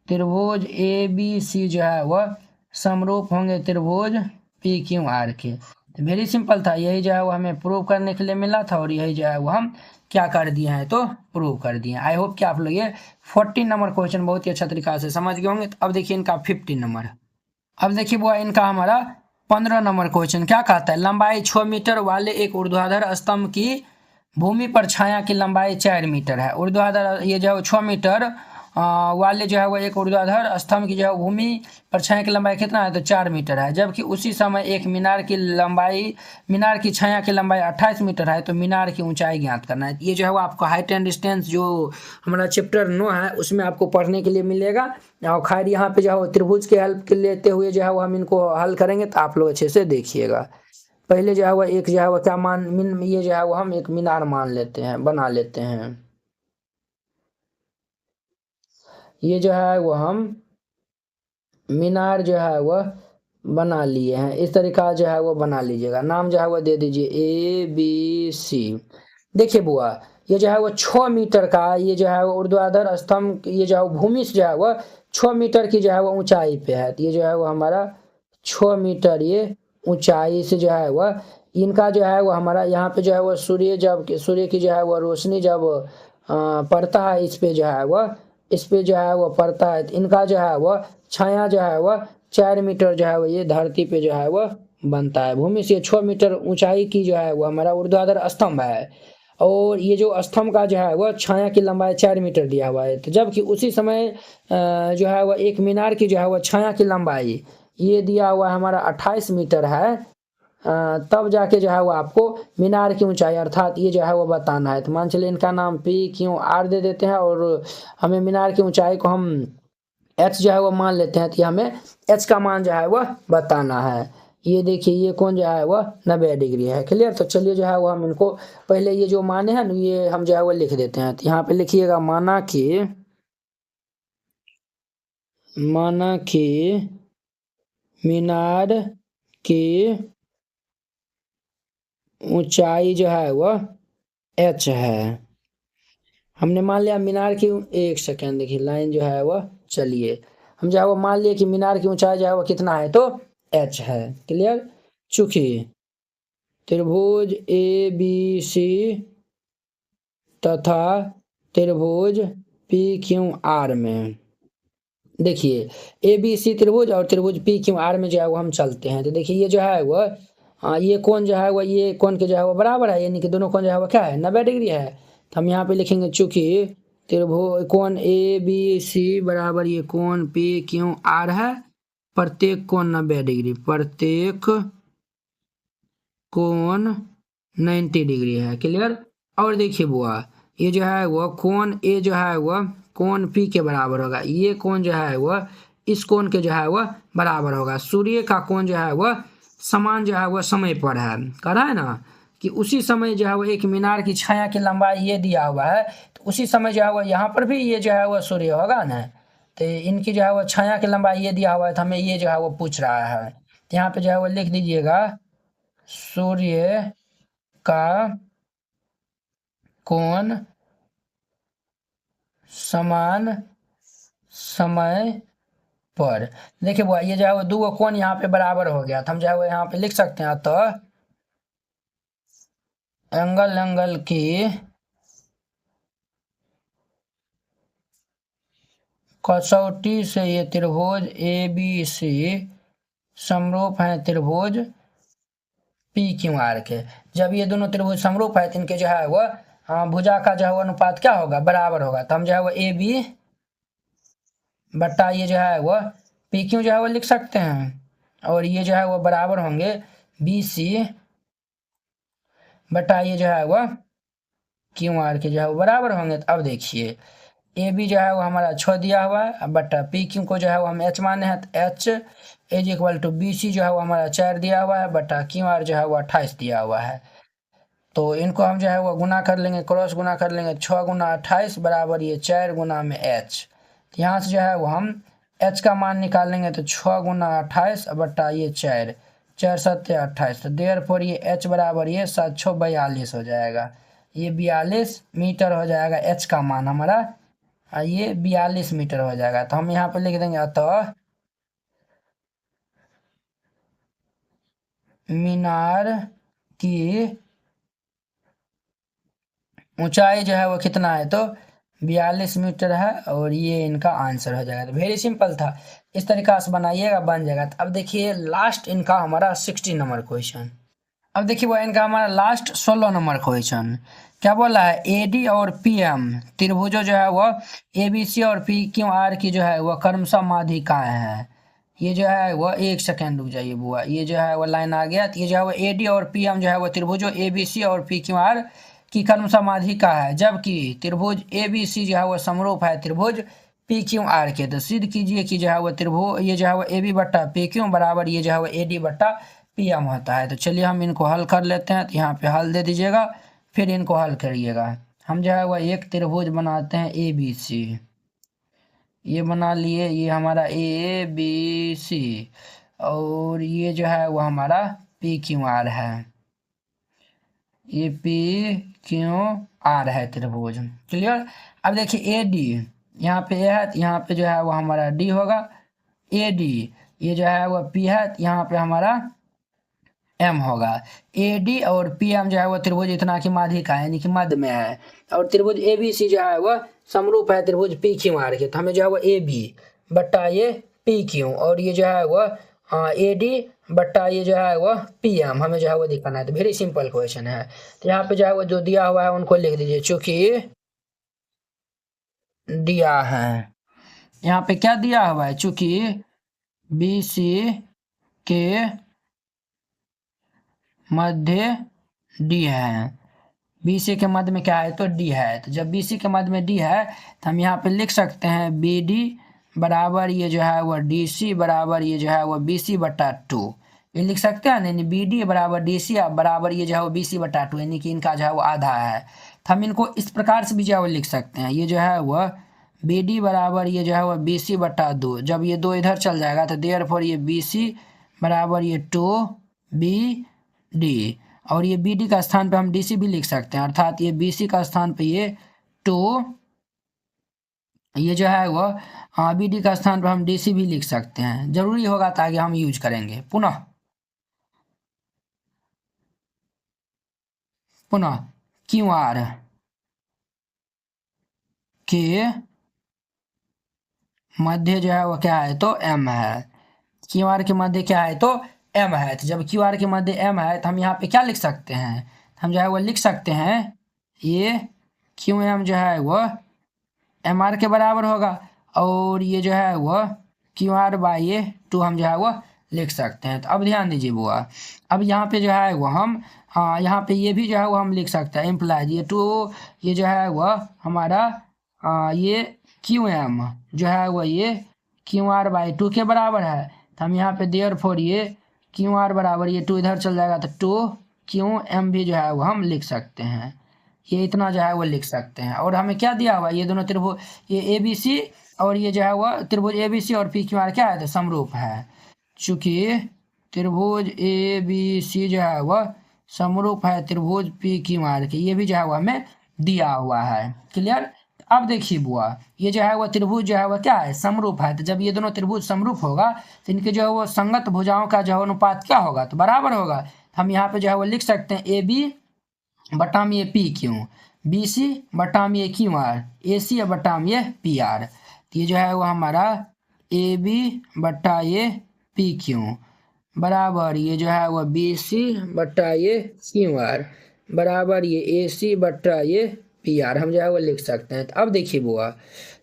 Speaker 1: त्रिभुज ए बी सी जो है वह समरूप होंगे त्रिभुज पी क्यू आर के। तो वेरी सिंपल था यही जो है वो हमें प्रूव करने के लिए मिला था और यही जो है वो हम क्या कर दिए हैं तो प्रूव कर दिए। आई होप कि आप लोग ये 14 नंबर क्वेश्चन बहुत ही अच्छा तरीका से समझ गए होंगे। तो अब देखिए इनका 15 नंबर। अब देखिए वो इनका हमारा 15 नंबर क्वेश्चन क्या कहता है लंबाई 6 मीटर वाले एक ऊर्ध्वाधर स्तंभ की भूमि पर छाया की लंबाई 4 मीटर है। ऊर्ध्वाधर ये जो 6 मीटर वाले जो है वो एक ऊर्ध्वाधर स्तंभ की जो है भूमि पर छाया की लंबाई कितना है तो 4 मीटर है। जबकि उसी समय एक मीनार की छाया की लंबाई 28 मीटर है। तो मीनार की ऊंचाई ज्ञात करना है। ये जो है वो आपको हाइट एंड डिस्टेंस जो हमारा चैप्टर 9 है उसमें आपको पढ़ने के लिए मिलेगा। और खैर यहाँ पे जो है वो त्रिभुज की हेल्प लेते हुए जो है वो हम इनको हल करेंगे तो आप लोग अच्छे से देखिएगा। पहले जो है वो एक जो है वो क्या ये जो है वो हम एक मीनार मान लेते हैं बना लेते हैं। ये जो है वो हम मीनार जो है वह बना लिए हैं। इस तरीका जो है वो बना लीजिएगा। नाम जो है वो दे दीजिए ए बी सी। देखिए बुआ ये जो है वो 6 मीटर का ये जो है वो ऊर्ध्वाधर स्तंभ ये जो है भूमि से जो है वो 6 मीटर की जो है वो ऊंचाई पे है। तो ये जो है वो हमारा 6 मीटर ये ऊंचाई से जो है वह इनका जो है वो हमारा यहाँ पे जो है वो सूर्य की जो है वो रोशनी जब पड़ता है इस पे जो है वो पड़ता है। इनका जो है वो छाया जो है वो 4 मीटर जो है वो ये धरती पे जो है वो बनता है। भूमि से 6 मीटर ऊंचाई की जो है वो हमारा ऊर्ध्वाधर स्तंभ है और ये जो स्तंभ का जो है वो छाया की लंबाई 4 मीटर दिया हुआ है। तो जबकि उसी समय जो है वो एक मीनार की जो है वो छाया की लंबाई ये दिया हुआ है हमारा 28 मीटर है। तब जाके जो है वो आपको मीनार की ऊंचाई अर्थात ये जो है वो बताना है। तो मान चलिए इनका नाम पी क्यू आर दे देते हैं और हमें मीनार की ऊंचाई को हम एच जो है वो मान लेते हैं। तो हमें एच का मान जो है वह बताना है। ये देखिए ये कौन जो है वह 90 डिग्री है। क्लियर। तो चलिए जो है वो हम इनको पहले ये जो माने हैं ना ये हम जो है वो लिख देते हैं। तो यहाँ पे लिखिएगा माना कि मीनार की ऊंचाई जो है वह एच है। हमने मान लिया मीनार की, एक सेकेंड देखिए लाइन जो है वह, चलिए हम जो है वो मान लिए कि मीनार की ऊंचाई जो है वो कितना है तो एच है। क्लियर। चूंकि त्रिभुज ए बी सी तथा त्रिभुज पी क्यू आर में, देखिए ए बी सी त्रिभुज और त्रिभुज पी क्यू आर में जो है वो हम चलते हैं। तो देखिए ये जो है वो ये कोण जो है वो ये कोण के जो है वो बराबर है, यानी कि दोनों कोण जो है वो क्या है 90 डिग्री है। तो हम यहाँ पे लिखेंगे चूंकि त्रिभुज कोण ए बी सी बराबर ये कोण पी क्यू आर है, प्रत्येक कोण 90 डिग्री, प्रत्येक कोण 90 डिग्री है। क्लियर। और देखिए बुआ ये जो है वो कोण ए जो है वो कोण पी के बराबर होगा, ये कोण जो है वो इस कोण के जो है वो बराबर होगा। सूर्य का कोण जो है वो समान जो है वो समय पर है, कह रहा है ना कि उसी समय जो है वो एक मीनार की छाया की लंबाई ये दिया हुआ है, तो उसी समय जो है वो यहाँ पर भी ये जो है वो सूर्य होगा ना, तो इनकी जो है वो छाया की लंबाई ये दिया हुआ है। तो हमें ये जो है वो पूछ रहा है। तो यहाँ पे जो है वो लिख दीजिएगा सूर्य का कोण समान समय पर। देखिए बुआ ये जो है वो दो कोण यहाँ पे बराबर हो गया। तो हम जो है वो यहाँ पे लिख सकते हैं तो एंगल की कसौटी से ये त्रिभुज ए बी सी समरूप है त्रिभुज पी क्यू आर के। जब ये दोनों त्रिभुज समरूप है तो इनके जो है वो भुजा का जो है वो अनुपात क्या होगा बराबर होगा। तो हम जो है वो ए बी बट्टा ये जो है वो पी क्यू जो है वो लिख सकते हैं और ये जो है वो बराबर होंगे बी सी बट्टा ये जो है वो क्यू आर के जो है वो बराबर होंगे। तो अब देखिए ए बी जो है वो हमारा 6 दिया हुआ है बट्टा पी क्यू को जो है वो हम एच माने हैं, तो H is equal to B C जो है वो हमारा 4 दिया हुआ है बट्टा क्यू आर जो है वो 28 दिया हुआ है। तो इनको हम जो है वो गुना कर लेंगे, क्रॉस गुना कर लेंगे, 6 गुना 28 बराबर ये 4 गुना में एच। यहाँ से जो है वो हम एच का मान निकालेंगे तो 6 गुना 28 बट्टा ये 4, 4 7 28। तो देर पर ये एच बराबर ये 7 6 42 हो जाएगा, ये 42 मीटर हो जाएगा एच का मान हमारा, ये 42 मीटर हो जाएगा। तो हम यहाँ पे लिख देंगे अतः मीनार की ऊंचाई जो है वो कितना है तो 42 मीटर है और ये इनका आंसर हो जाएगा। तो वेरी सिंपल था, इस तरीका से बनाइएगा बन जाएगा। तो अब देखिए लास्ट इनका हमारा 60 नंबर क्वेश्चन। अब देखिए वो इनका हमारा लास्ट 16 नंबर क्वेश्चन क्या बोला है, एडी और पीएम त्रिभुजों जो है वो एबीसी और पी क्यू आर की जो है वह क्रमशः माध्यिकाएं हैं। ये जो है वो एक सेकेंड रुक जाइए बुआ, ये जो है वो लाइन आ गया। तो ये जो है वो एडी और पीएम जो है वो त्रिभुजों एबीसी और पी क्यू आर की क्रमशः माध्यिका है, जबकि त्रिभुज एबीसी जो है वो समरूप है त्रिभुज पी क्यू आर के। तो सिद्ध कीजिए कि जो है वो त्रिभुज ये जो है वो ए बी बट्टा पी क्यू बराबर ये जो है वो ए डी बट्टा पी एम होता है। तो चलिए हम इनको हल कर लेते हैं। तो यहाँ पे हल दे दीजिएगा फिर इनको हल करिएगा। हम जो है वो एक त्रिभुज बनाते हैं ए बी सी, ये बना लिए, ये हमारा ए बी सी और ये जो है वो हमारा पी क्यू आर है, ये पी क्यू आर है त्रिभुज। क्लियर। अब देखिए ए डी यहाँ पे ए है तो यहाँ पे जो है वो हमारा डी होगा, ए डी ये जो है वो पी है तो यहाँ पे हमारा एम होगा। ए डी और पी एम जो है वो त्रिभुज इतना की माध्यिका है यानी कि मध्य में है, और त्रिभुज ए बी सी जो है वो समरूप है त्रिभुज पी क्यू आर के। तो हमें जो है वो ए बी बट्टा ये पी क्यू और ये जो है वो ए डी बट्टा ये जो है वो पी एम हमें जो है वो दिखाना है। तो वेरी सिंपल क्वेश्चन है। तो यहाँ पे जो है वो जो दिया हुआ है उनको लिख दीजिए, चूंकि दिया है यहाँ पे क्या दिया हुआ है, चूंकि बी सी के मध्य डी है, बी सी के मध्य में क्या है तो डी है। तो जब बी सी के मध्य में डी है तो हम यहाँ पे लिख सकते हैं बी डी बराबर ये जो है वह डी सी बराबर ये जो है वह बी सी बटा 2, ये लिख सकते हैं यानी बी डी बराबर डी सी बराबर ये जो है वो बी सी बटा 2, यानी कि इनका जो है वो आधा है। तो हम इनको इस प्रकार से भी जो है वो लिख सकते हैं, ये जो है वह बी डी बराबर ये जो है वह बी सी बटा 2, जब ये 2 इधर चल जाएगा तो देयरफॉर ये बी सी बराबर ये 2 बी डी, और ये बी डी का स्थान पे हम डी सी भी लिख सकते हैं, अर्थात ये बी सी का स्थान पे ये 2, ये जो है वह बी डी का स्थान पर हम डी सी भी लिख सकते हैं, जरूरी होगा तो आगे हम यूज करेंगे। पुनः क्यू आर के मध्य जो है वो क्या है तो एम है, क्यू आर के मध्य क्या है तो एम है। तो जब क्यू आर के मध्य एम है तो हम यहाँ पे क्या लिख सकते हैं, हम जो है वो लिख सकते हैं ये क्यू एम जो है वो एम आर के बराबर होगा, और ये जो है वो क्यू आर बाई ये 2 हम जो है वो लिख सकते हैं। तो अब ध्यान दीजिए बुआ, अब यहाँ पे जो है वो हम यहाँ पे ये भी जो है वो हम लिख सकते हैं इम्प्लाइज ये 2, ये जो है वह हमारा ये क्यू एम जो है वो ये क्यू आर बाई 2 के बराबर है। तो हम यहाँ पे देयरफॉर ये क्यू आर बराबर ये 2 इधर चल जाएगा तो 2 क्यू एम भी जो है वो हम लिख सकते हैं, ये इतना जो है वो लिख सकते हैं। और हमें क्या दिया हुआ, ये दोनों त्रिभुज ये ए बी सी और ये जो है वह त्रिभुज ए बी सी और पी क्यू आर क्या है तो समरूप है, चूंकि त्रिभुज ए बी सी जो है वह समरूप है त्रिभुज पी क्यू आर के, ये भी जो है वह हमें दिया हुआ है। क्लियर। अब देखिए बुआ, ये जो है वह त्रिभुज जो है वह क्या है समरूप है, तो जब ये दोनों त्रिभुज समरूप होगा तो इनके जो है वो संगत भुजाओं का जो है अनुपात क्या होगा तो बराबर होगा। हम यहाँ पे जो है वो लिख सकते हैं ए बी बटाम ये पी क्यू, बी सी बटाम ये क्यू आर, ए सी बटाम ये पी आर। तो ये जो है वो हमारा ए बी बटा ये पी क्यू बराबर ये जो है वो बी सी बटा ये क्यू आर बराबर ये ए सी बटा ये पी आर, हम जो है वो लिख सकते हैं। तो अब देखिए बुआ,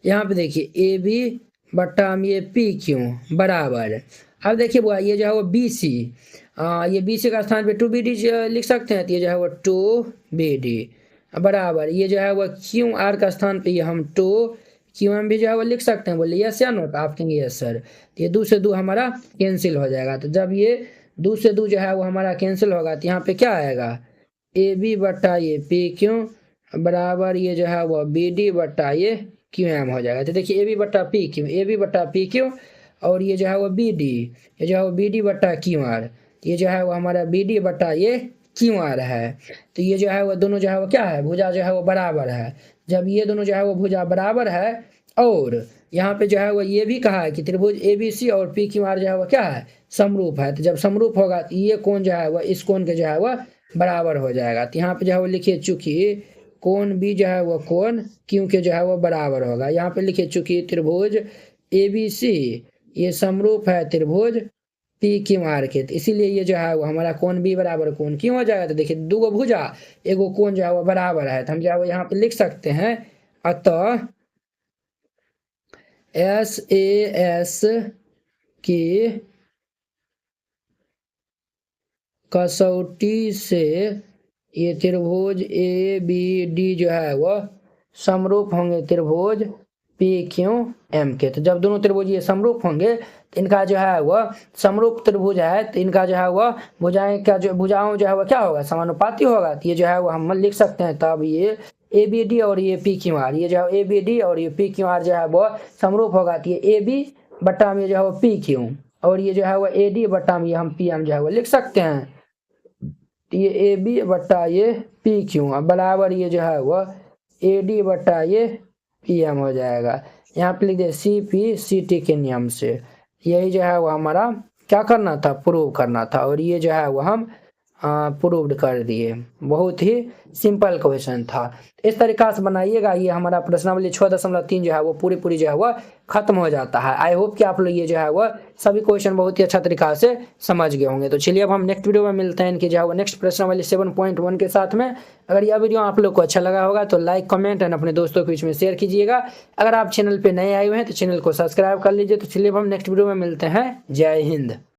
Speaker 1: यहाँ पे देखिए ए बी बटा ये पी क्यू बराबर, अब देखिए बुआ ये जो है वो बी सी, ये बी सी का स्थान पे 2 बी डी लिख सकते हैं, तो ये जो है वो 2 बी डी बराबर ये जो है वो क्यू आर का स्थान पे ये हम 2 क्यू एम भी जो है वो लिख सकते हैं। बोले यस या नो, तो आप कहेंगे यस सर। तो ये 2 से 2 हमारा कैंसिल हो जाएगा, तो जब ये 2 से 2 जो है वो हमारा कैंसिल होगा तो यहाँ पे क्या आएगा ए बी बटा ये पी क्यू बराबर ये जो है वो बी डी बटा ये क्यू एम हो जाएगा। तो देखिए ए बी बटा पी क्यू, ए बी बटा पी क्यू और ये जो है वो बी डी, ये जो है वो बी डी बटा क्यू आर, ये जो है वो हमारा बी डी बटा ये क्यू आर है। तो ये जो है वो दोनों जो है वो क्या है भुजा जो है वो बराबर है, जब ये दोनों जो है वो भुजा बराबर है, और यहाँ पे जो है वो ये भी कहा है कि त्रिभुज ए बी सी और पी क्यू आर जो है वो क्या है समरूप है, तो जब समरूप होगा तो ये कोण जो है वो इस कोण के जो है वो बराबर हो जाएगा। तो यहाँ पे जो है वो लिखिए चूंकि कोण बी जो है वो कोण क्यू के जो है वो बराबर होगा, यहाँ पे लिखिए चूंकि त्रिभुज ए बी सी ये समरूप है त्रिभुज पी क्यू आर के, तो इसीलिए ये जो है वो हमारा कोण बी बराबर कोण क्यू हो जाएगा। तो देखिए 2 भुजा एगो कोण जो है वो बराबर है, तो हम जो है वो यहाँ पे लिख सकते हैं अतः एस ए एस की कसौटी से ये त्रिभुज ए बी डी जो है वह समरूप होंगे त्रिभुज पी क्यू एम के। तो जब दोनों त्रिभुज ये समरूप होंगे तो इनका जो है वह समरूप त्रिभुज है, तो इनका जो है वह भुजाएं का जो भुजाओं जो है वह क्या होगा समानुपाती होगा। तो ये जो है वो हम लिख सकते हैं, तब ये ए बी डी और ये पी क्यू आर, ये जो है ए बी डी और ये पी क्यू आर जो है वह समरूप होगा। तो ये ए बी बटा में जो है वो पी क्यू और ये जो है वो ए डी बटा में हम पी एम जो है वो लिख सकते हैं। तो ये ए बी बटा ये पी क्यू बराबर ये जो है वह ए डी बटा ये पी एम हो जाएगा। यहाँ पे लिख दे सी पी सी टी के नियम से, यही जो है वो हमारा क्या करना था प्रूव करना था, और ये जो है वो हम प्रूव्ड कर दिए। बहुत ही सिंपल क्वेश्चन था, इस तरीका से बनाइएगा। ये हमारा प्रश्नावली 6.3 जो है वो पूरी जो है वो खत्म हो जाता है। आई होप कि आप लोग ये जो है वो सभी क्वेश्चन बहुत ही अच्छा तरीका से समझ गए होंगे। तो चलिए अब हम नेक्स्ट वीडियो में मिलते हैं इनकी जो है वो नेक्स्ट प्रश्नावली 7.1 के साथ में। अगर यह वीडियो आप लोग को अच्छा लगा होगा तो लाइक कमेंट एंड अपने दोस्तों के बीच में शेयर कीजिएगा। अगर आप चैनल पर नए आए हुए हैं तो चैनल को सब्सक्राइब कर लीजिए। तो चलिए अब हम नेक्स्ट वीडियो में मिलते हैं। जय हिंद।